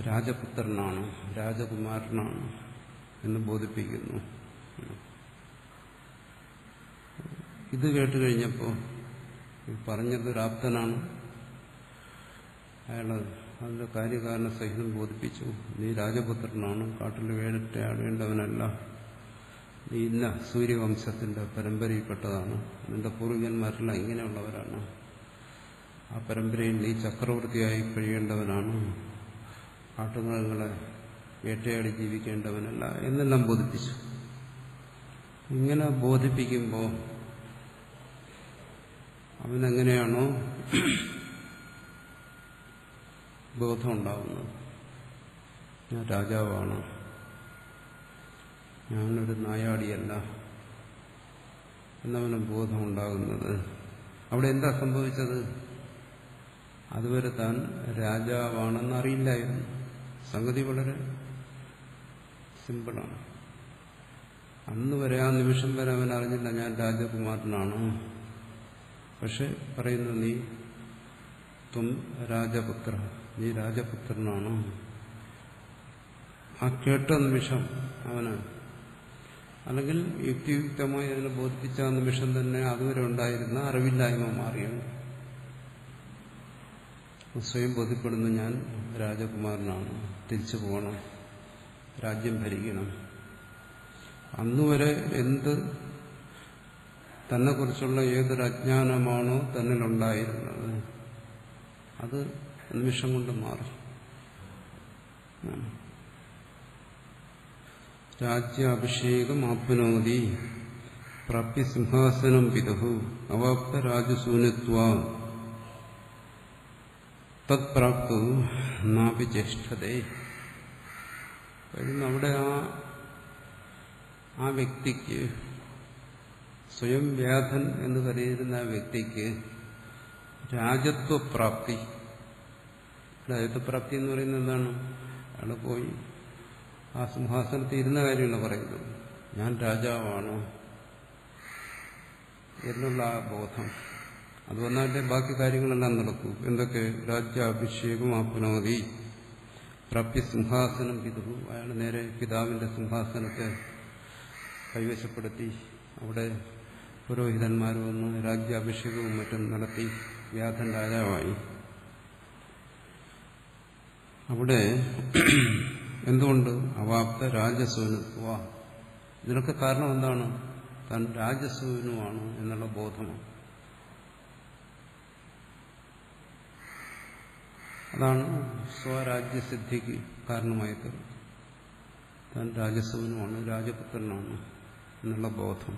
രാജപുത്രനാണ്, രാജകുമാരനാണ് എന്ന് ബോധിപ്പിക്കുന്നു. ഇത് കേട്ടുകഴിഞ്ഞപ്പോൾ പറഞ്ഞത് ഒരാപ്തനാണ്. അയാൾ അതിന്റെ കാര്യകാരണ സഹിതം ബോധിപ്പിച്ചു. നീ രാജപുത്രനാണ്, കാട്ടിൽ വേട്ടയാടേണ്ടവനല്ല, നീ ഇന്ന സൂര്യവംശത്തിന്റെ പരമ്പരയിൽപ്പെട്ടതാണ്, നിന്റെ പൂർവികന്മാരെല്ലാം ഇങ്ങനെയുള്ളവരാണ്, ആ പരമ്പരയിൽ നീ ചക്രവർത്തിയായി കഴിയേണ്ടവനാണ്, കാട്ടുമൃഗങ്ങളെ വേട്ടയാടി ജീവിക്കേണ്ടവനല്ല എന്നെല്ലാം ബോധിപ്പിച്ചു. ഇങ്ങനെ ബോധിപ്പിക്കുമ്പോൾ അവനെങ്ങനെയാണോ ബോധമുണ്ടാവുന്നത്, ഞാൻ രാജാവാണ്, ഞാനൊരു നായാടിയല്ല എന്നവന് ബോധമുണ്ടാകുന്നത്, അവിടെ എന്താ സംഭവിച്ചത്? അതുവരെ താൻ രാജാവാണെന്ന് അറിയില്ലായിരുന്നു. സംഗതി വളരെ സിമ്പിളാണ്. അന്ന് വരെ, ആ നിമിഷം വരെ അവൻ അറിഞ്ഞില്ല ഞാൻ രാജകുമാരനാണ്. പക്ഷെ പറയുന്നു, നീ ത്വം രാജപുത്ര, നീ രാജപുത്രനാണ്. ആ കേട്ട നിമിഷം അവന്, അല്ലെങ്കിൽ യുക്തിയുക്തമായി അതിനെ ബോധിപ്പിച്ച ആ നിമിഷം തന്നെ അതുവരെ ഉണ്ടായിരുന്ന അറിവില്ലായ്മ മാറിയാണ്. സ്വയം ബോധ്യപ്പെടുന്നു, ഞാൻ രാജകുമാരനാണ്, തിരിച്ചു പോകണം, രാജ്യം ഭരിക്കണം. അന്നുവരെ എന്ത് തന്നെക്കുറിച്ചുള്ള ഏതൊരു അജ്ഞാനമാണോ തന്നിലുണ്ടായിരുന്നത് അത് നിമിഷം കൊണ്ട് മാറി. രാജ്യാഭിഷേകം ആപ്നോതി പ്രാപ്യ സിംഹാസനം പിതുഹു അവാപ്ത രാജസൂനത്വാ തത്പ്രാപ്തു നാപി ജ്യേഷ്ഠതേ. അവിടെ ആ വ്യക്തിക്ക്, സ്വയം വ്യാധൻ എന്ന് കരുതുന്ന ആ വ്യക്തിക്ക് രാജത്വപ്രാപ്തി. രാജത്വപ്രാപ്തി എന്ന് പറയുന്നത് എന്താണ്? അയാൾ പോയി ആ സിംഹാസനത്തിൽ ഇരുന്ന കാര്യമാണ് പറയുന്നത്. ഞാൻ രാജാവാണ് എന്നുള്ള ആ ബോധം അത് വന്നാലേ ബാക്കി കാര്യങ്ങളെല്ലാം നടക്കൂ. എന്തൊക്കെ? രാജ്യാഭിഷേകം ആപ്നോതി പ്രാപ്യ സിംഹാസനം പിതുഹു. അയാൾ നേരെ പിതാവിന്റെ സിംഹാസനത്തെ കൈവശപ്പെടുത്തി. അവിടെ പുരോഹിതന്മാർ വന്ന് രാജ്യാഭിഷേകവും മറ്റും നടത്തി വ്യാധൻ രാജാവായി. അവിടെ എന്തുകൊണ്ട്? അവാപ്ത രാജസൂനുത്വ. ഇതിനൊക്കെ കാരണം എന്താണ്? താൻ രാജസൂനുവാണ് എന്നുള്ള ബോധമാണ്. അതാണ് സ്വരാജ്യസിദ്ധിക്ക് കാരണമായി തീർന്നത്. താൻ രാജസൂനുമാണ്, രാജപുത്രനാണ് എന്നുള്ള ബോധം.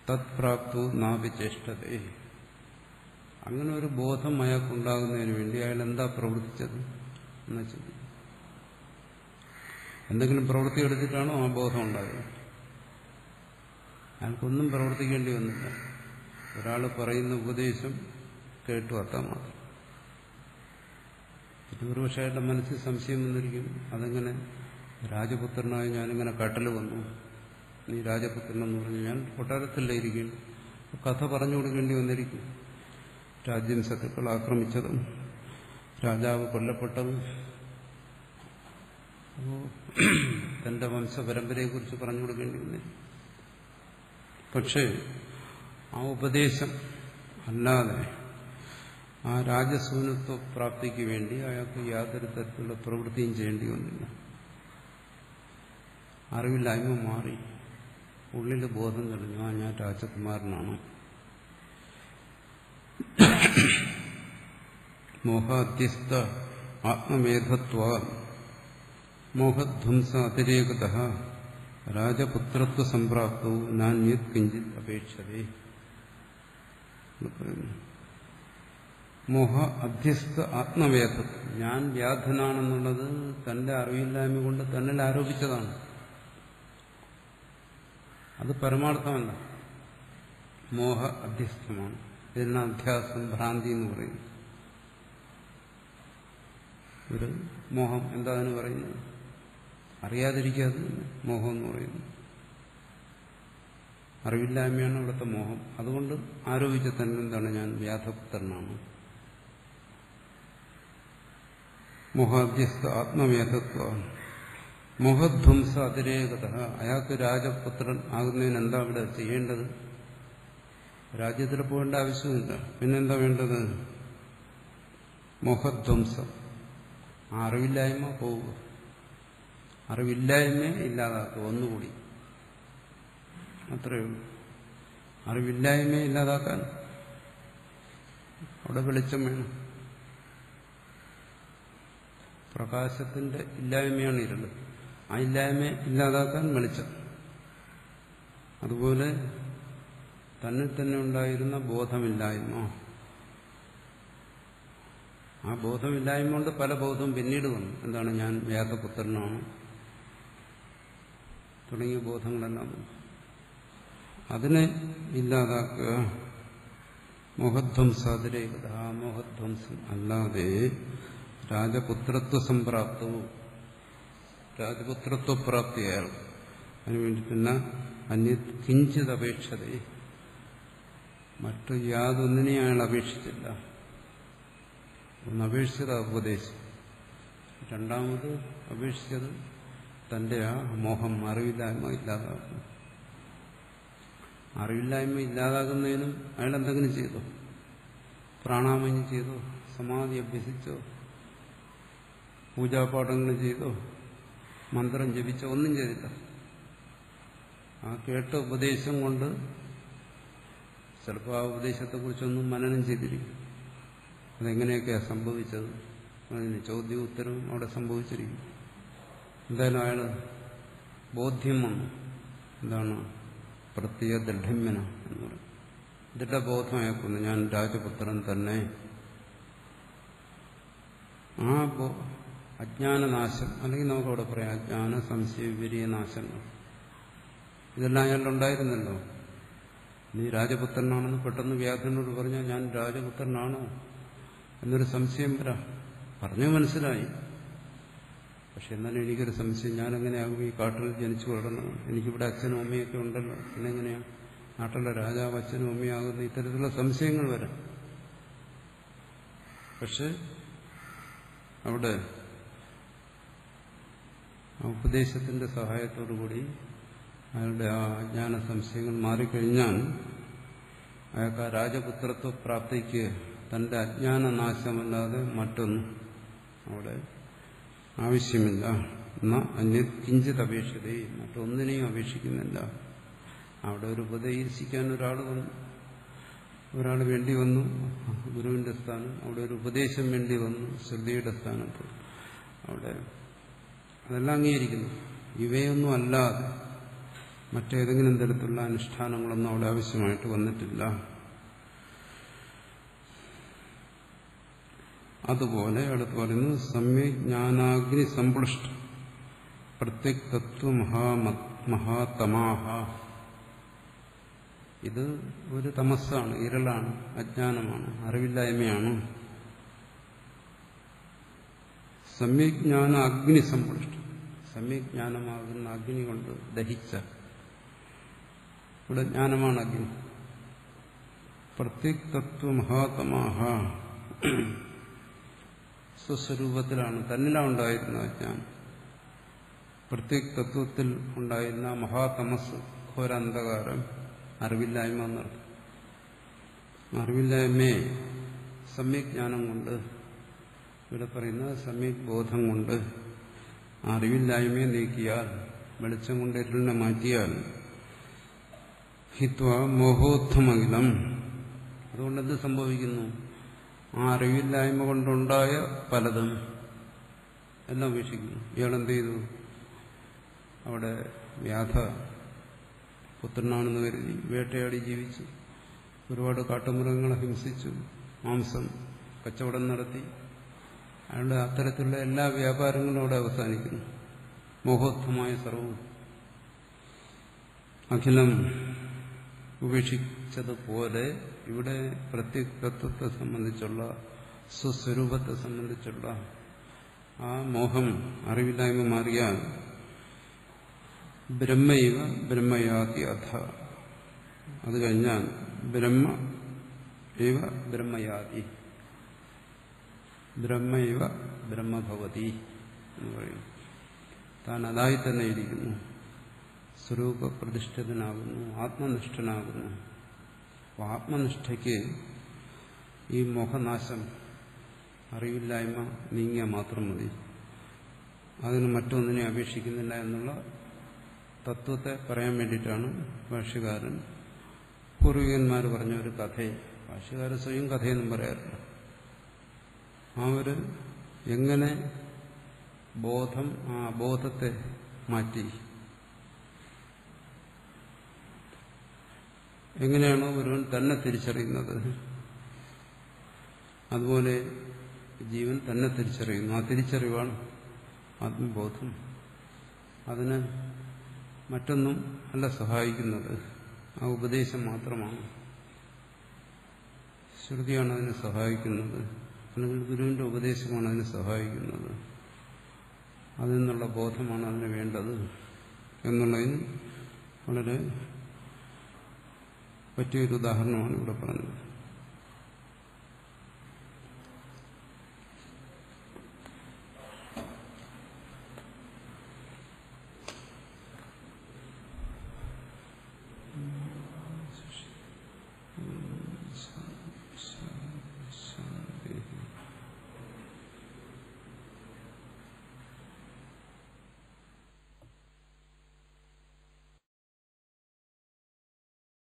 തത്പ്രാപ്തു നാപി ജ്യേഷ്ഠതേ. അങ്ങനെ ഒരു ബോധം അയാൾക്കുണ്ടാകുന്നതിന് വേണ്ടി അയാൾ എന്താ പ്രവർത്തിച്ചത് എന്ന് വെച്ചാൽ, എന്തെങ്കിലും പ്രവൃത്തി എടുത്തിട്ടാണോ ആ ബോധം ഉണ്ടായത്? അയാൾക്കൊന്നും പ്രവർത്തിക്കേണ്ടി വന്നില്ല. ഒരാൾ പറയുന്ന ഉപദേശം കേട്ടു, അത്ര മാത്രം. ഒരുപക്ഷെ അയാളുടെ മനസ്സിൽ സംശയം വന്നിരിക്കും, അതെങ്ങനെ രാജപുത്രനായി ഞാനിങ്ങനെ കാട്ടിൽ വന്നു, നീ രാജപുത്രനെന്ന് പറഞ്ഞു, ഞാൻ കൊട്ടാരത്തിലായിരിക്കും, കഥ പറഞ്ഞു കൊടുക്കേണ്ടി വന്നിരിക്കും. രാജ്യം ശത്രുക്കൾ ആക്രമിച്ചതും രാജാവ് കൊല്ലപ്പെട്ടതും തന്റെ വംശപരമ്പരയെക്കുറിച്ച് പറഞ്ഞു കൊടുക്കേണ്ടി വന്നിരിക്കും. പക്ഷേ ആ ഉപദേശം അല്ലാതെ ആ രാജസൂനത്വ പ്രാപ്തിക്ക് വേണ്ടി അയാൾക്ക് യാതൊരു തരത്തിലുള്ള പ്രവൃത്തിയും ചെയ്യേണ്ടി വന്നില്ല. അറിവില്ലായ്മ മാറി, ഉള്ളിൽ ബോധം തെളിഞ്ഞു, ഞാൻ രാജകുമാരനാണ്. മോഹാധ്യസ്ഥ ആത്മമേധത്വാ മോഹധ്വംസ അതിരേകത രാജപുത്രത്വ സംപ്രാപ്തവും നാന്യത് കിഞ്ചിത് അപേക്ഷതേ. മോഹ അധ്യസ്ഥ ആത്മവേദം, ഞാൻ വ്യാധനാണെന്നുള്ളത് തന്റെ അറിവില്ലായ്മ കൊണ്ട് തന്നിൽ ആരോപിച്ചതാണ്. അത് പരമാർത്ഥമല്ല, മോഹ അധ്യസ്ഥമാണ്. ഇതിനാണ് അധ്യാസം, ഭ്രാന്തി എന്ന് പറയുന്നത്. ഒരു മോഹം എന്താ അതിന് പറയുന്നത്? അറിയാതിരിക്കാതെ മോഹം എന്ന് പറയുന്നു. അറിവില്ലായ്മയാണ് ഇവിടുത്തെ മോഹം. അതുകൊണ്ട് ആരോപിച്ച തന്നെ എന്താണ്, ഞാൻ വ്യാധപുത്രനാണ്. മോഹാധ്യസ്ഥ ആത്മവേദത്വ മോഹധ്വംസ അതിരേകത. അയാൾക്ക് രാജപുത്രൻ ആകുന്നതിന് എന്താ ഇവിടെ ചെയ്യേണ്ടത്? രാജ്യത്തിൽ പോകേണ്ട ആവശ്യമില്ല. പിന്നെന്താ വേണ്ടത്? മോഹധ്വംസം, ആ അറിവില്ലായ്മ പോവുക, അറിവില്ലായ്മയെ ഇല്ലാതാക്കുക. ഒന്നുകൂടി അത്രയേ ഉള്ളൂ. അറിവില്ലായ്മയെ ഇല്ലാതാക്കാൻ അവിടെ വെളിച്ചം വേണം. പ്രകാശത്തിന്റെ ഇല്ലായ്മയാണ് ഇരുള്. ആ ഇല്ലായ്മയെ ഇല്ലാതാക്കാൻ വെളിച്ചം. അതുപോലെ തന്നിൽ തന്നെ ഉണ്ടായിരുന്ന ബോധമില്ലായ്മ, ആ ബോധമില്ലായ്മ കൊണ്ട് പല ബോധവും പിന്നീട് വന്നു. എന്താണ്, ഞാൻ വ്യാധപുത്രനാണ് തുടങ്ങിയ ബോധങ്ങളെല്ലാം അതിനെ ഇല്ലാതാക്കുക. മോഹധ്വംസാതിരേകത, ആ മോഹധ്വംസം അല്ലാതെ രാജപുത്രത്വ സംപ്രാപ്തവും, രാജപുത്രത്വപ്രാപ്തിയാൽ അതിനുവേണ്ടി പിന്നെ അന്യത് കിഞ്ചിത് അപേക്ഷതേ, മറ്റു യാതൊന്നിനെയും അയാൾ അപേക്ഷിച്ചില്ല. ഒന്ന് അപേക്ഷിച്ചത് ഉപദേശം, രണ്ടാമത് അപേക്ഷിച്ചത് തന്റെ ആ മോഹം, അറിവില്ലായ്മ ഇല്ലാതാക്കും. അറിവില്ലായ്മ ഇല്ലാതാകുന്നതിനും അയാൾ എന്തെങ്കിലും ചെയ്തോ? പ്രാണായാമം ചെയ്തോ? സമാധി അഭ്യസിച്ചോ? പൂജാപാഠങ്ങൾ ചെയ്തോ? മന്ത്രം ജപിച്ചോ? ഒന്നും ചെയ്തില്ല. ആ കേട്ട ഉപദേശം കൊണ്ട് ചിലപ്പോൾ ആ ഉപദേശത്തെക്കുറിച്ചൊന്നും മനനം ചെയ്തിരിക്കും. അതെങ്ങനെയൊക്കെയാണ് സംഭവിച്ചത്, അതിന് ചോദ്യവും ഉത്തരവും അവിടെ സംഭവിച്ചിരിക്കും. എന്തായാലും അയാൾ ബോധ്യം വന്നു. എന്താണ്? പ്രത്യേക ദൃഢമ്യന എന്ന് പറയും. ദൃഢബോധം അയക്കുന്നു, ഞാൻ രാജപുത്രൻ തന്നെ. ആ അജ്ഞാനനാശം, അല്ലെങ്കിൽ നമുക്കവിടെ പറയാം അജ്ഞാന സംശയ വിപരീയ നാശങ്ങൾ, ഇതെല്ലാം അയാളുണ്ടായിരുന്നല്ലോ. നീ രാജപുത്രനാണെന്ന് പെട്ടെന്ന് വ്യാധനോട് പറഞ്ഞാൽ ഞാൻ രാജപുത്രനാണോ എന്നൊരു സംശയം വരാം. പറഞ്ഞു മനസ്സിലായി, പക്ഷെ എന്നാലും എനിക്കൊരു സംശയം, ഞാനെങ്ങനെയാകും ഈ കാട്ടിൽ ജനിച്ചു വളർന്നത്? എനിക്കിവിടെ അച്ഛനും അമ്മയൊക്കെ ഉണ്ടല്ലോ, പിന്നെങ്ങനെയാണ് നാട്ടിലെ രാജാവ് അച്ഛനും അമ്മയാകുന്ന? ഇത്തരത്തിലുള്ള സംശയങ്ങൾ വരാം. പക്ഷെ അവിടെ ഉപദേശത്തിന്റെ സഹായത്തോടുകൂടി അയാളുടെ ആ അജ്ഞാന സംശയങ്ങൾ മാറിക്കഴിഞ്ഞാൽ അയാൾക്ക് ആ രാജപുത്രത്വ പ്രാപ്തിക്ക് തന്റെ അജ്ഞാന നാശമല്ലാതെ മറ്റൊന്നും അവിടെ ആവശ്യമില്ല. എന്നാൽ അന്യത് കിഞ്ചിത് അപേക്ഷിതേ, മറ്റൊന്നിനെയും അപേക്ഷിക്കുന്നില്ല. അവിടെ ഒരു ഉപദേശിക്കാൻ ഒരാൾ വേണ്ടി വന്നു, ഗുരുവിന്റെ സ്ഥാനം. അവിടെ ഒരു ഉപദേശം വേണ്ടി വന്നു, ശ്രുതിയുടെ സ്ഥാനത്ത്. അവിടെ അതെല്ലാം അംഗീകരിക്കുന്നു. ഇവയൊന്നും അല്ലാതെ മറ്റേതെങ്കിലും തരത്തിലുള്ള അനുഷ്ഠാനങ്ങളൊന്നും അവിടെ ആവശ്യമായിട്ട് വന്നിട്ടില്ല. അതുപോലെ അടുത്ത് പറയുന്നു, സമ്യക് ജ്ഞാനാഗ്നി സമ്പുഷ്ട പ്രത്യക് തത്വ മഹാതമാഹ. ഇത് ഒരു തമസ്സാണ്, ഇരുളാണ്, അജ്ഞാനമാണ്, അറിവില്ലായ്മയാണ്. സമ്യക് ജ്ഞാന അഗ്നി സമ്പുഷ്ട, സമ്യക് ജ്ഞാനമാകുന്ന അഗ്നി കൊണ്ട് ദഹിച്ച, ഇവിടെ ജ്ഞാനമാണ് അഗ്നി. പ്രത്യക് തത്വ മഹാതമാഹ, സ്വസ്വരൂപത്തിലാണ്, തന്നിലാണ് ഉണ്ടായിരുന്ന അജ്ഞാനം. പ്രത്യക് തത്വത്തിൽ ഉണ്ടായിരുന്ന മഹാതമസ്, ഘോരാന്ധകാരം, അറിവില്ലായ്മ എന്നർത്ഥം. അറിവില്ലായ്മയെ സമ്യക് ജ്ഞാനം കൊണ്ട്, ഇവിടെ പറയുന്ന സമ്യക് ബോധം കൊണ്ട് അറിവില്ലായ്മയെ നീക്കിയാൽ വെളിച്ചം കൊണ്ട് ഇരുളിനെ മാറ്റിയാൽ ഹിത്വ മോഹോത്ഥമഖിലം. അതുകൊണ്ട് എന്ത് സംഭവിക്കുന്നു? ആ അറിവില്ലായ്മ കൊണ്ടുണ്ടായ പലതും എല്ലാം ഉപേക്ഷിക്കുന്നു. ഇയാളെന്ത് ചെയ്തു? അവിടെ വ്യാധ പുത്രനാണെന്ന് കരുതി വേട്ടയാടി ജീവിച്ചു, ഒരുപാട് കാട്ടുമൃഗങ്ങളെ ഹിംസിച്ചു, മാംസം കച്ചവടം നടത്തി. അയാളുടെ അത്തരത്തിലുള്ള എല്ലാ വ്യാപാരങ്ങളും അവിടെ അവസാനിക്കുന്നു. മോഹോത്ഥമായ സർവവും അഖിലം ഉപേക്ഷിച്ചതുപോലെ ഇവിടെ പ്രത്യക്തത്വത്തെ സംബന്ധിച്ചുള്ള സ്വസ്വരൂപത്തെ സംബന്ധിച്ചുള്ള ആ മോഹം, അറിവില്ലായ്മ മാറിയാൽ ബ്രഹ്മൈവ ബ്രഹ്മയാതി അധ, അത് കഴിഞ്ഞാൽ ബ്രഹ്മ ഇവ ബ്രഹ്മയാതി, ബ്രഹ്മൈവ ബ്രഹ്മഭവതി എന്ന് പറയും. താൻ അതായി തന്നെ ഇരിക്കുന്നു, സ്വരൂപപ്രതിഷ്ഠിതനാകുന്നു, ആത്മനിഷ്ഠനാകുന്നു. ആത്മനിഷ്ഠയ്ക്ക് ഈ മോഹനാശം, അറിവില്ലായ്മ നീങ്ങിയാൽ മാത്രം മതി. അതിന് മറ്റൊന്നിനെ അപേക്ഷിക്കുന്നില്ല എന്നുള്ള തത്വത്തെ പറയാൻ വേണ്ടിയിട്ടാണ് ഭാഷ്യകാരൻ പൂർവികന്മാർ പറഞ്ഞ ഒരു കഥയെ, ഭാഷ്യകാരൻ സ്വയം കഥയൊന്നും പറയാറില്ല, ആ ഒരു എങ്ങനെ ബോധം ആ ബോധത്തെ മാറ്റി, എങ്ങനെയാണോ ഒരുവൻ തന്നെ തിരിച്ചറിയുന്നത് അതുപോലെ ജീവൻ തന്നെ തിരിച്ചറിയുന്നു. ആ തിരിച്ചറിവാണ് ആത്മബോധം. അതിന് മറ്റൊന്നും അല്ല സഹായിക്കുന്നത്, ആ ഉപദേശം മാത്രമാണ്. ശ്രുതിയാണ് അതിനെ സഹായിക്കുന്നത്, അല്ലെങ്കിൽ ഗുരുവിന്റെ ഉപദേശമാണ് അതിനെ സഹായിക്കുന്നത്. അതിൽ നിന്നുള്ള ബോധമാണ് അതിന് വേണ്ടത് എന്നുള്ളതിന് വളരെ പറ്റിയൊരു ഉദാഹരണമാണ് ഇവിടെ പറഞ്ഞത്.